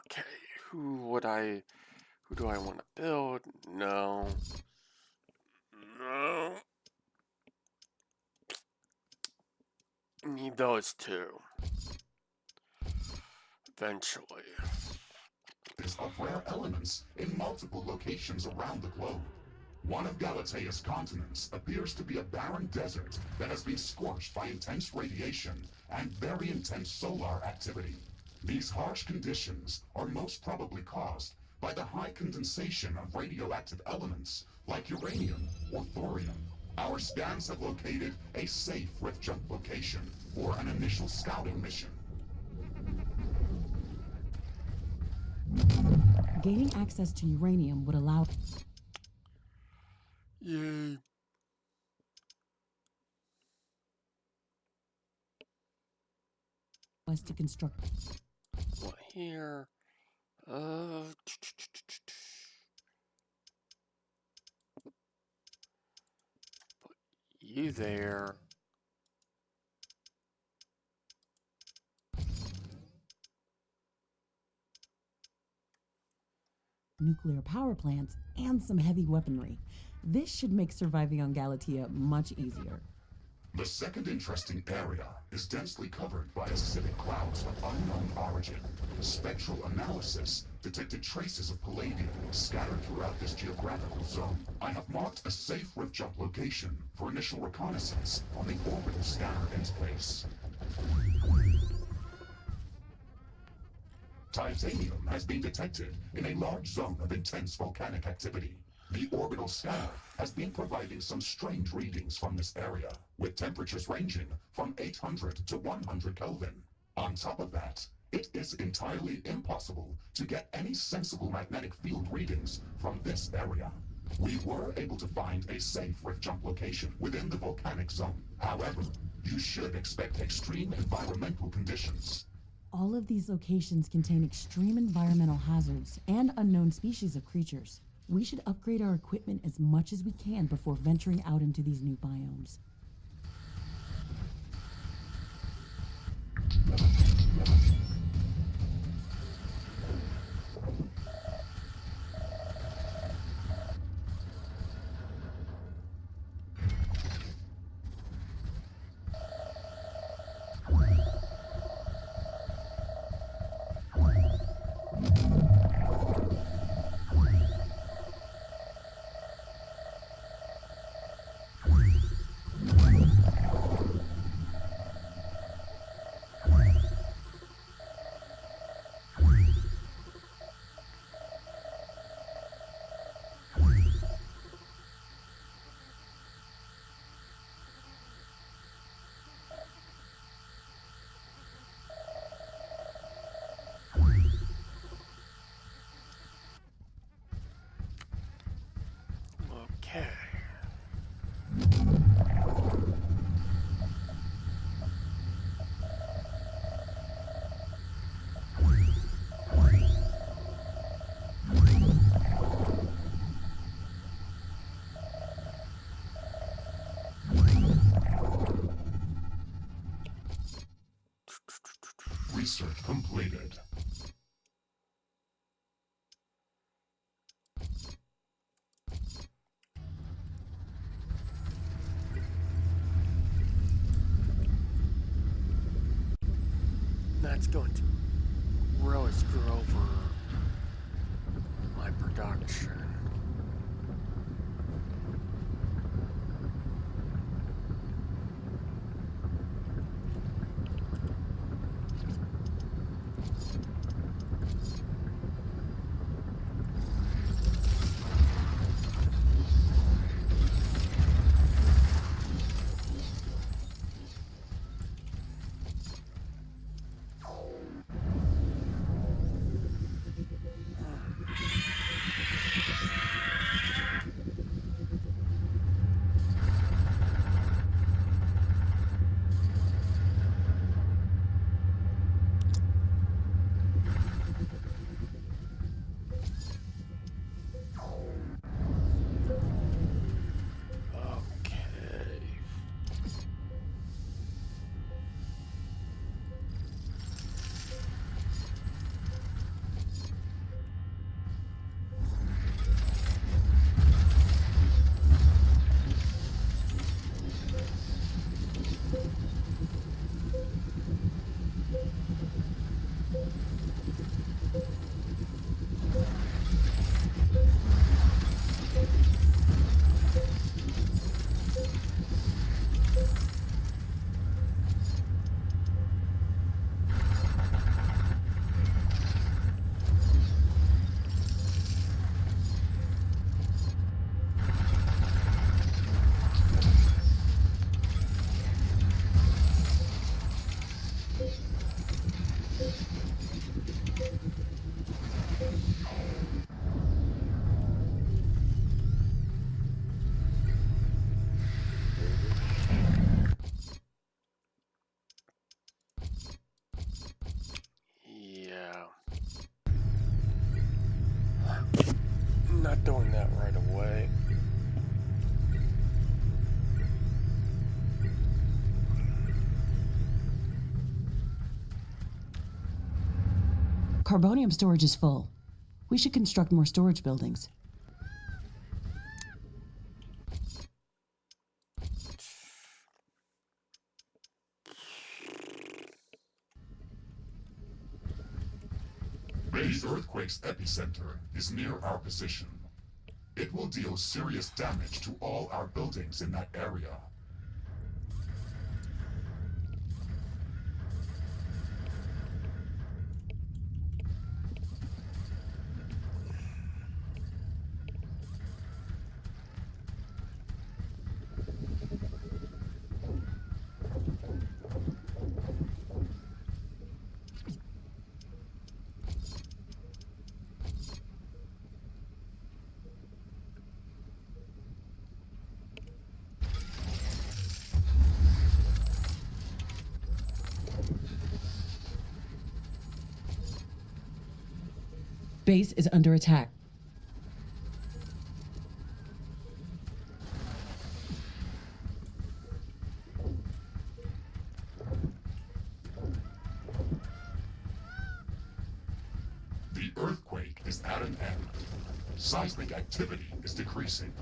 Okay, who do I want to build? No. No. Need those two. Eventually. Of rare elements in multiple locations around the globe. One of Galatea's continents appears to be a barren desert that has been scorched by intense radiation and very intense solar activity. These harsh conditions are most probably caused by the high condensation of radioactive elements like uranium or thorium. Our scans have located a safe rift jump location for an initial scouting mission. Gaining access to uranium would allow Yay. us to construct. What here? Put you there. Nuclear power plants, and some heavy weaponry. This should make surviving on Galatea much easier. The second interesting area is densely covered by acidic clouds of unknown origin. Spectral analysis detected traces of palladium scattered throughout this geographical zone. I have marked a safe rift jump location for initial reconnaissance on the orbital scanner interface. Titanium has been detected in a large zone of intense volcanic activity. The orbital scanner has been providing some strange readings from this area, with temperatures ranging from 800 to 100 Kelvin. On top of that, it is entirely impossible to get any sensible magnetic field readings from this area. We were able to find a safe rift jump location within the volcanic zone. However, you should expect extreme environmental conditions. All of these locations contain extreme environmental hazards and unknown species of creatures. We should upgrade our equipment as much as we can before venturing out into these new biomes. Okay. Research completed. That's going to really screw over my production. Okay. Yeah. Not doing that right away. Carbonium storage is full. We should construct more storage buildings. Bay's earthquake's epicenter is near our position. It will deal serious damage to all our buildings in that area. base is under attack. The earthquake is at an end. Seismic activity is decreasing.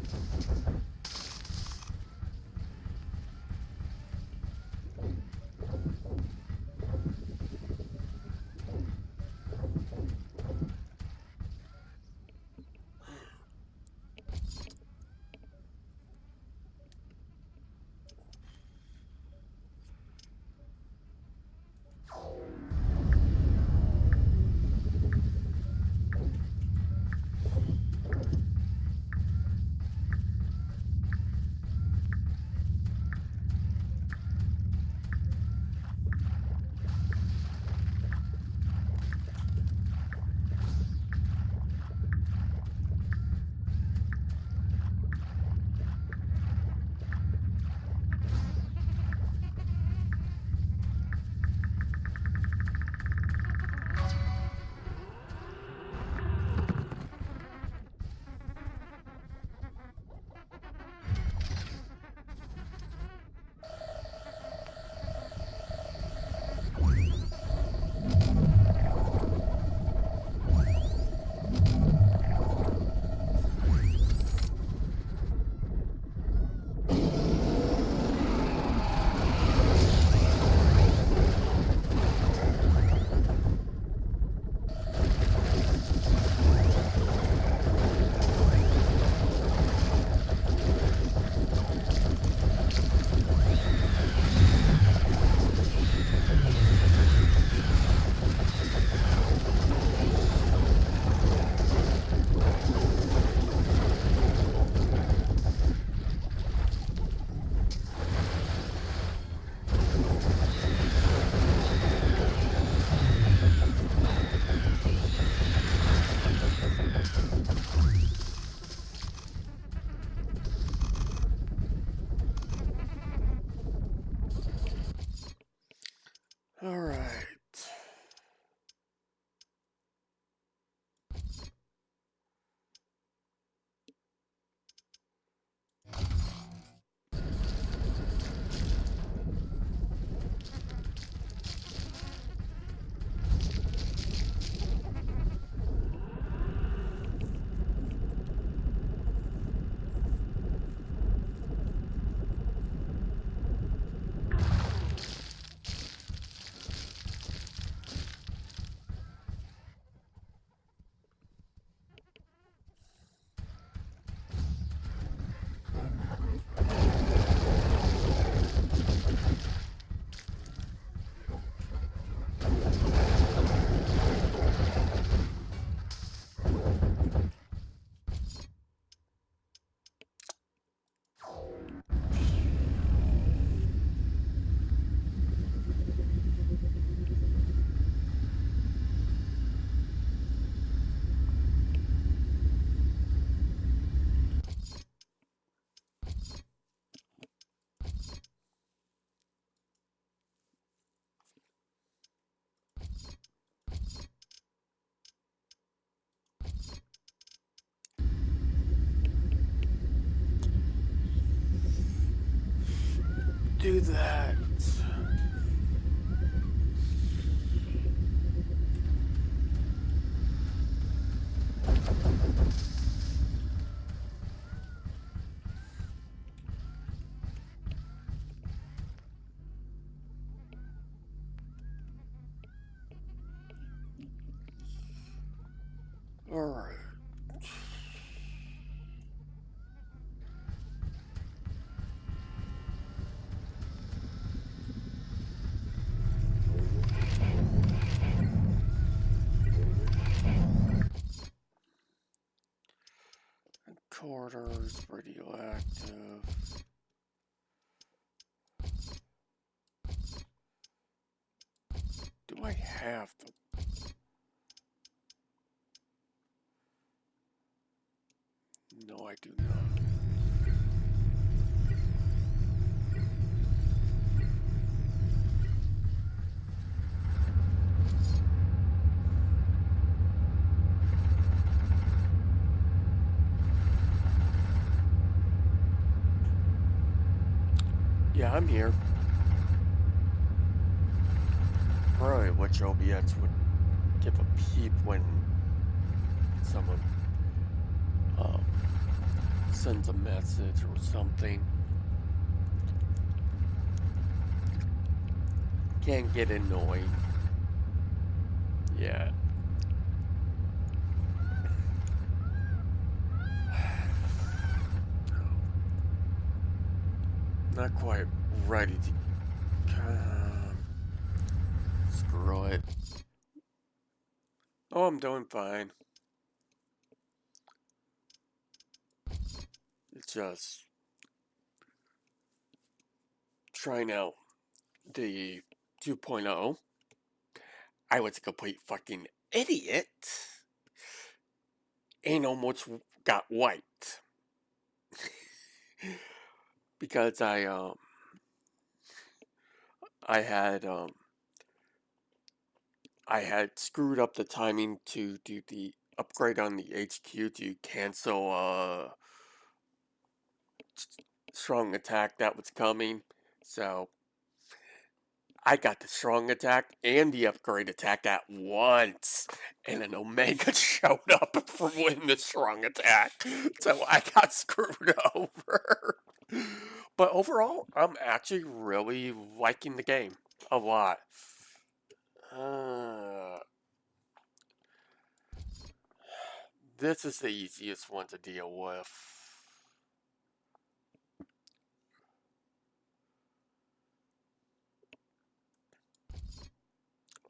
All right. Do that. All right. Quarters, radioactive. Do I have the... No, I do not. Yeah, I'm here. Really wish OBS would give a peep when someone um, sends a message or something. Can't get annoying. Yeah. Not quite ready to. Screw it. Oh, I'm doing fine. It's just trying out the 2.0. I was a complete fucking idiot and almost got wiped because I had I had screwed up the timing to do the upgrade on the HQ to cancel strong attack that was coming. So I got the strong attack and the upgrade attack at once, and an Omega showed up for winning the strong attack, so I got screwed over. But overall, I'm actually really liking the game a lot. This is the easiest one to deal with.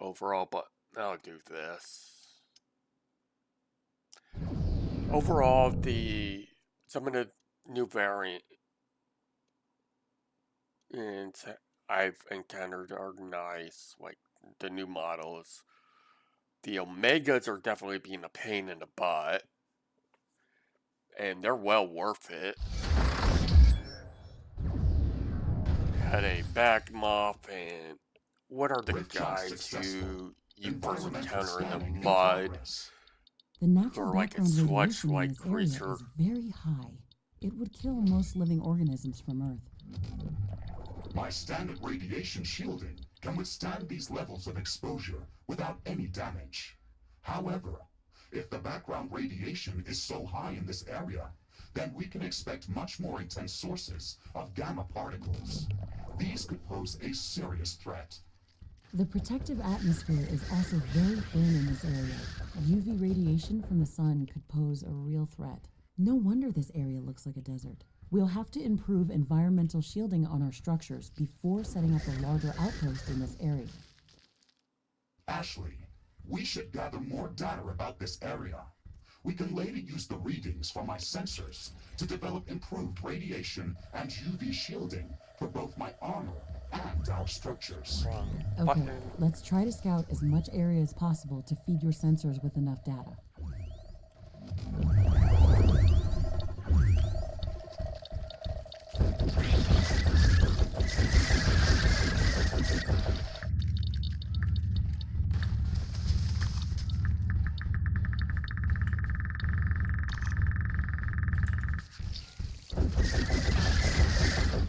Overall, but I'll do this. Overall, some of the new variants I've encountered are nice, like the new models. The Omegas are definitely being a pain in the butt, and they're well worth it. Had a back mop, and what are the guys who you first encounter in the mud? The natural Or like a background sludge radiation in like this area creature. is very high. It would kill most living organisms from Earth. My standard radiation shielding can withstand these levels of exposure without any damage. However, if the background radiation is so high in this area, then we can expect much more intense sources of gamma particles. These could pose a serious threat. The protective atmosphere is also very thin in this area. UV radiation from the sun could pose a real threat. No wonder this area looks like a desert. We'll have to improve environmental shielding on our structures before setting up a larger outpost in this area. Ashley, we should gather more data about this area. We can later use the readings from my sensors to develop improved radiation and UV shielding for both my armor and our structures. Okay, let's try to scout as much area as possible to feed your sensors with enough data.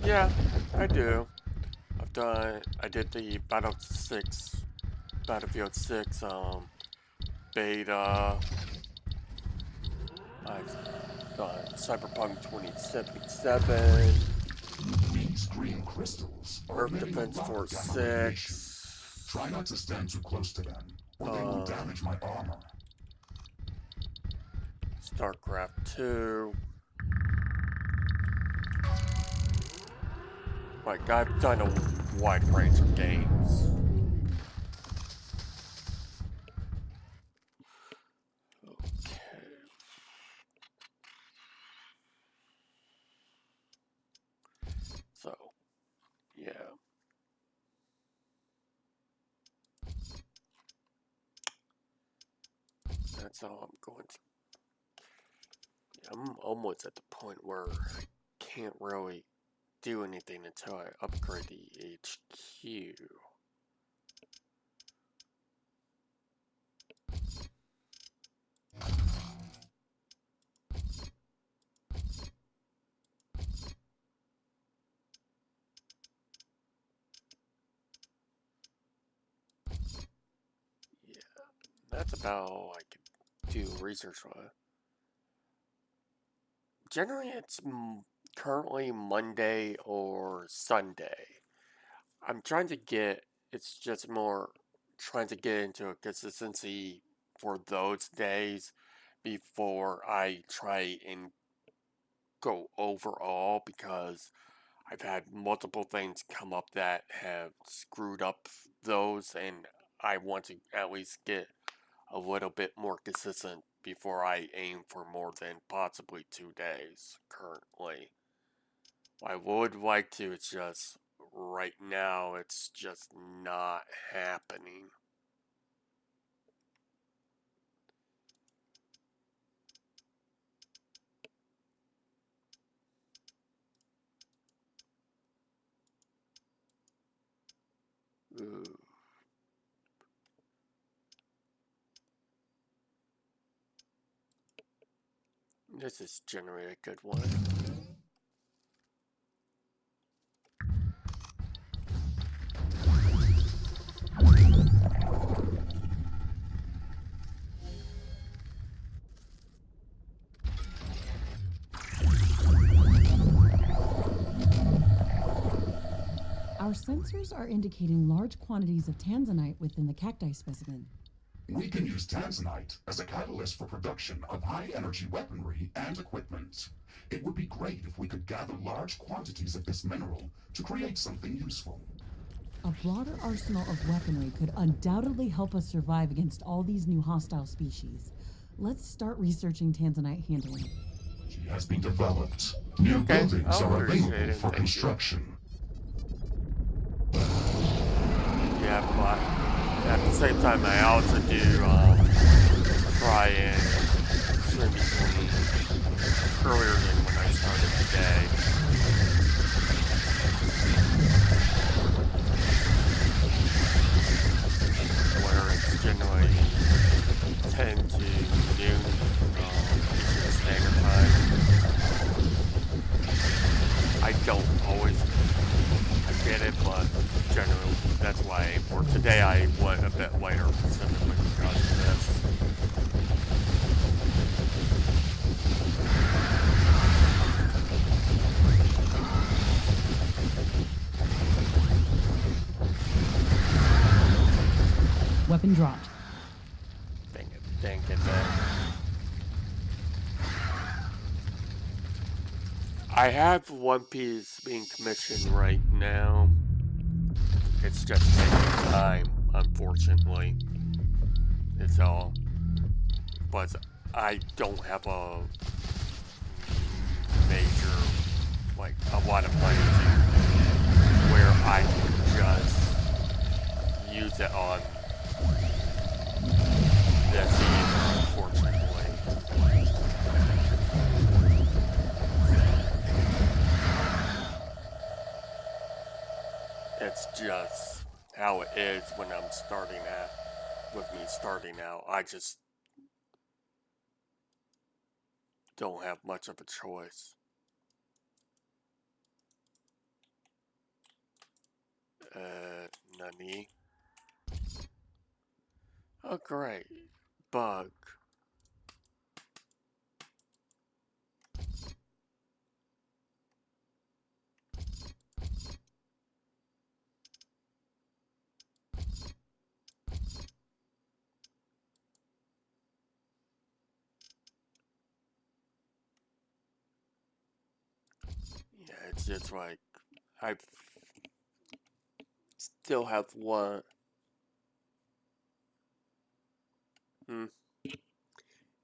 Yeah, I do. I did the Battlefield 6, beta. I've done Cyberpunk 2077, These green crystals are Earth emitting a Defense lot of Force gamma radiation. 6, Try not to stand too close to them, or they will damage my armor. StarCraft 2. Like, I've done a wide range of games. Okay. So, yeah. That's all I'm going to. I'm almost at the point where I can't really do anything until I upgrade the HQ. how I could do research on it. Generally, it's currently Monday or Sunday. I'm trying to get, it's just more trying to get into a consistency for those days before I try and go overall, because I've had multiple things come up that have screwed up those, and I want to at least get a little bit more consistent before I aim for more than possibly 2 days currently. I would like to, it's just right now it's just not happening. Ooh. This is generally a good one. Our sensors are indicating large quantities of tanzanite within the cacti specimen. We can use tanzanite as a catalyst for production of high-energy weaponry and equipment. It would be great if we could gather large quantities of this mineral to create something useful. A broader arsenal of weaponry could undoubtedly help us survive against all these new hostile species. Let's start researching tanzanite handling. She has been developed. New Okay, buildings I'll are appreciate available it, for thank you. construction. Yeah, but at the same time, I also do try and swim between earlier than when I started today. Where it's generally 10 to noon Eastern Standard Time. I don't always get it, but generally that's why for today I went a bit later specifically because of this. Weapon dropped. Dang it, dang it, that. I have one piece being commissioned right now. It's just taking time, unfortunately. It's all. But I don't have a major, like, a lot of money to where I can just use it on this either, unfortunately. It's just how it is when I'm starting at, with me starting out. I just don't have much of a choice. Nani? Oh, great. Bug. Yeah, it's just like, I still have one.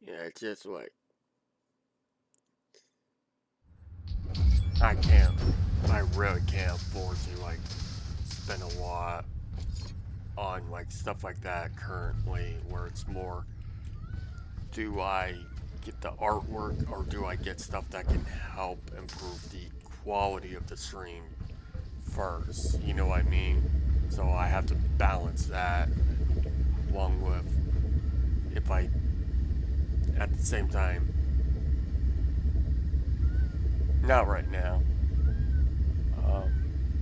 Yeah, it's just like, I really can't afford to, like, spend a lot on, like, stuff like that currently, where it's more, do I get the artwork, or do I get stuff that can help improve the quality of the stream first? You know what I mean? So I have to balance that, along with, if I, at the same time, not right now,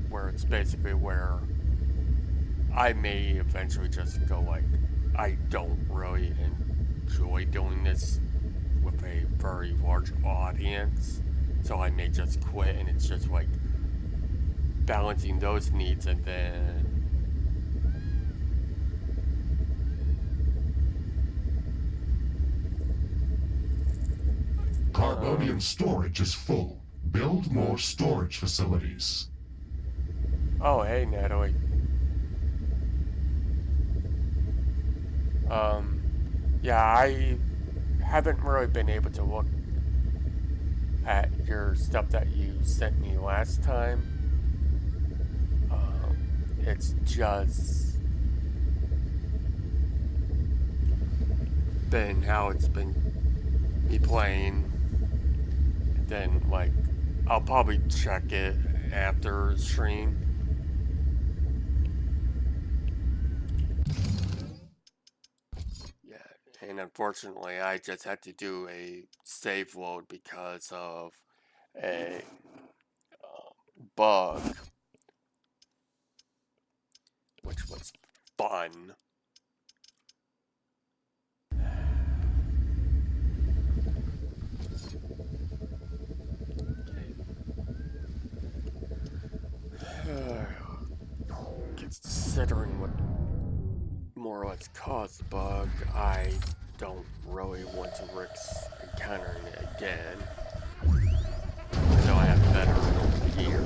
where it's basically where I may eventually just go, like, I don't really enjoy doing this with a very large audience, so I may just quit, and it's just like balancing those needs, and then Carbonium storage is full. Build more storage facilities. oh hey Natalie. Yeah, I haven't really been able to look at your stuff that you sent me last time. It's just been how it's been me playing. Then, like, I'll probably check it after stream. Yeah, and unfortunately, I just had to do a save load because of a bug, which was fun. Considering what more or less caused the bug, I don't really want to risk encountering it again. So I have better gear.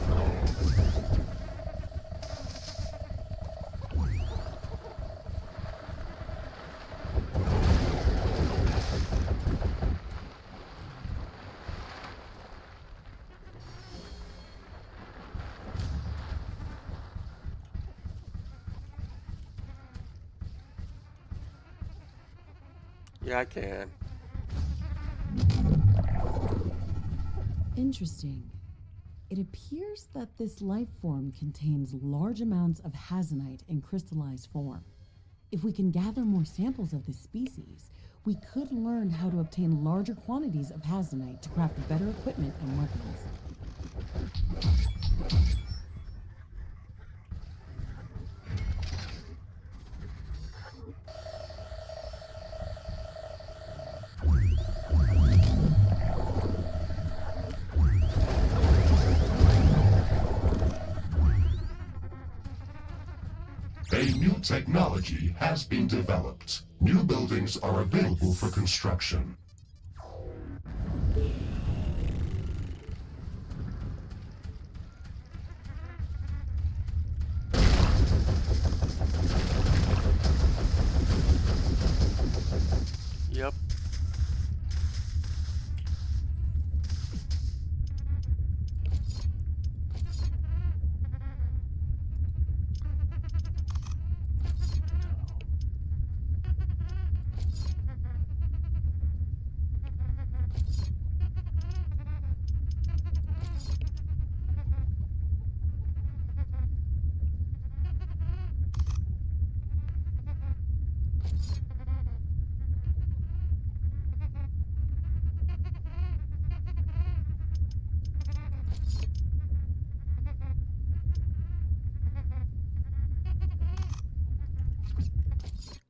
Yeah, I can. Interesting. It appears that this life form contains large amounts of hazonite in crystallized form. If we can gather more samples of this species, we could learn how to obtain larger quantities of hazonite to craft better equipment and weapons. A new technology has been developed. New buildings are available for construction. Yep.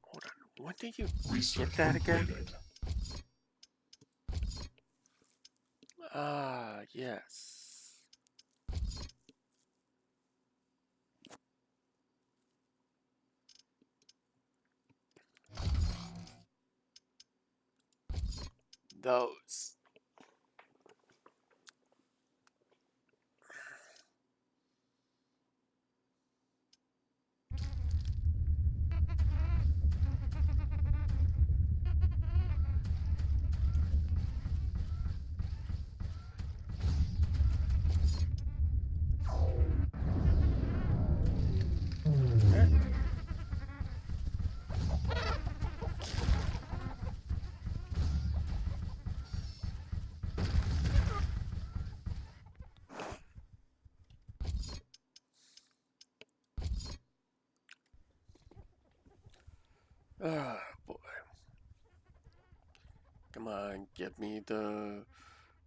Hold on. When did you Research get that again? completed. Ah, yes. Those. Ah, boy. Come on, give me the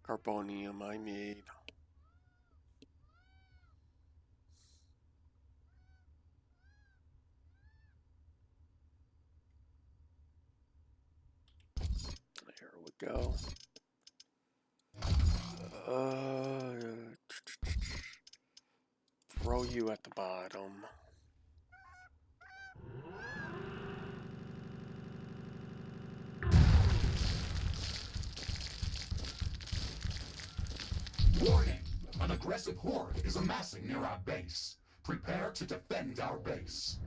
carbonium I need. go. Throw you at the bottom. Warning! An aggressive horde is amassing near our base. Prepare to defend our base.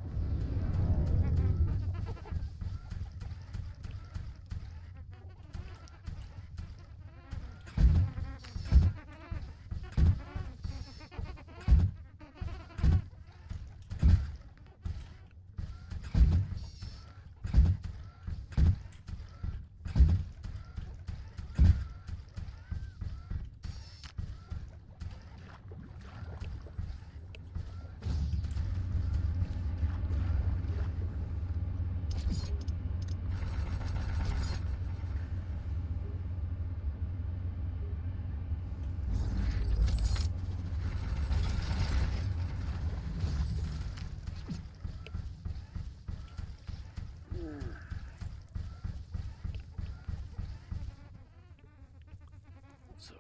So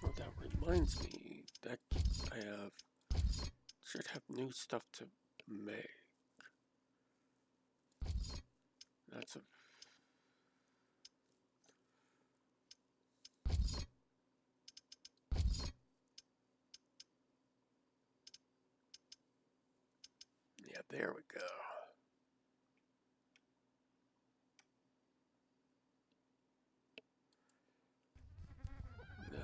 well, that reminds me that I should have new stuff to make. That's a yeah, there we go. No.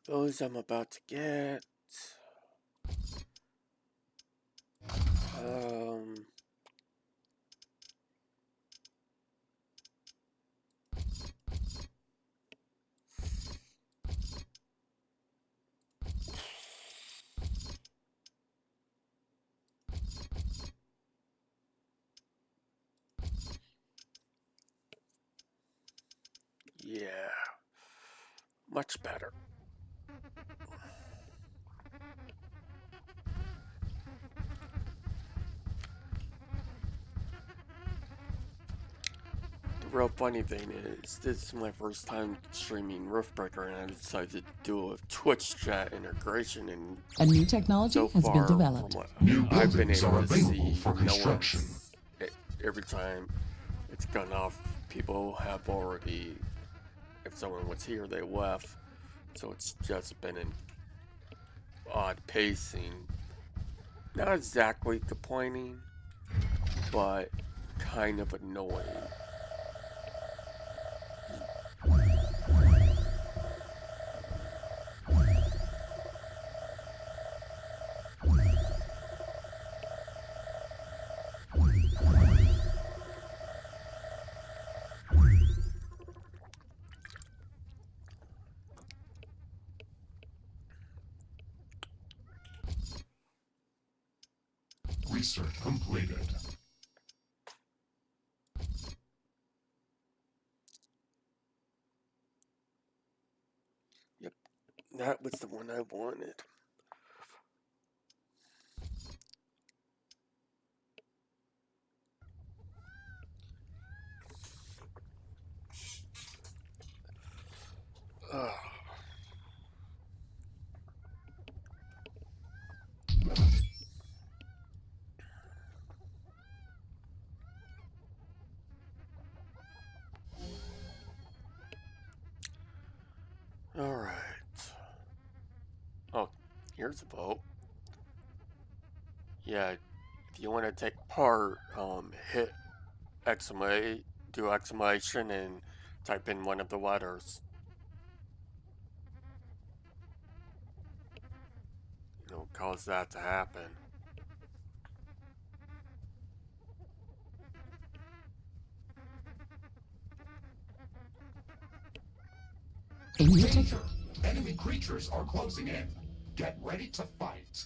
Those I'm about to get. Yeah. Much better. The real funny thing is, this is my first time streaming Riftbreaker, and I decided to do a Twitch chat integration, and A new technology so has far, been from developed. what New I've been buildings able are to available see, for no construction. one's, every time it's gone off, people have already, if someone was here, they left, so it's just been an odd pacing. Not exactly complaining, but kind of annoying. Research completed. Yep, that was the one I wanted. Ugh. Alright. Oh, here's a vote. Yeah, if you want to take part, hit exclamation, do exclamation and type in one of the letters. It'll cause that to happen. Danger! Enemy creatures are closing in. Get ready to fight.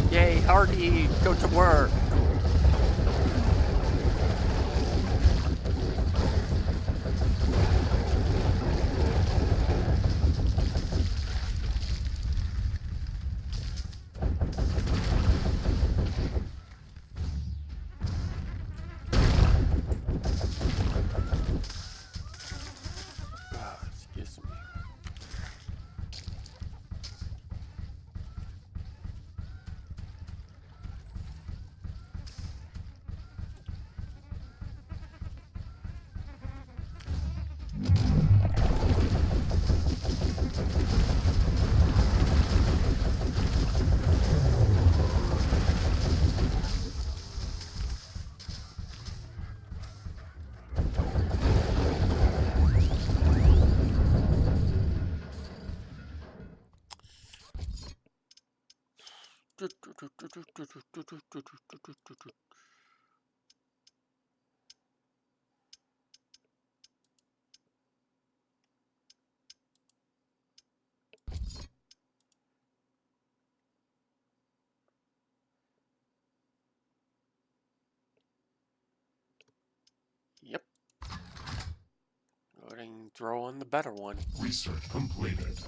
Yay, Hardy, go to work. Excuse me. Yep. Go ahead and throw on the better one. Research completed.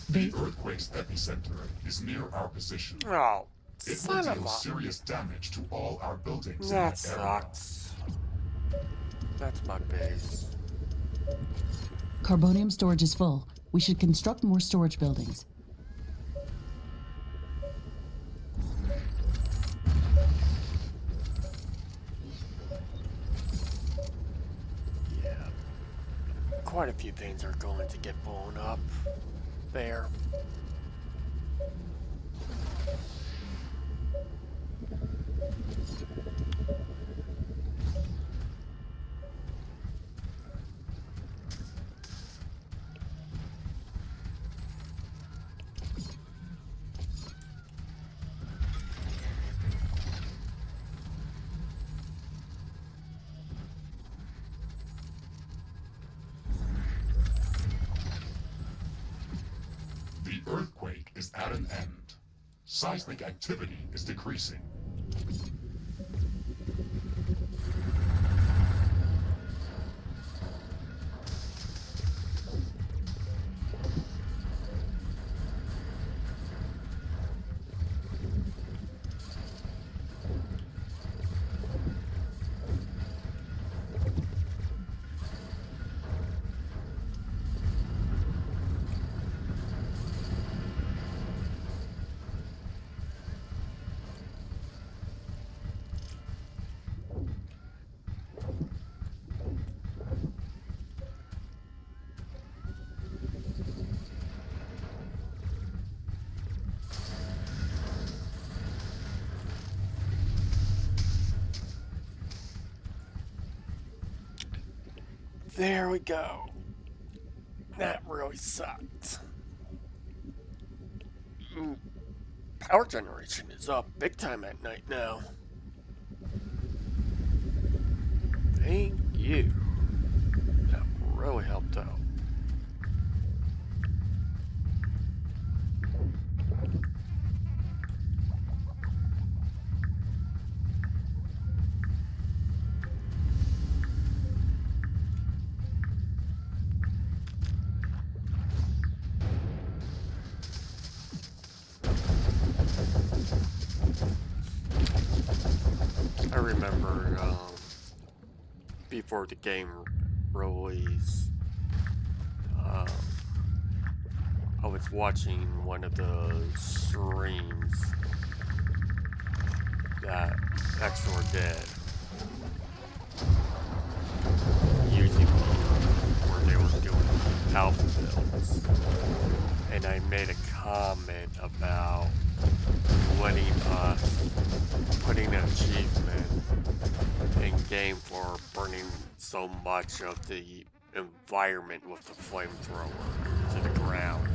The earthquake's epicenter is near our position. Oh, It will son of deal a... serious damage to all our buildings in That that area. sucks. That's my base. Carbonium storage is full. We should construct more storage buildings. Yeah. Quite a few things are going to get blown up there. The earthquake is at an end. Seismic activity is decreasing. There we go. That really sucked. Power generation is up big time at night now. Thank you. That really helped out. I remember before the game release, I was watching one of the streams that Exor did using where they were doing alpha builds, and I made a comment about letting us putting an achievement in game for burning so much of the environment with the flamethrower to the ground.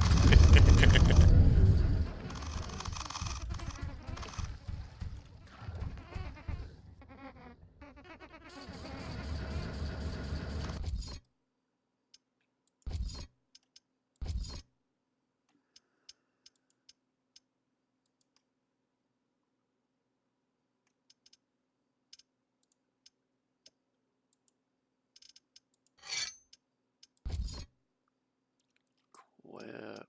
Well,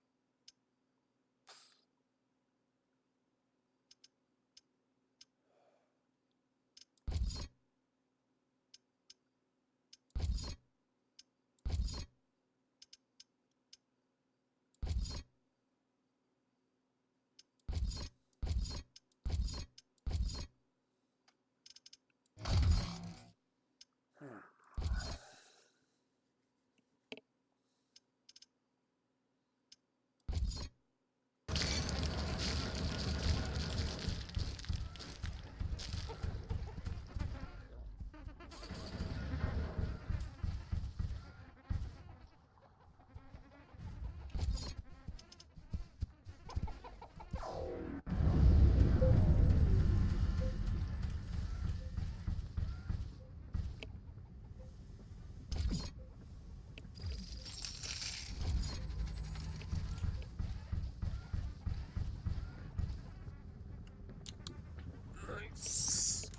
nice.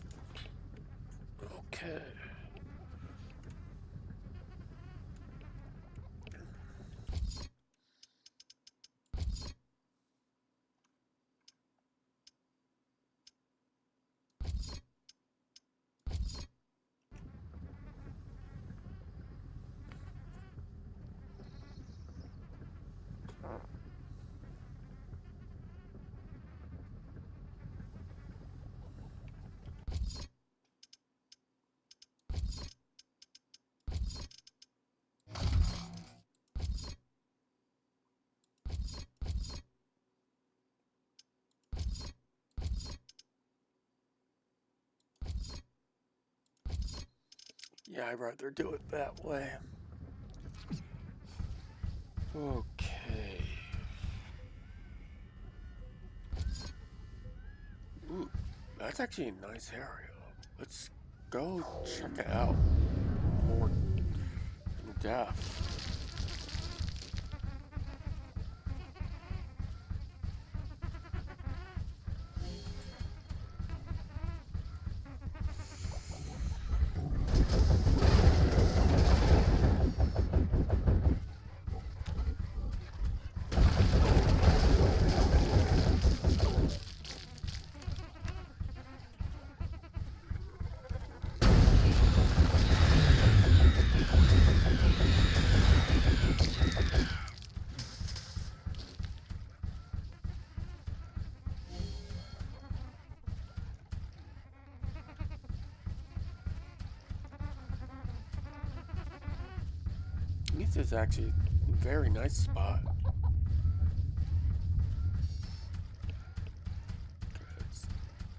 Okay. Yeah, I'd rather do it that way. Okay. Ooh, that's actually a nice area. Let's go check it out more in depth. This is actually a very nice spot.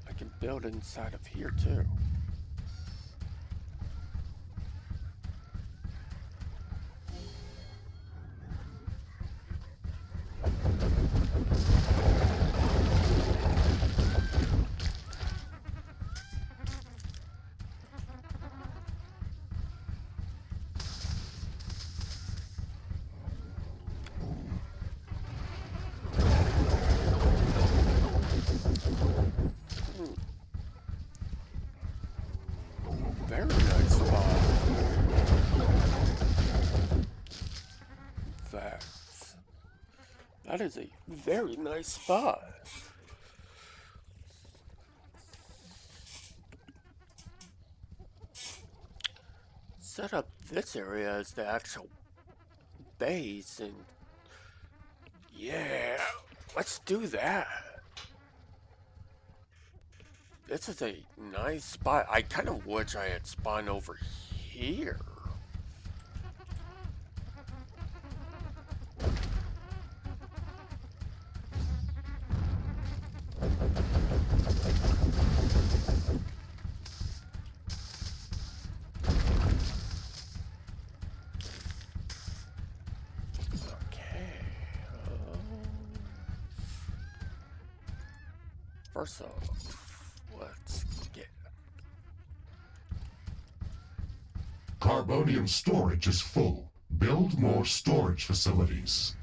I can build inside of here too. Very nice spot. That is a very nice spot. Set up this area as the actual base, and yeah, let's do that. This is a nice spot. I kind of wish I had spawned over here. First off, let's get... Carbonium storage is full. Build more storage facilities.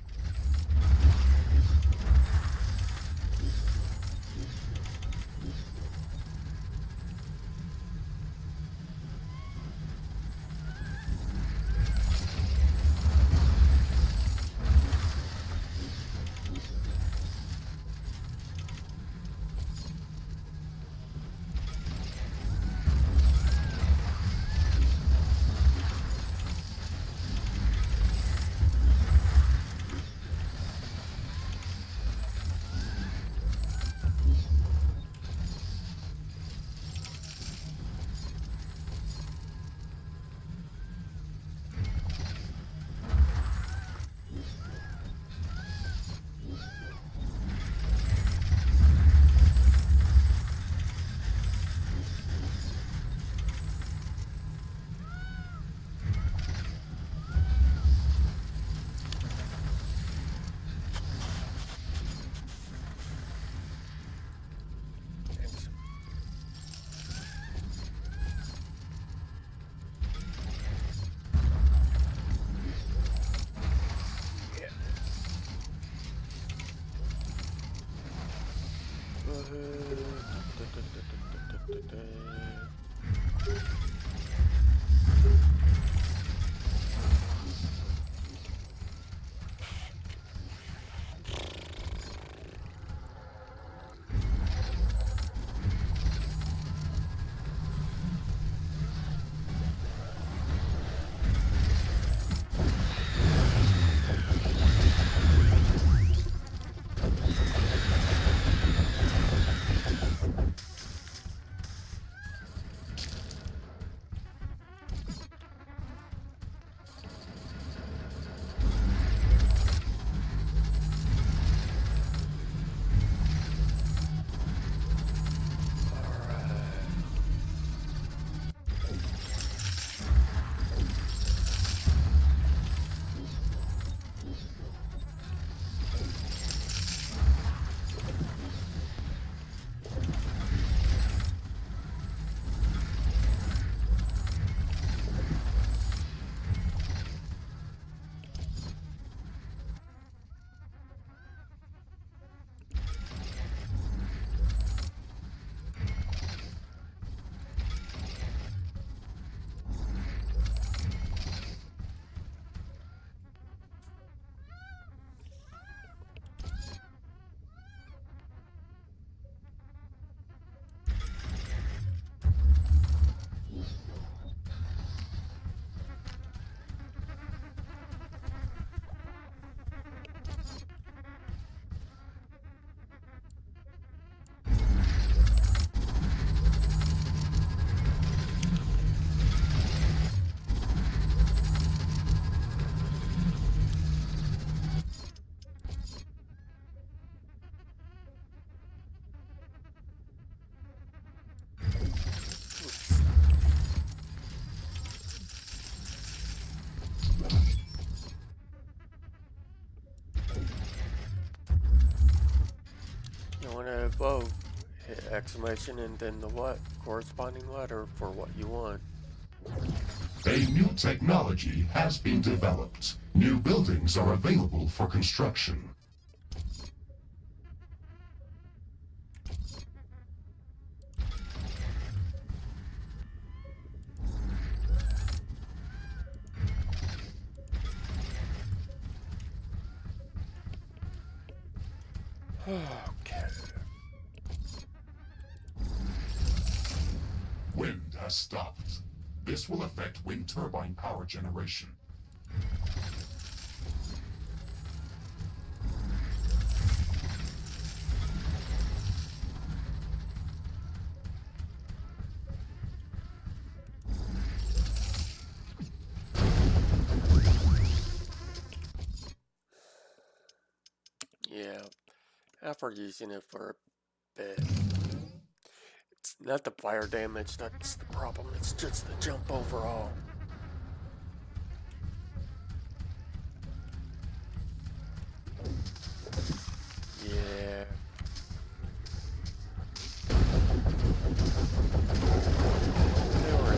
exclamation and then the what? Corresponding letter for what you want. A new technology has been developed. New buildings are available for construction. Okay. Wind has stopped. This will affect wind turbine power generation. Yeah, after using it for a bit. It's not the fire damage that's the problem, it's just the jump overall. Yeah. They were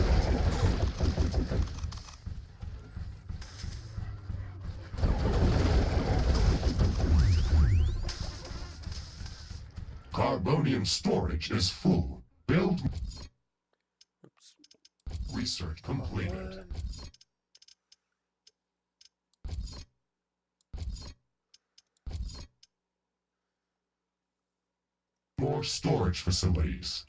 Carbonium storage is full. Build. Oops. Research completed. More storage facilities.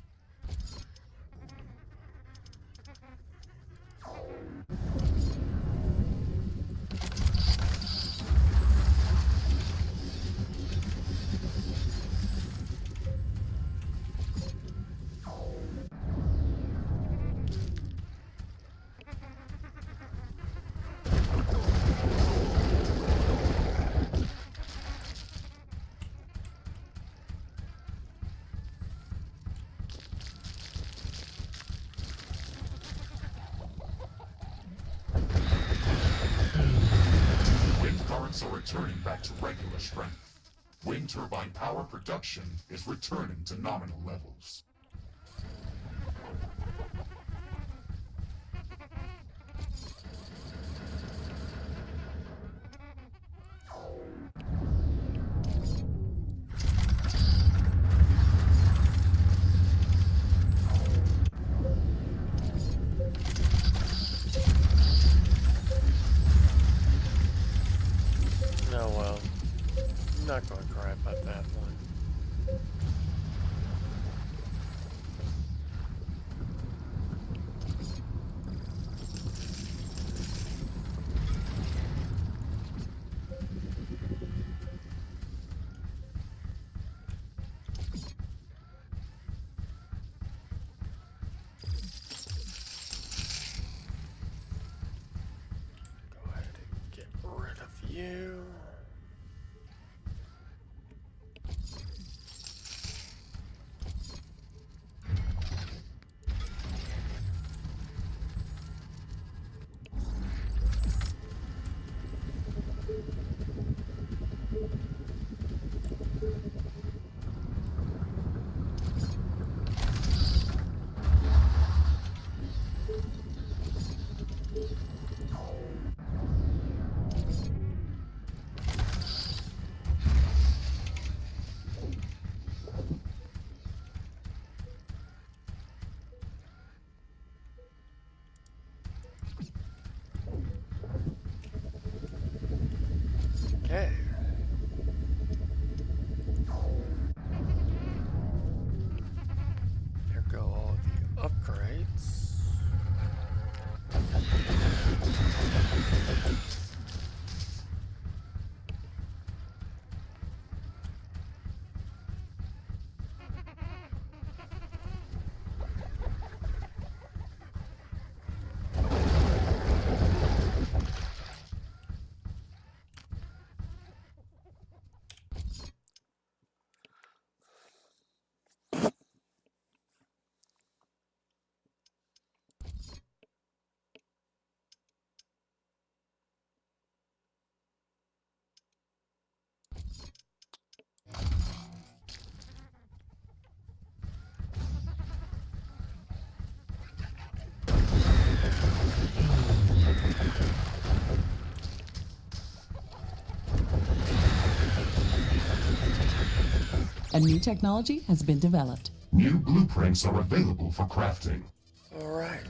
Wind currents are returning back to regular strength. Wind turbine power production is returning to nominal levels. Oh well. I'm not going to cry about that one. A new technology has been developed. New blueprints are available for crafting. All right.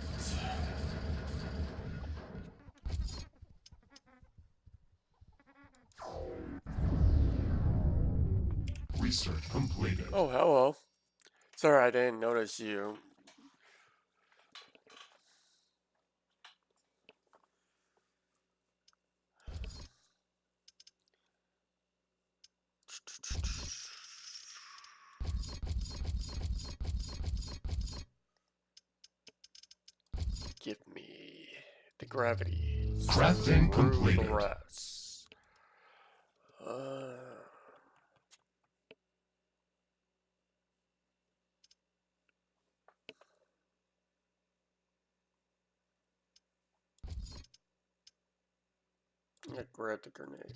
Research completed. Oh, hello. Sorry, I didn't notice you. Give me the gravity. Crafting Screw completed. the rest. I grabbed the grenade.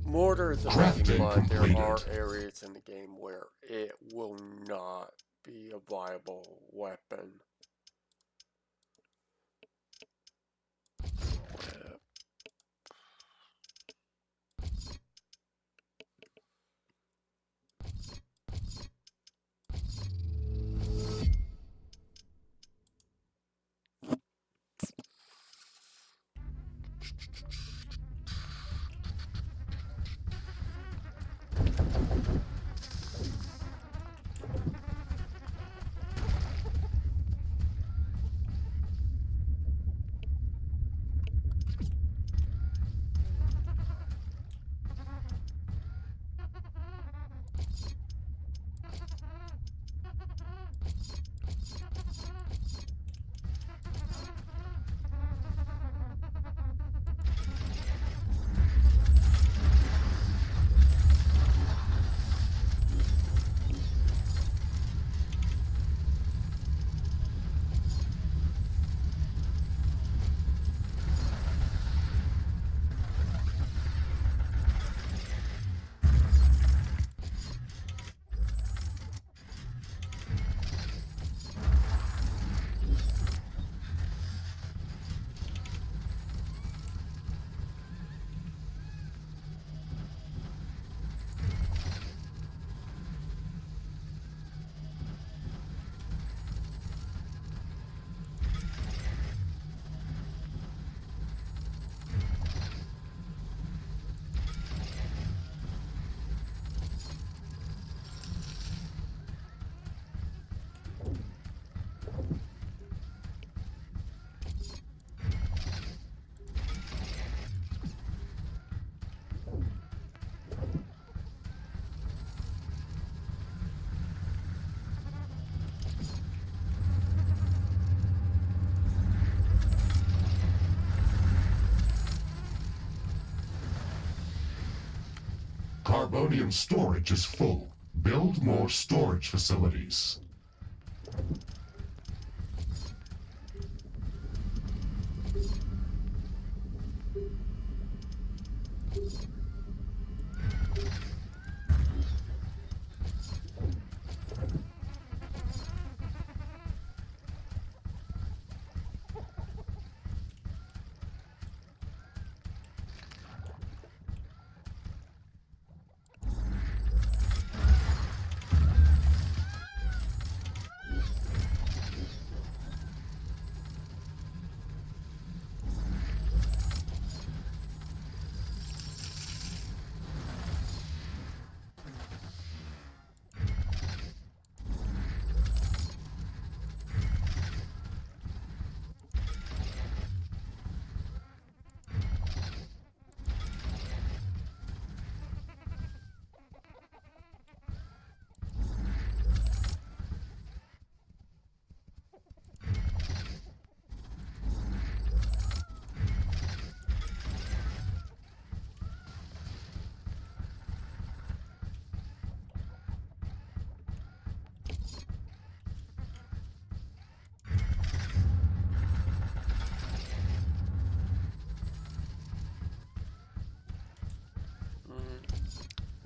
Mortar is amazing, Crafting but there are completed. areas in the game where it will not be a viable weapon. Carbonium storage is full. Build more storage facilities.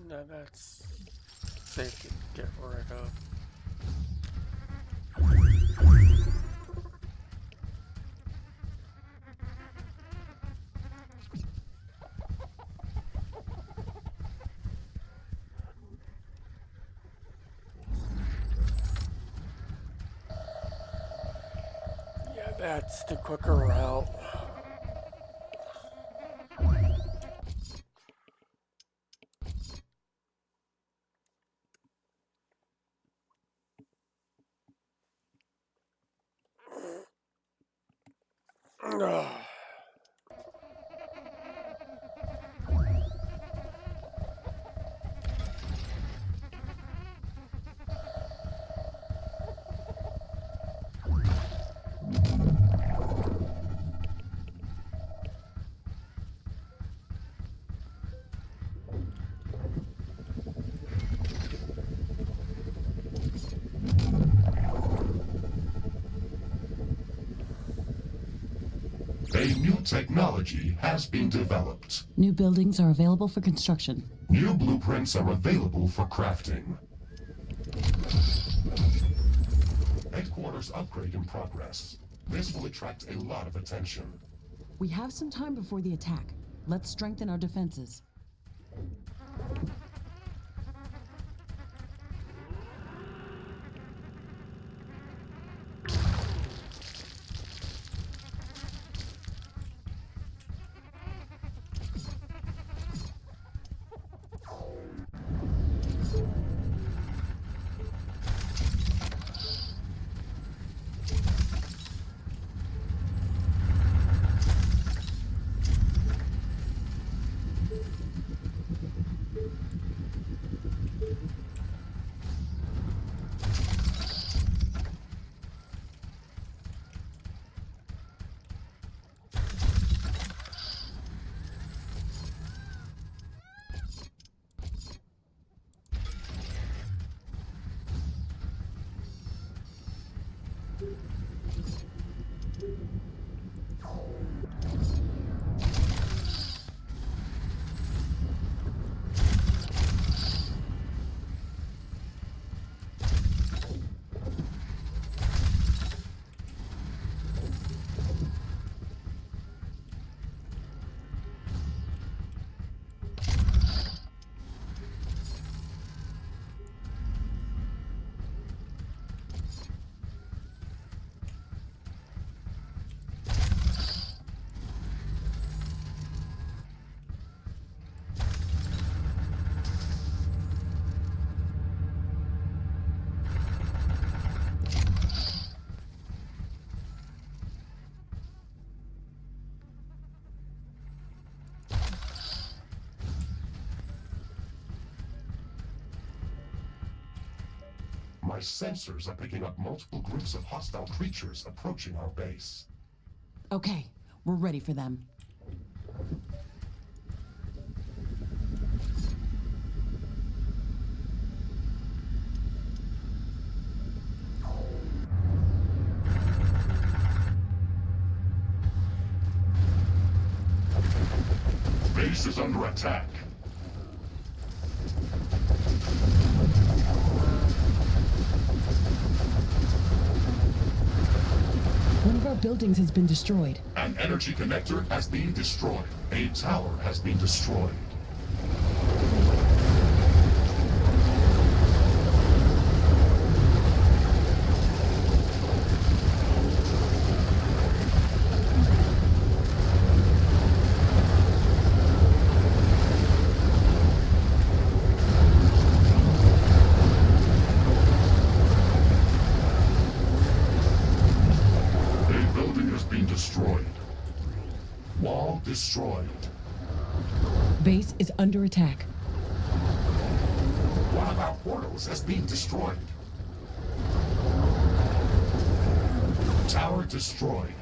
No, that's safe to get rid of. That's the quicker route. Ugh. A new technology has been developed. New buildings are available for construction. New blueprints are available for crafting. Headquarters upgrade in progress. This will attract a lot of attention. We have some time before the attack. Let's strengthen our defenses. My sensors are picking up multiple groups of hostile creatures approaching our base. Okay, we're ready for them. Base is under attack. One of our buildings has been destroyed. An energy connector has been destroyed. A tower has been destroyed. A building has been destroyed. Wall destroyed. Base is under attack. One of our portals has been destroyed. Tower destroyed.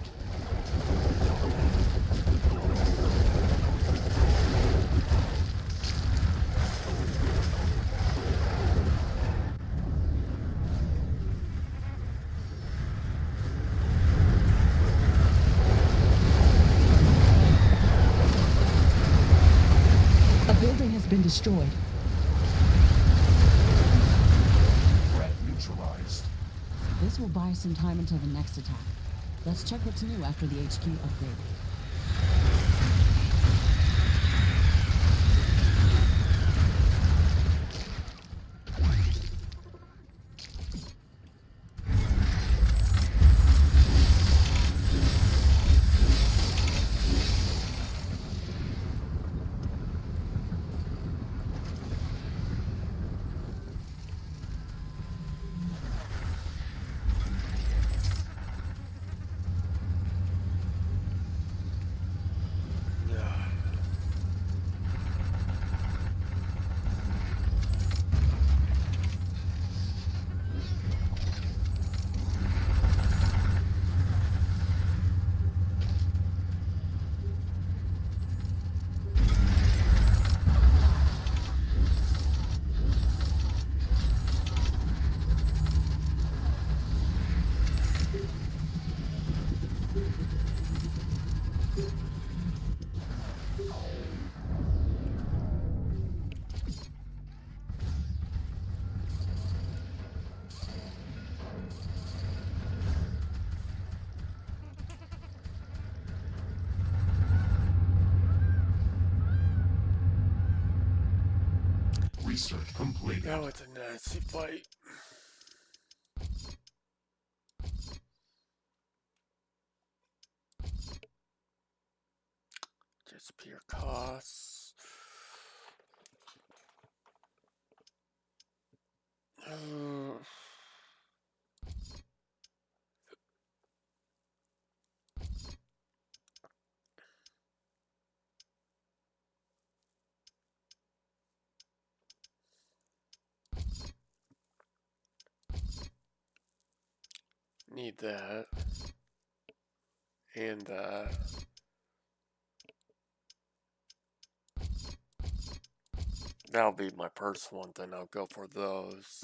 A building has been destroyed. Threat neutralized. This will buy us some time until the next attack. Let's check what's new after the HQ upgrade. Research completed. Now it's a nasty fight. Disappear costs. Need that. And that. That'll be my first one, then I'll go for those.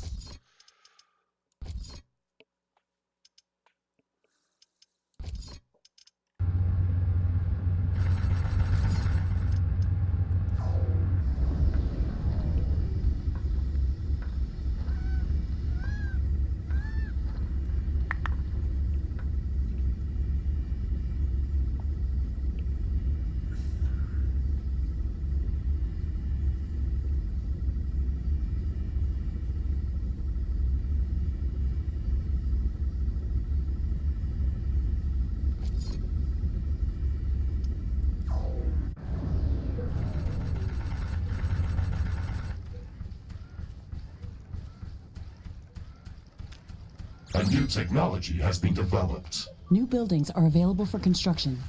A new technology has been developed. New buildings are available for construction.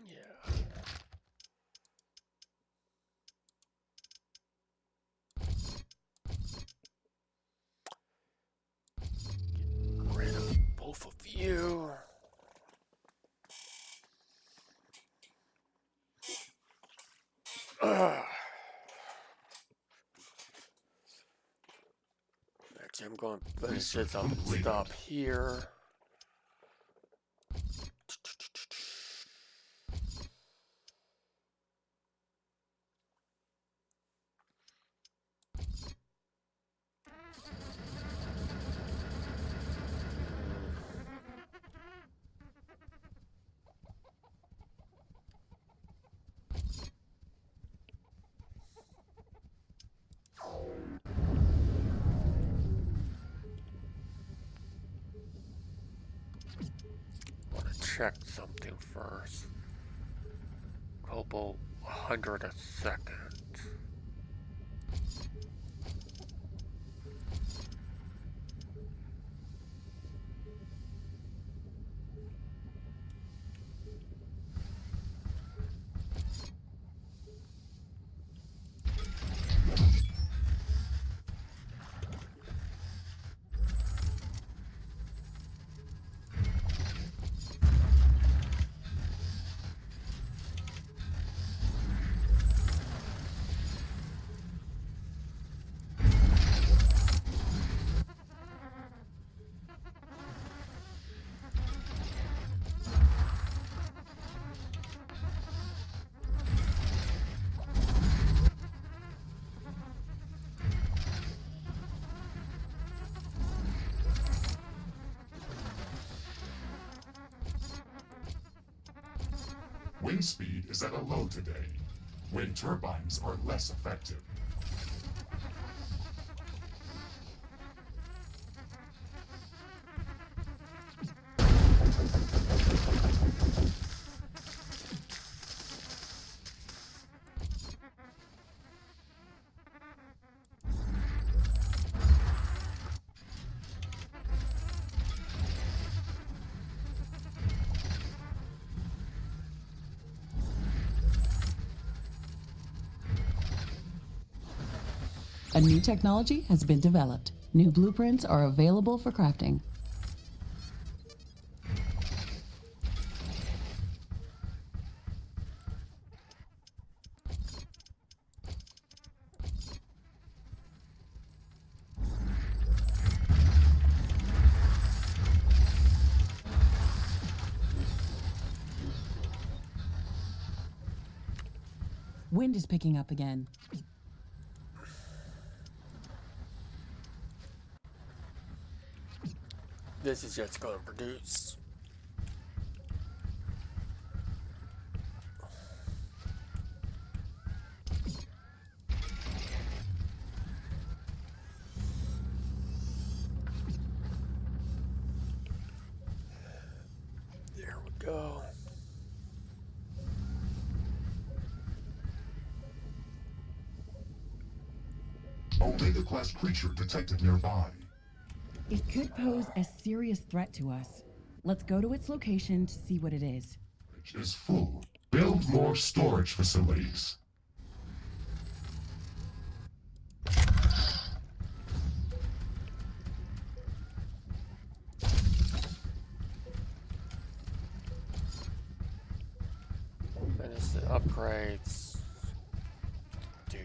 Yeah. Get rid of both of you. Actually, I'm going to finish this up and stop here. Check something first. Cobalt 100 a second. Wind speed is at a low today. Wind turbines are less effective. A new technology has been developed. New blueprints are available for crafting. Wind is picking up again. This is just going to produce. There we go. Omega-class creature detected nearby. It could pose a serious threat to us. Let's go to its location to see what it is. Is full. Build more storage facilities. Finish the upgrades. Do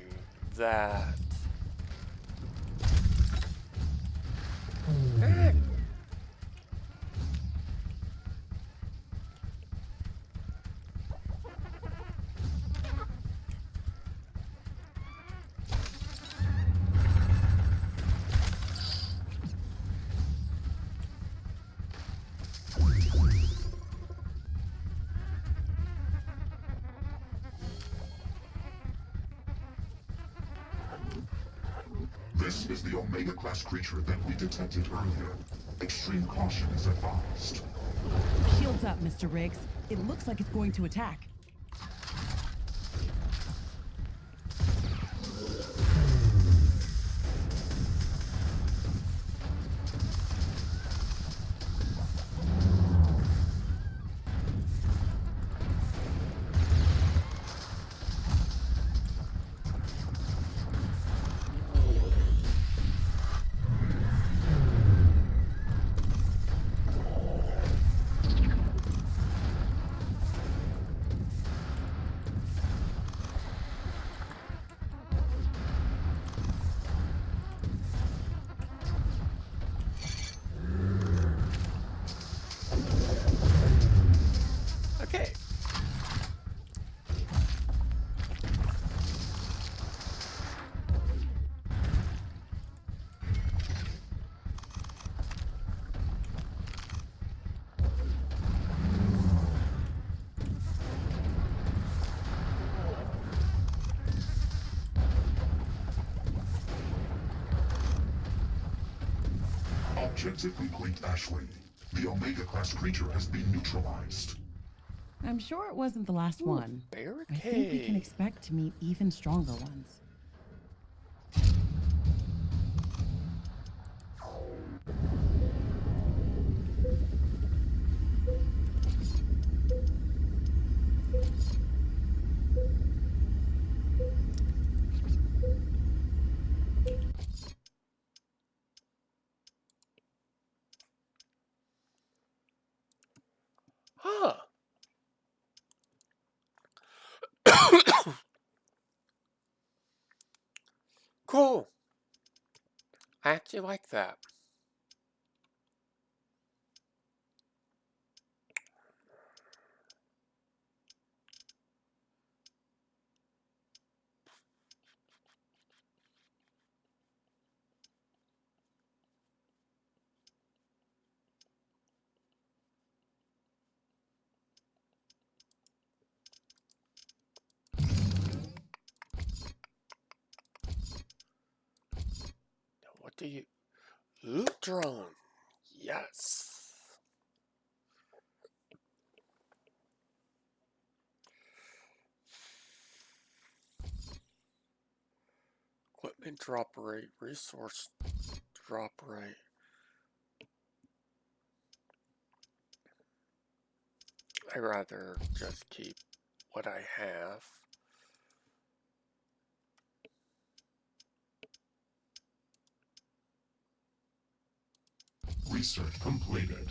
that. Heck. This is the Omega-class creature that we detected earlier. Extreme caution is advised. Shields up, Mr. Riggs. It looks like it's going to attack. Okay. Objective complete, Ashley. The Omega-class creature has been neutralized. I'm sure it wasn't the last one. I think we can Barricade. expect to meet even stronger ones. Huh. Cool. I actually like that. Now, what do you... Loot drone. Yes. Equipment drop rate. Resource drop rate. I'd rather just keep what I have. Research completed.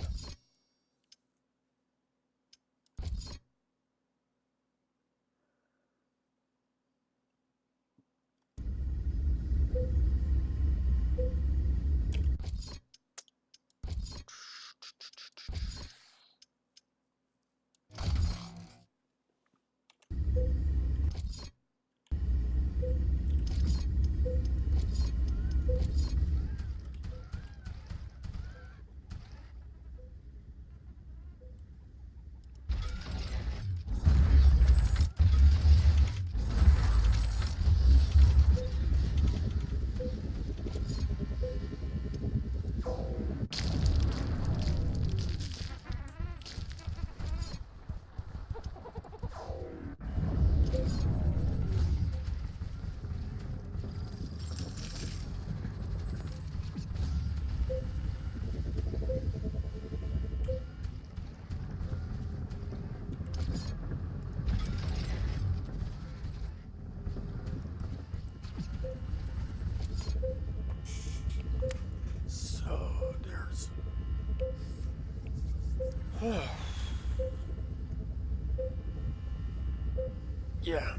Yeah.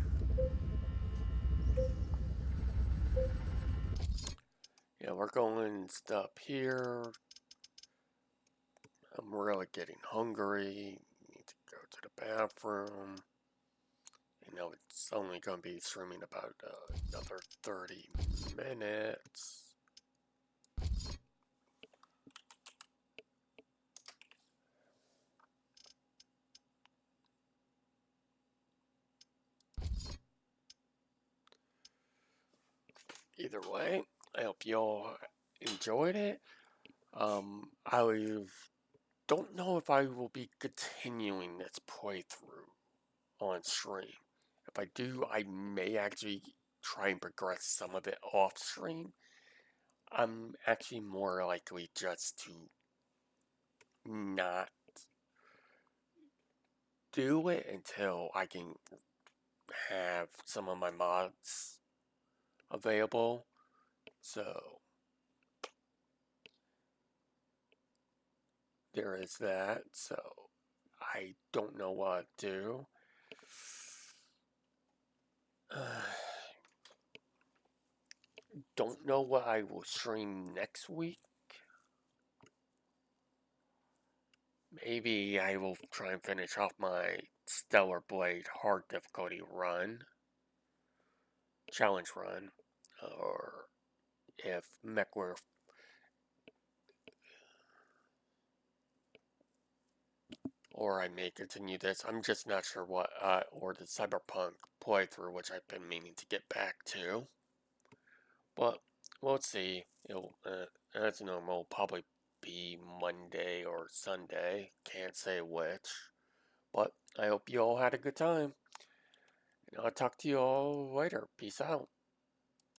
Yeah, we're going stuff here. I'm really getting hungry. Need to go to the bathroom. You know, it's only going to be streaming about another 30 minutes. Either way, I hope y'all enjoyed it. I don't know if I will be continuing this playthrough on stream. If I do, I may actually try and progress some of it off stream. I'm actually more likely just to not do it until I can have some of my mods available. So there is that. So I don't know what to do. Don't know what I will stream next week. Maybe I will try and finish off my Stellar Blade hard difficulty run, challenge run, or if MechWarrior, or I may continue this. I'm just not sure what, or the Cyberpunk playthrough, which I've been meaning to get back to. But we'll see. It'll, as normal, probably be Monday or Sunday. Can't say which. But I hope you all had a good time. And I'll talk to you all later. Peace out.